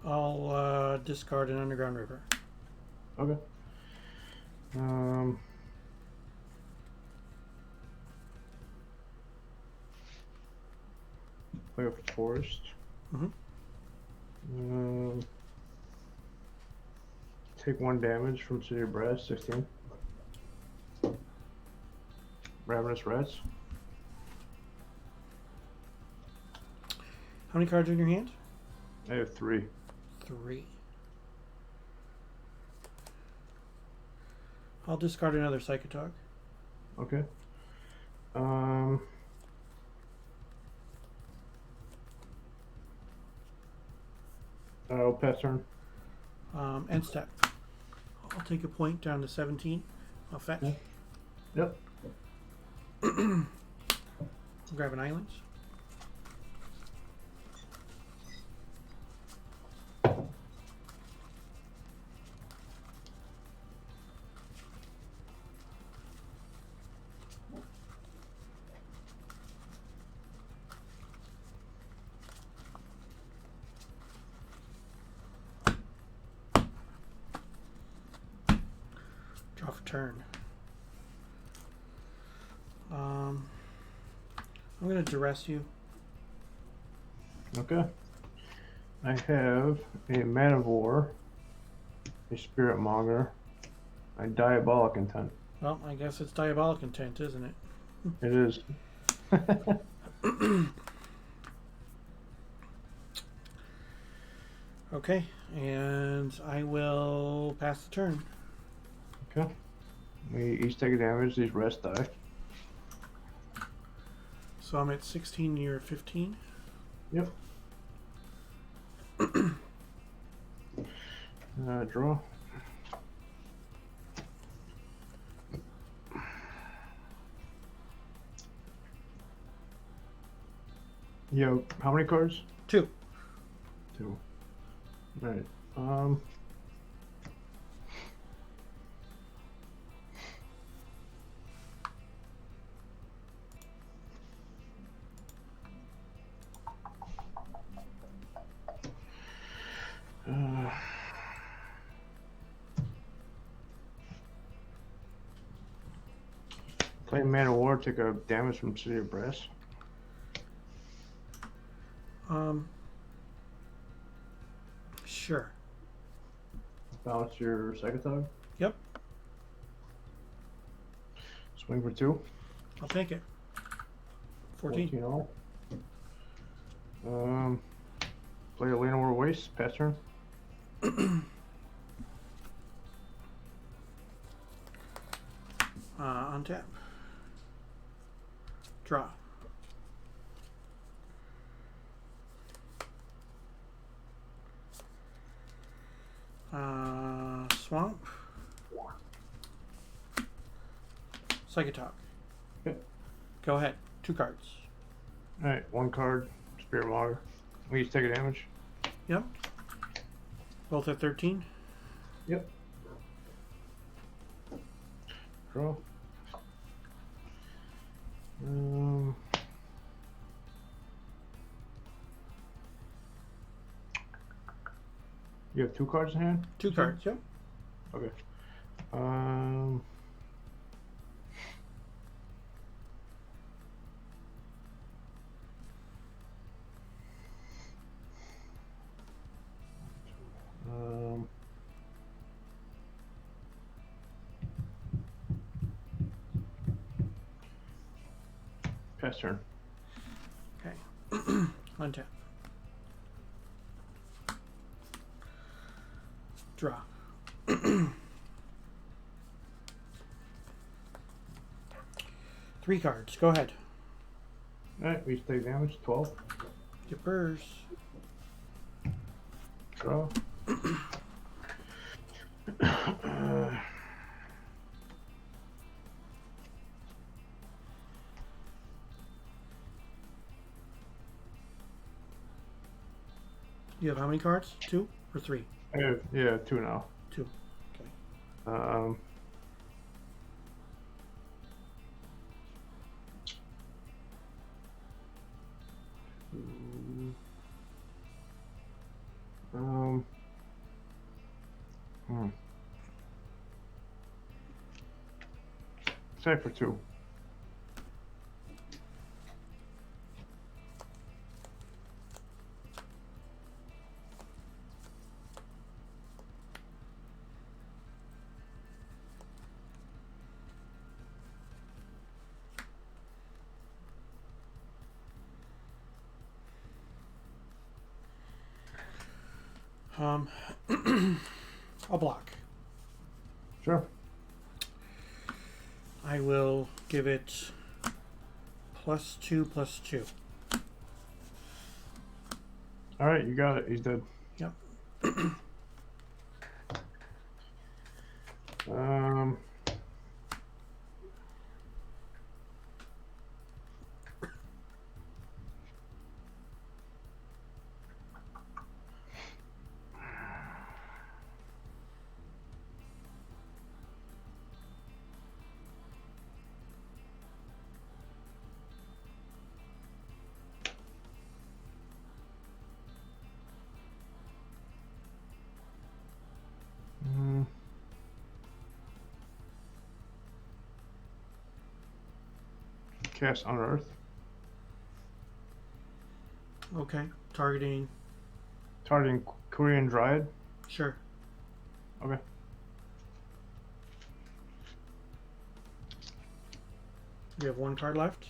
I'll discard an Underground River. Okay. Play a Forest. Take 1 damage from City of Brass, 16. Ravenous Rats. How many cards are in your hand? I have 3. 3. I'll discard another Psychatog. Okay. I'll pass turn. End step. I'll take a point down to 17. I'll fetch. Yep. Grab an island. turn. I'm going to duress you. Okay. I have a Man of War, a Spirit Monger, a Diabolic Intent. Well, I guess it's diabolic intent, isn't it? It is. Okay, and I will pass the turn. Okay. We each take a damage. These rest die. So I'm at 16, you're at 15. Yep. Draw. Yo, how many cards? 2. 2. Alright. Play Man of War, take a damage from City of Brass. Sure. Bounce your Psychatog. Yep, Swing for 2. I'll take it. 14. all. Play a Llanowar Waste, pass turn. Untap. Draw. Swamp. Psychatog. Okay. Go ahead. 2 cards. Alright, 1 card, Spirit Monger. We each take a damage. Yep. Both at 13. Yep. Draw. You have 2 cards in hand? 2 cards, yep. Okay. Pass turn. Okay. Untap. Draw. 3 cards. Go ahead. Alright, we each take damage. 12. Yippers. Draw. You have how many cards? 2 or 3? I have, yeah, 2 now. 2. Okay. Say for 2. I'll block. Sure. I will give it +2/+2. Alright, you got it. He's dead. Yep. cast Unearth. Okay. Targeting. Targeting Korean Dryad. Sure. Okay. You have 1 card left.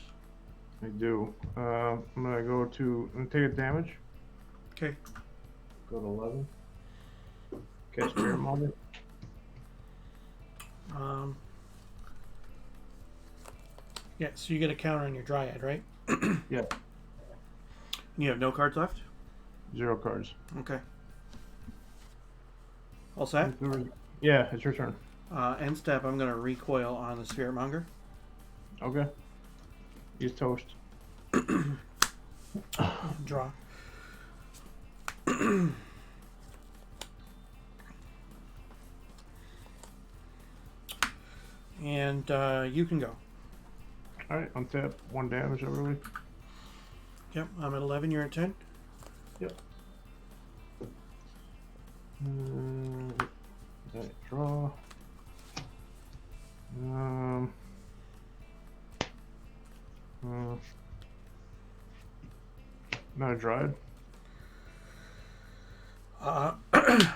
I do. I'm gonna go to take a damage. Okay. Go to 11. Cast Premodern. Yeah, so you get a counter on your Dryad, right? Yeah. You have no cards left? 0 cards. Okay. All set? Yeah, it's your turn. End step, I'm going to recoil on the Spirit Monger. Okay. He's toast. Draw. And you can go. Alright, untap 1 damage every. Yep, I'm at 11, you're at 10. Yep. Right, draw. Not a Dryad.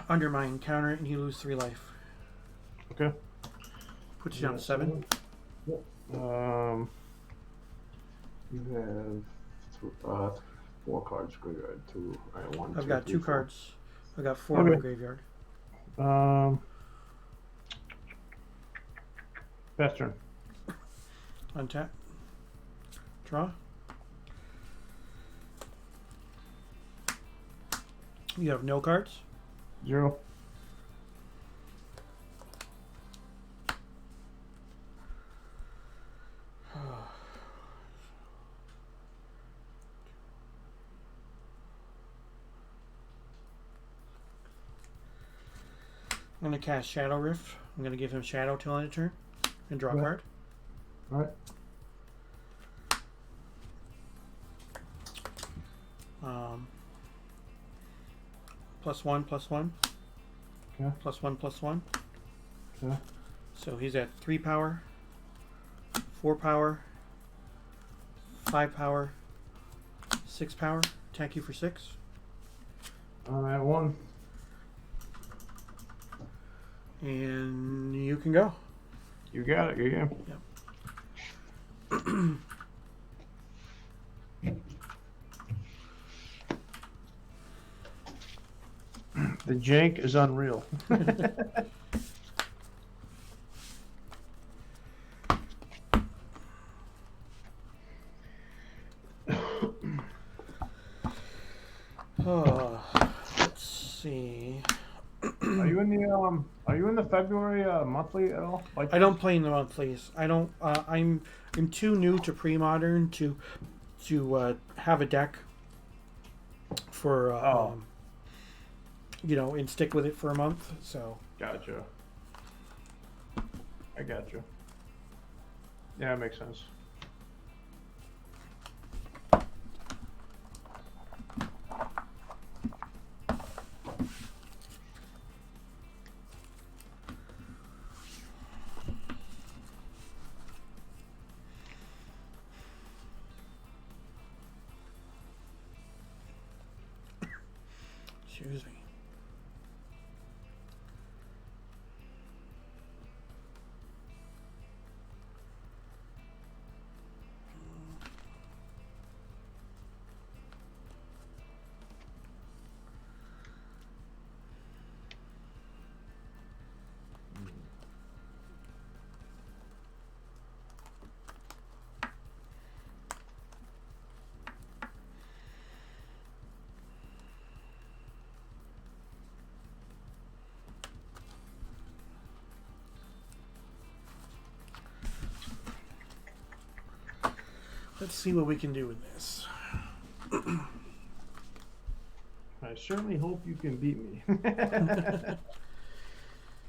Undermine, counter it, and you lose 3 life. Okay. Puts you down to 7. Yep. You have 4 cards graveyard. 2. Alright, 1. I've 2, got 3, 2 4. cards. I've got 4 in the graveyard. Best turn. Untap. Draw. You have no cards. 0. I'm going to cast Shadow Rift. I'm going to give him Shadow till end of turn and draw a card. Alright. +1, +1. Okay. +1, +1. Okay. So he's at 3 power, 4 power, 5 power, 6 power. Attack you for 6. I'm at 1. And you can go. You got it. Good game. Yep. The jank is unreal. Oh, let's see. Are you in the February monthly at all? Like, I don't play in the monthlies. I don't. I'm too new to Premodern to have a deck for and stick with it for a month. So Gotcha. I gotcha. Yeah, it makes sense. excuse me. Let's see what we can do with this. I certainly hope you can beat me.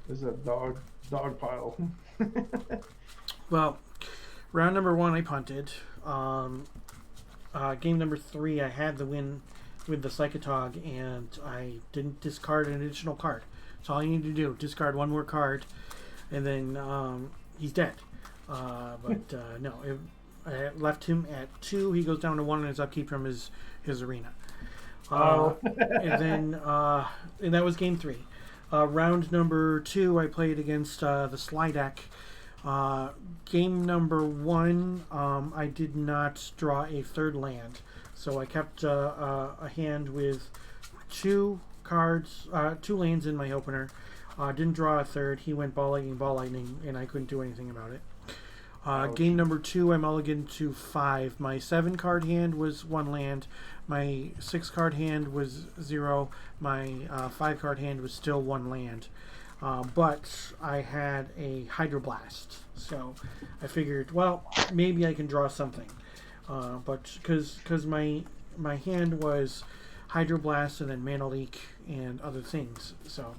This is a dog pile. Well, round number 1 I punted. Game number 3 I had the win with the Psychatog, and I didn't discard an additional card. That's all you need to do. Discard 1 more card, and then he's dead. No, I left him at 2. He goes down to 1 in his upkeep from his arena. Oh. And then and that was game 3. Round number 2, I played against the Sly deck. Game number 1, I did not draw a third land, so I kept a hand with 2 cards, 2 lands in my opener. Didn't draw a third. He went ball lightning, and I couldn't do anything about it. Game number 2, I mulliganed to 5. My 7 card hand was 1 land. My 6 card hand was 0. My 5 card hand was still 1 land. But I had a Hydroblast, so I figured, well, maybe I can draw something. But because my hand was Hydroblast and then Mana Leak and other things, so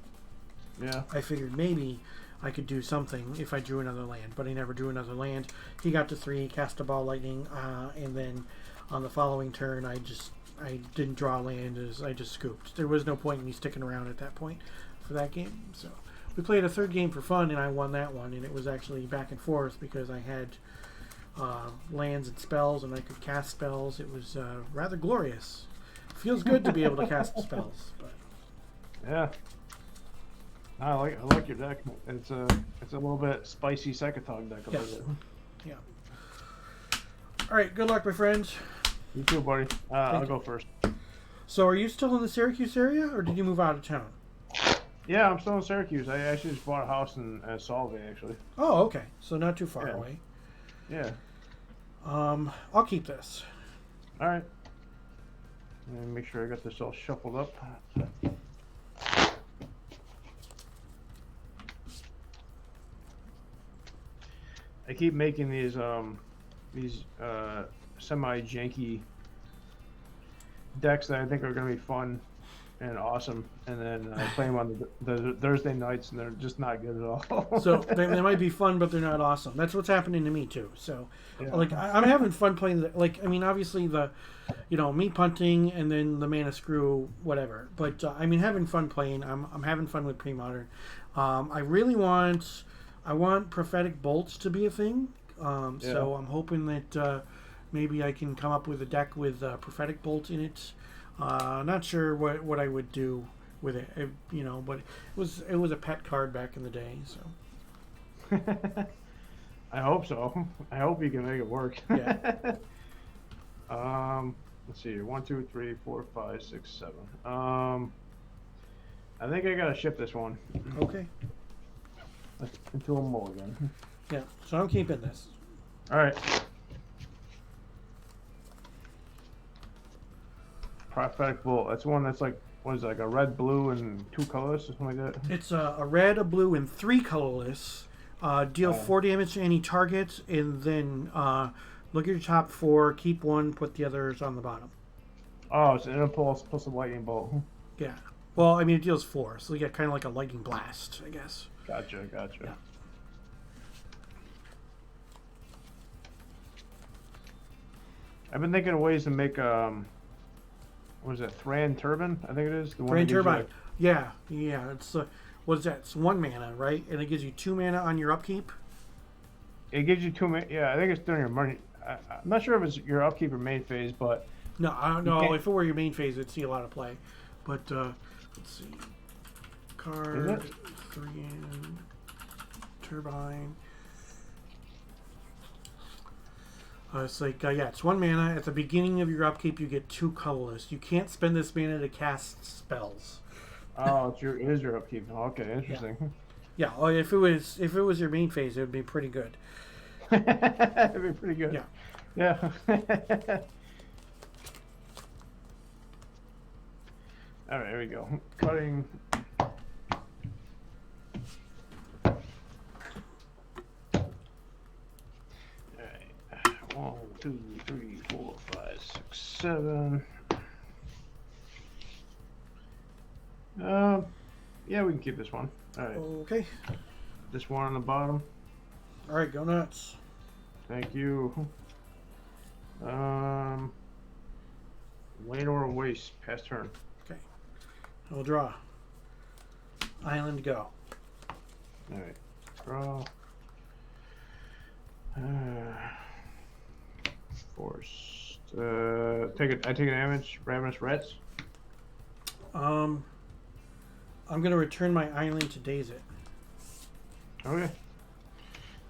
Yeah. I figured maybe I could do something if I drew another land, but I never drew another land. He got to 3, cast a ball lightning, and then on the following turn, I didn't draw a land, as I just scooped. There was no point in me sticking around at that point for that game. So we played a third game for fun, and I won that one, and it was actually back and forth because I had lands and spells, and I could cast spells. It was rather glorious. Feels good to be able to cast spells. But. Yeah. I like your deck. It's a little bit spicy Psychatog deck. Yeah. Yeah. All right. Good luck, my friends. You too, buddy. I'll go first. So, are you still in the Syracuse area, or did you move out of town? Yeah, I'm still in Syracuse. I actually just bought a house in Solvay, actually. Oh, okay. So not too far Yeah. away. Yeah. I'll keep this. All right. And make sure I got this all shuffled up. I keep making these semi-janky decks that I think are going to be fun and awesome, and then I play them on the Thursday nights, and they're just not good at all. So they might be fun, but they're not awesome. That's what's happening to me too. So, Yeah. like, I'm having fun playing. Obviously me punting and then the mana screw, whatever. But having fun playing. I'm having fun with Premodern. I want prophetic bolts to be a thing. So I'm hoping that maybe I can come up with a deck with prophetic bolt in it. Not sure what I would do with it, but it was a pet card back in the day. So I hope so. I hope you can make it work. Yeah. Let's see. 1, 2, 3, 4, 5, 6, 7. I think I gotta ship this one Okay. into a mulligan. Yeah. So I'm keeping this. All right. Prophetic Bolt. That's one that's like, what is it, like a red, blue, and 2 colors or something like that? It's a red, a blue, and 3 colorless. Deal 4 damage to any target, and then look at your top 4, keep 1, put the others on the bottom. Oh, it's an impulse plus a lightning bolt. Yeah. Well, it deals 4, so you get kind of like a lightning blast, I guess. Gotcha. Yeah. I've been thinking of ways to make what is it, Thran Turbine? I think it is. The one Grand that gives you, Turbine. like- Yeah. It's what is that? It's 1 mana, right? And it gives you 2 mana on your upkeep. It gives you 2 mana. Yeah, I think it's during your money. I'm not sure if it's your upkeep or main phase, but No, I don't know. can't- If it were your main phase, it'd see a lot of play. But let's see. Card it? 3 in Turbine. It's like it's 1 mana. At the beginning of your upkeep, you get 2 colorless. You can't spend this mana to cast spells. oh, it is your upkeep. Oh, okay, interesting. Yeah, if it was your main phase, it would be pretty good. That'd be pretty good. Yeah. Yeah. All right, here we go. Cutting. All right. 1, 2, 3, 4, 5, 6, 7. Yeah, we can keep this one. All right. Okay. This one on the bottom. All right, go nuts. Thank you. Lane or waste. Pass turn. Okay. I'll draw. Island go. All right. Draw. Force. I take a damage. Ravenous Rats. I'm gonna return my island to daze it. Okay.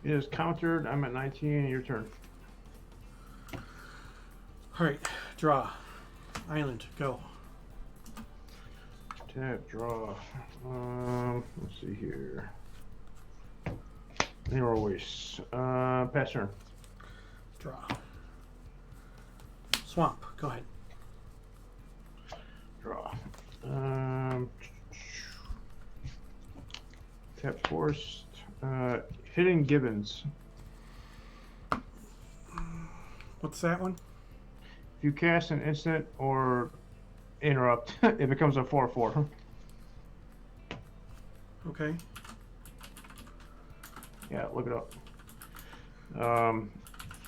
It is countered. I'm at 19. Your turn. All right, draw. Island, go. Tap, draw. Let's see here. Mineral waste. Pass turn. Draw. Swamp, go ahead. Draw. Tap forced. Hidden Gibbons. What's that one? If you cast an instant or interrupt, it becomes a 4/4. Okay. Yeah, look it up.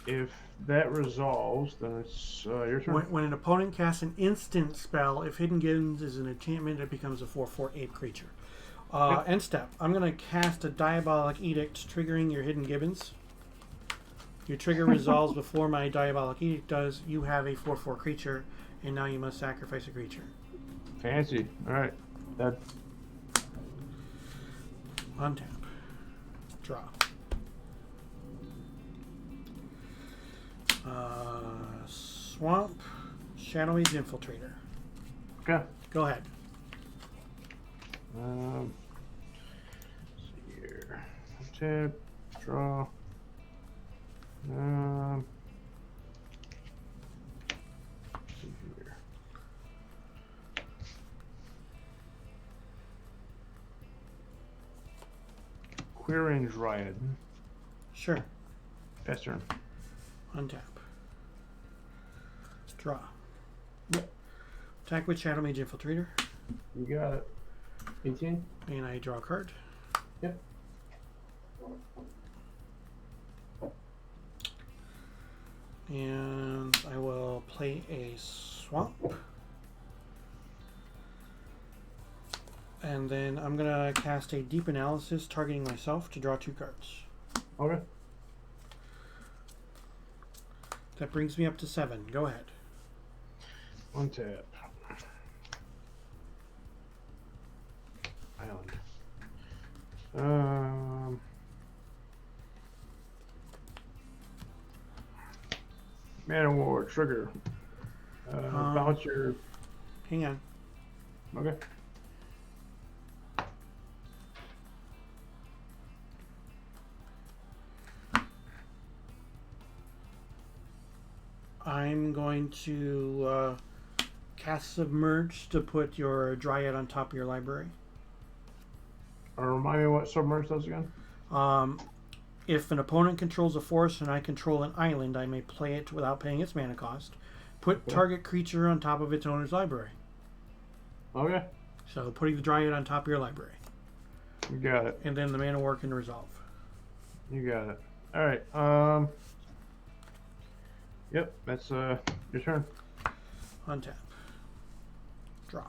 If that resolves, then it's your turn. When an opponent casts an instant spell, if Hidden Gibbons is an enchantment, it becomes a 4/4 ape creature. End step. I'm going to cast a Diabolic Edict, triggering your Hidden Gibbons. Your trigger resolves before my Diabolic Edict does. You have a 4/4 creature, and now you must sacrifice a creature. Fancy. All right. That. Untap. Draw. Swamp. Shadowmage Infiltrator. Okay. Go ahead. Let's see here. Tap. Draw. Let's see here. Queering Dryad. Sure. Pass turn. Untap. Draw. Yep. Attack with Shadowmage Infiltrator. You got it. 18. And I draw a card. Yep. And I will play a swamp. And then I'm going to cast a Deep Analysis targeting myself to draw 2 cards. Okay. That brings me up to 7. Go ahead. Untap. Island. Man of War trigger. Bounce your. Hang on. Okay. I'm going to cast Submerge to put your Dryad on top of your library. Remind me what Submerge does again? If an opponent controls a forest and I control an island, I may play it without paying its mana cost. Put target creature on top of its owner's library. Okay. So putting the Dryad on top of your library. You got it. And then the mana war can resolve. You got it. All right. Yep. That's your turn. Untap. Draw.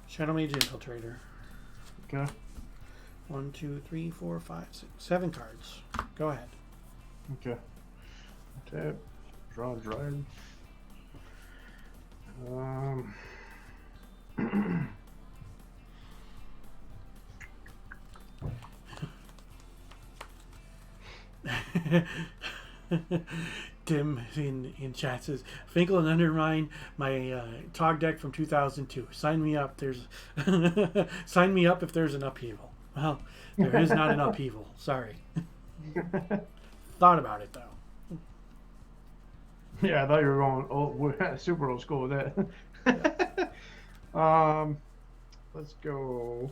Shadowmage Infiltrator. Okay. 1, 2, 3, 4, 5, 6, 7 cards. Go ahead. Okay. Tap. Draw a Dryad. Tim in chat says, Finkel and Undermine my Tog deck from 2002. Sign me up. There's sign me up if there's an upheaval. Well, there is not an upheaval. Sorry. Thought about it though. Yeah, I thought you were going super old school with that. Let's go.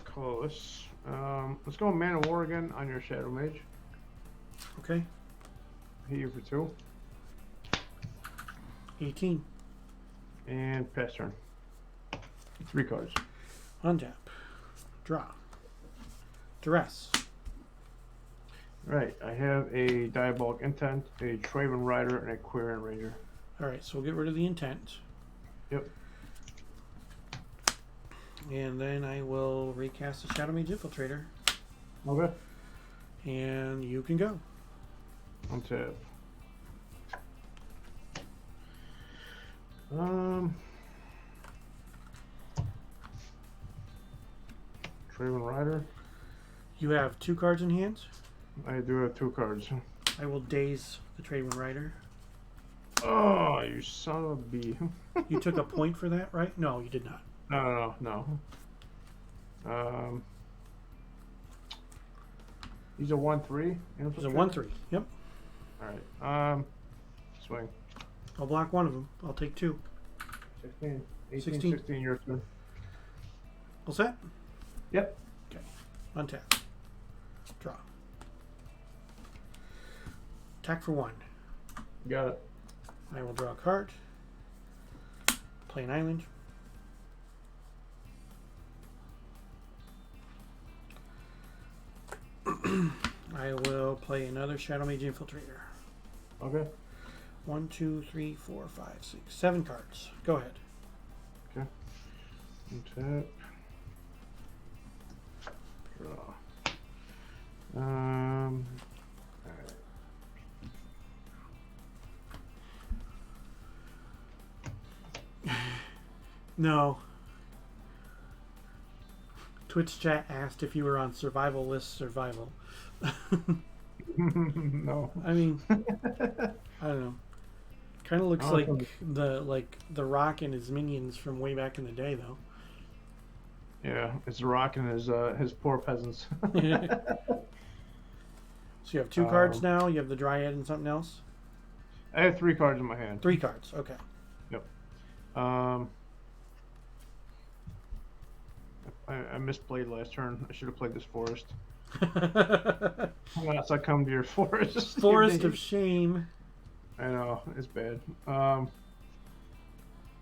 Close. Let's go Man of War again on your Shadow Mage. Okay. Hit you for 2. 18. And pass turn. 3 cards. Untap. Draw. Duress. Right, I have a Diabolic Intent, a Traven Rider, and a Quirion Ranger. Alright, so we'll get rid of the intent. Yep. And then I will recast the Shadowmage Infiltrator. Okay. And you can go. Untap. Traven Rider. You have 2 cards in hand. I do have 2 cards. I will daze the Traven Rider. Oh, you son of a bee. You took a point for that, right? No, you did not. No. He's a 1/3. It's a 1/3. Yep. Alright. Swing. I'll block one of them. I'll take 2. 16. 18, 16. 16, your turn. All set? Yep. Okay. Untap. Draw. Attack for 1. Got it. I will draw a card. Play an island. I will play another Shadowmage Infiltrator. Okay. 1, 2, 3, 4, 5, 6, 7 cards. Go ahead. Okay. Untap. Draw. Alright. No. Twitch chat asked if you were on survival list survival. No. I mean, I don't know. Kind of looks like the Rock and his minions from way back in the day, though. Yeah, it's Rock and his poor peasants. So you have 2 cards now. You have the Dryad and something else. I have 3 cards in my hand. 3 cards. Okay. Yep. I misplayed last turn. I should have played this forest. Unless I come to your forest. Forest of shame. I know, it's bad.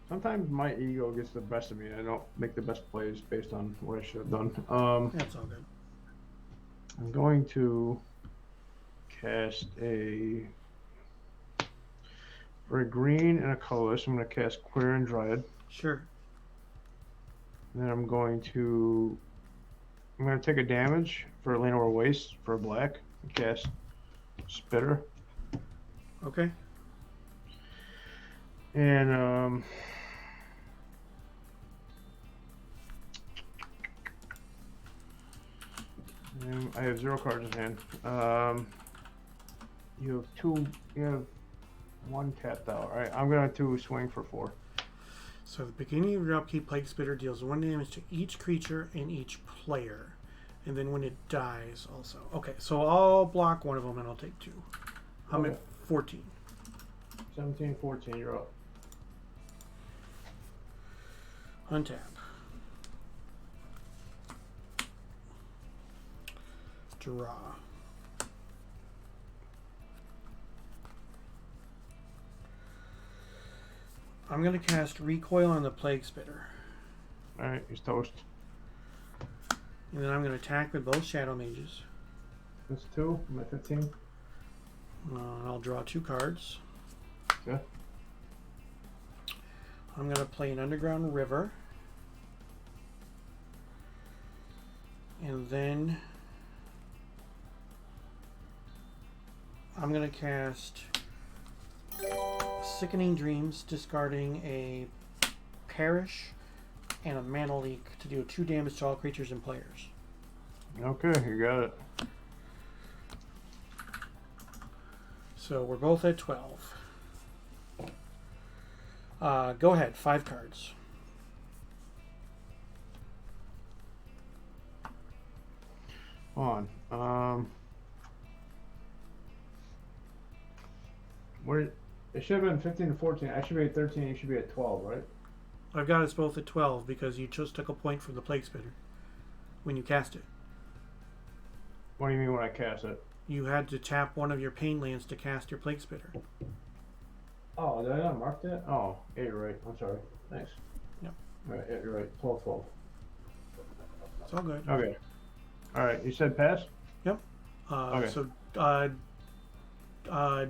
Sometimes my ego gets the best of me and I don't make the best plays based on what I should have done. That's all good. I'm going to cast for a green and a colorless, I'm going to cast Quirion Dryad. Sure. And then I'm going to take a damage for Llanowar Waste for a black and cast Spitter. Okay. And I have 0 cards in hand. You have 1 tapped out. Alright, I'm going to swing for 4. So at the beginning of your upkeep, Plague Spitter deals 1 damage to each creature and each player. And then when it dies also. Okay, so I'll block one of them and I'll take 2. I'm at 14. 17, 14, you're up. Untap. Draw. I'm going to cast Recoil on the Plague Spitter. Alright, he's toast. And then I'm going to attack with both Shadow Mages. That's 2. I'm at 15. I'll draw 2 cards. Yeah. I'm going to play an Underground River. And then I'm going to cast Sickening Dreams, discarding a Perish and a Mana Leak to do 2 damage to all creatures and players. Okay, you got it. So we're both at 12. Go ahead, 5 cards. On. Where it should have been 15 to 14. I should be at 13. You should be at 12, right? I've got us both at 12 because you just took a point from the Plague Spitter when you cast it. What do you mean when I cast it? You had to tap one of your pain lands to cast your Plague Spitter. Oh, did I not mark that? Oh, yeah, you're right. I'm sorry. Thanks. Yep. All right, yeah, you're right. 12. It's all good. Okay. All right, you said pass? Yep. Okay. So,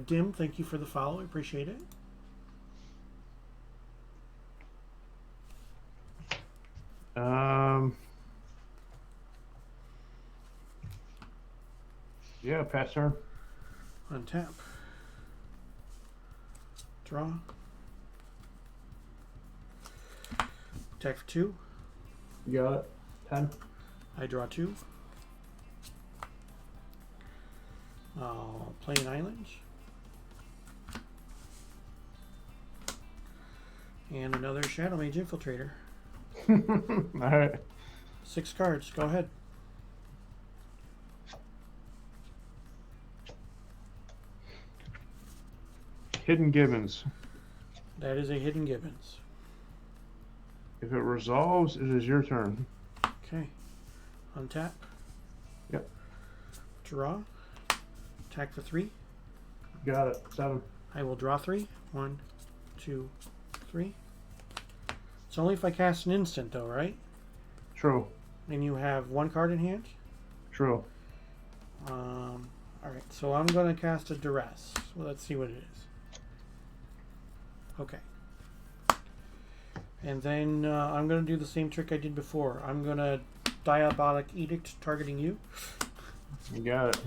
Dim, thank you for the follow. I appreciate it. Yeah, pass turn. Untap. Draw. Attack for 2. You got it. 10. I draw 2. I'll play an island. And another Shadowmage Infiltrator. All right. 6 cards. Go ahead. Hidden Gibbons. That is a Hidden Gibbons. If it resolves, it is your turn. Okay. Untap. Yep. Draw. Attack for 3. Got it. 7. I will draw 3. 1, 2, 3. It's only if I cast an instant, though, right? True. And you have 1 card in hand. True. Alright, so I'm going to cast a Duress. Well, let's see what it is. Okay. And then I'm going to do the same trick I did before. I'm going to Diabolic Edict targeting you. You got it.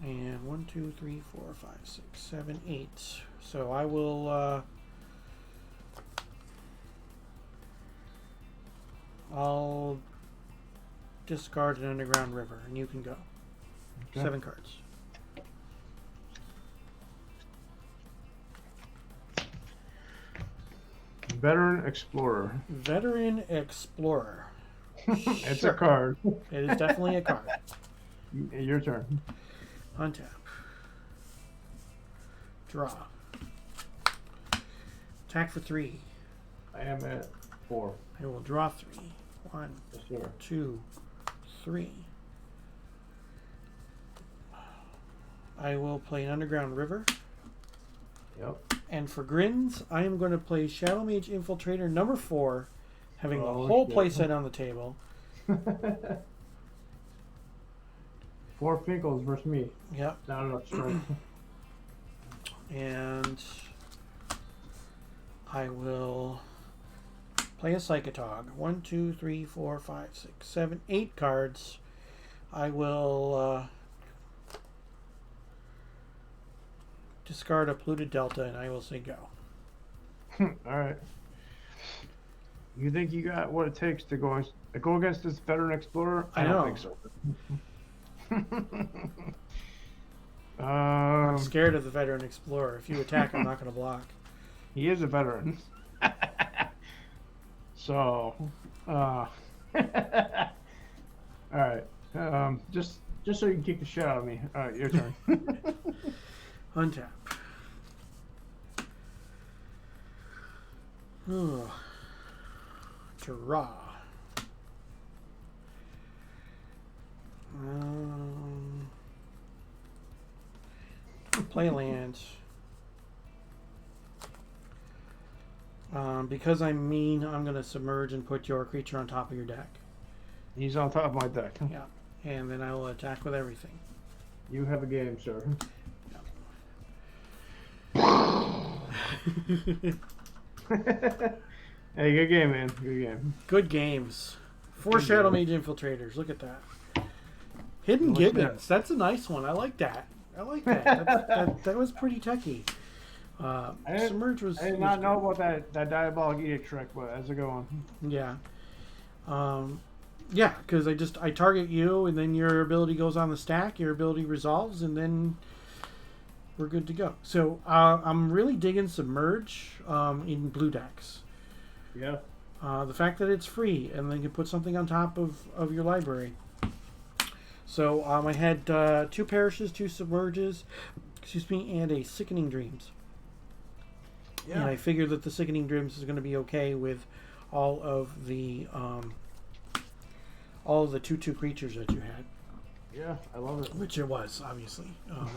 And 1, 2, 3, 4, 5, 6, 7, 8. So I will. I'll discard an Underground River, and you can go. Okay. 7 cards. Veteran Explorer. Veteran Explorer. It's Sure. a card. It is definitely a card. Your turn. Untap. Draw. Attack for 3. I am at 4. I will draw 3. 1, Yes, sir. 2, 3. I will play an Underground River. Yep. And for grins, I am going to play Shadowmage Infiltrator number 4, having the Oh, whole shit. playset on the table. 4 Finkles versus me. Yep. Not enough strength. And I will play a Psychatog. 1, 2, 3, 4, 5, 6, 7, 8 cards. I will discard a Polluted Delta, and I will say go. Alright. You think you got what it takes to go against this Veteran Explorer? I don't know. think so. I'm scared of the Veteran Explorer. If you attack, I'm not going to block. He is a veteran. So, alright. Just so you can kick the shit out of me. Alright, your turn. Untap. Ugh. Draw. Play land. Because I'm mean, I'm going to submerge and put your creature on top of your deck. He's on top of my deck. Yeah. And then I will attack with everything. You have a game, sir. Hey, good game, man. Good game. Good games. 4 Good Shadowmage Infiltrators. Look at that. Hidden What's Gibbons. That's a nice one. I like that. I like that. That was pretty techy. Submerge was. I did not know about that Diabolic Edict trick, but how's it going? Yeah. Yeah, because I target you, and then your ability goes on the stack. Your ability resolves, and then we're good to go. So I'm really digging Submerge in blue decks. Yeah. The fact that it's free, and then you can put something on top of your library. So I had 2 Perishes, 2 Submerges, and a Sickening Dreams. Yeah. And I figured that the Sickening Dreams is going to be okay with all of the 2/2 creatures that you had. Yeah, I love it. Which it was, obviously.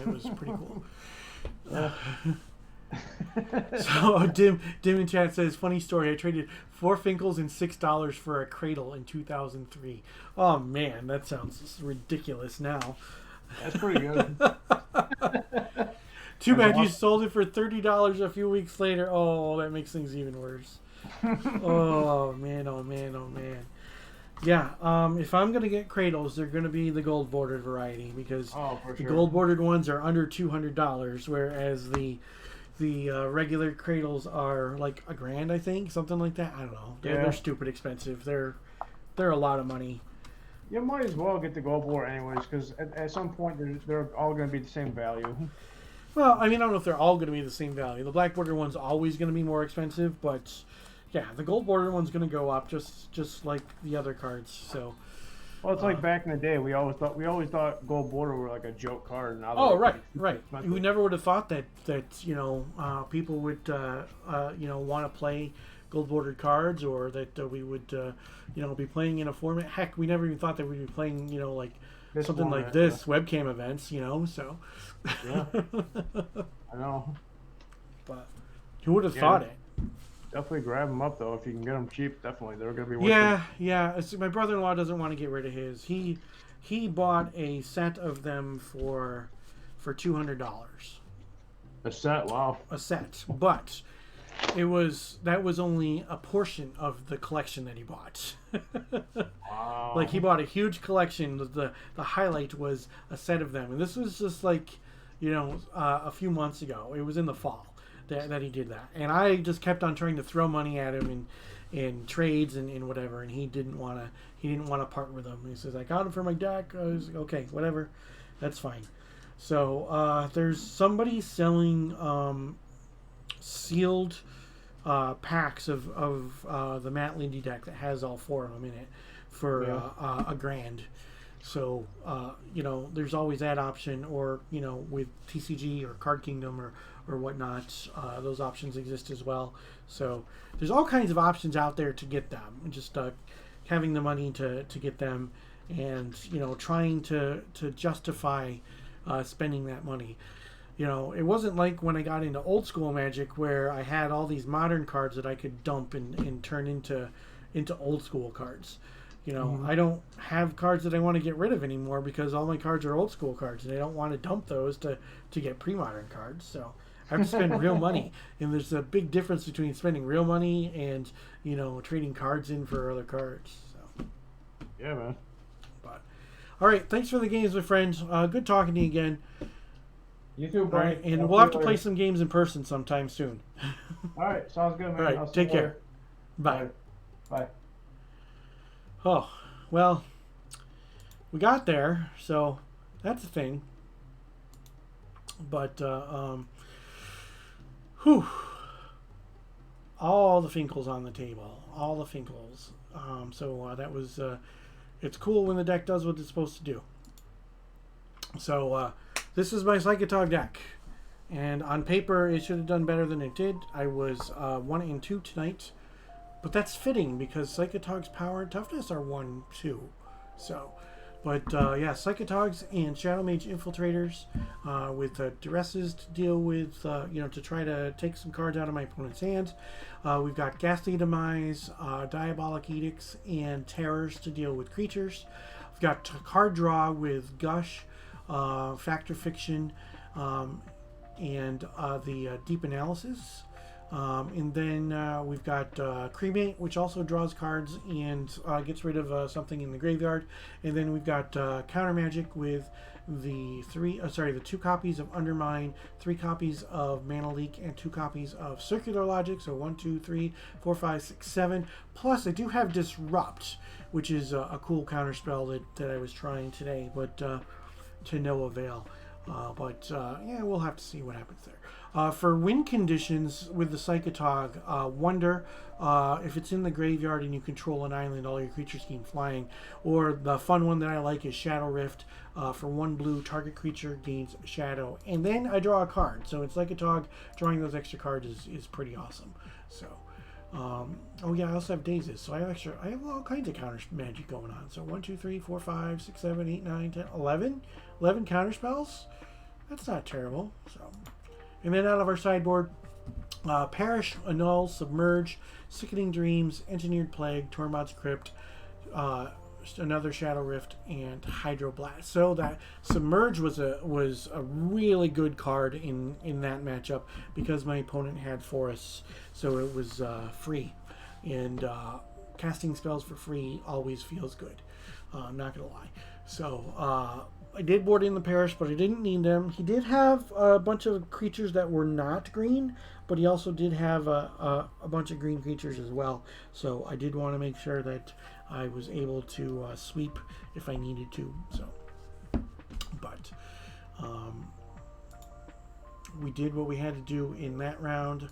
It was pretty cool. So Dim in chat says, funny story. I traded 4 Finkles and $6 for a cradle in 2003. Oh man, that sounds ridiculous now. That's pretty good. Too bad you sold it for $30 a few weeks later. Oh, that makes things even worse. Oh man, oh man, oh man. Yeah, if I'm gonna get cradles, they're gonna be the gold bordered variety because the gold bordered ones are under $200, whereas the regular cradles are like $1,000, I think, something like that. I don't know. They're stupid expensive. They're a lot of money. You might as well get the gold border anyways, because at some point they're all going to be the same value. Well, I mean, I don't know if they're all going to be the same value. The black border one's always going to be more expensive, but yeah, the gold border one's going to go up just like the other cards. So. Well, it's like back in the day, we always thought gold border were like a joke card. Now right. We never would have thought that people would want to play gold bordered cards, or that we would be playing in a format. Heck, we never even thought that we'd be playing like this something format, like this webcam events. So. Yeah. I know. But who would have thought it? Definitely grab them up though if you can get them cheap. Definitely, they're gonna be worth it. Yeah. My brother-in-law doesn't want to get rid of his. He bought a set of them for $200. A set, wow. A set, but that was only a portion of the collection that he bought. Wow. Like he bought a huge collection. The highlight was a set of them, and this was just like a few months ago. It was in the fall that he did that, and I just kept on trying to throw money at him in trades and whatever, and he didn't want to part with them. He says, I got them for my deck. I was like, okay, whatever, that's fine. So there's somebody selling sealed packs of the Matt Lindy deck that has all 4 of them in it for $1,000. So there's always that option, or with TCG or Card Kingdom or whatnot, those options exist as well. So there's all kinds of options out there to get them. Just having the money to get them, and trying to justify spending that money. It wasn't like when I got into old school Magic where I had all these modern cards that I could dump and turn into old school cards. I don't have cards that I want to get rid of anymore because all my cards are old school cards, and I don't want to dump those to get pre-modern cards. So I have to spend real money, and there's a big difference between spending real money and trading cards in for other cards. So yeah, man. But all right, thanks for the games, my friends. Good talking to you again. You too, buddy. All right, and we'll have to play some games in person sometime soon. All right, sounds good, man. All right, take care. Bye. Bye. Oh, well, we got there, so that's a thing. But, all the Finkles on the table. All the Finkles. So that was, it's cool when the deck does what it's supposed to do. So, this is my Psychatog deck. And on paper, it should have done better than it did. I was 1-2 tonight. But that's fitting because Psychatog's power and toughness are 1-2. So, but Psychatogs and Shadowmage Infiltrators with duresses to deal with, to try to take some cards out of my opponent's hands. We've got Ghastly Demise, Diabolic Edicts, and Terrors to deal with creatures. We've got card draw with Gush, Factor Fiction, and the Deep Analysis. And then we've got Cremate, which also draws cards and gets rid of something in the graveyard. And then we've got Counter Magic with the 2 copies of Undermine, 3 copies of Mana Leak, and 2 copies of Circular Logic. So 1, 2, 3, 4, 5, 6, 7. Plus, I do have Disrupt, which is a cool counter spell that I was trying today, but to no avail. We'll have to see what happens there. For win conditions with the Psychatog, Wonder, if it's in the graveyard and you control an island, all your creatures gain flying. Or the fun one that I like is Shadow Rift. For 1 blue, target creature gains Shadow. And then I draw a card. So in Psychatog, drawing those extra cards is pretty awesome. So Oh yeah, I also have dazes, so I have all kinds of counter magic going on. So 1, 2, 3, 4, 5, 6, 7, 8, 9, 10, 11. 11 counter spells. That's not terrible. So, and then out of our sideboard, Perish, Annul, Submerge, Sickening Dreams, Engineered Plague, Tormod's Crypt, another Shadow Rift, and Hydroblast. So that Submerge was a really good card in that matchup because my opponent had forests, so it was free, and casting spells for free always feels good. I'm not gonna lie. So I did board in the Parish, but I didn't need them. He did have a bunch of creatures that were not green, but he also did have a bunch of green creatures as well. So I did want to make sure that I was able to sweep if I needed to. So, but we did what we had to do in that round.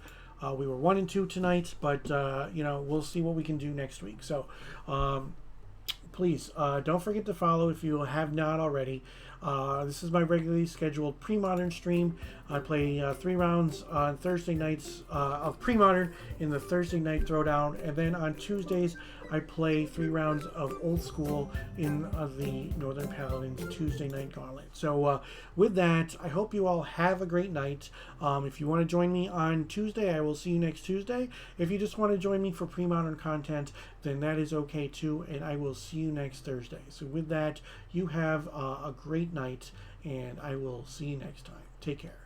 We were 1 and 2 tonight, but we'll see what we can do next week. So. Please don't forget to follow if you have not already. This is my regularly scheduled Premodern stream. I play 3 rounds on Thursday nights of Premodern in the Thursday night Throwdown, and then on Tuesdays I play 3 rounds of Old School in the Northern Paladins Tuesday night Gauntlet. So with that, I hope you all have a great night. If you want to join me on Tuesday, I will see you next Tuesday. If you just want to join me for Premodern content, then that is okay too, and I will see you next Thursday. So with that, you have a great night, and I will see you next time. Take care.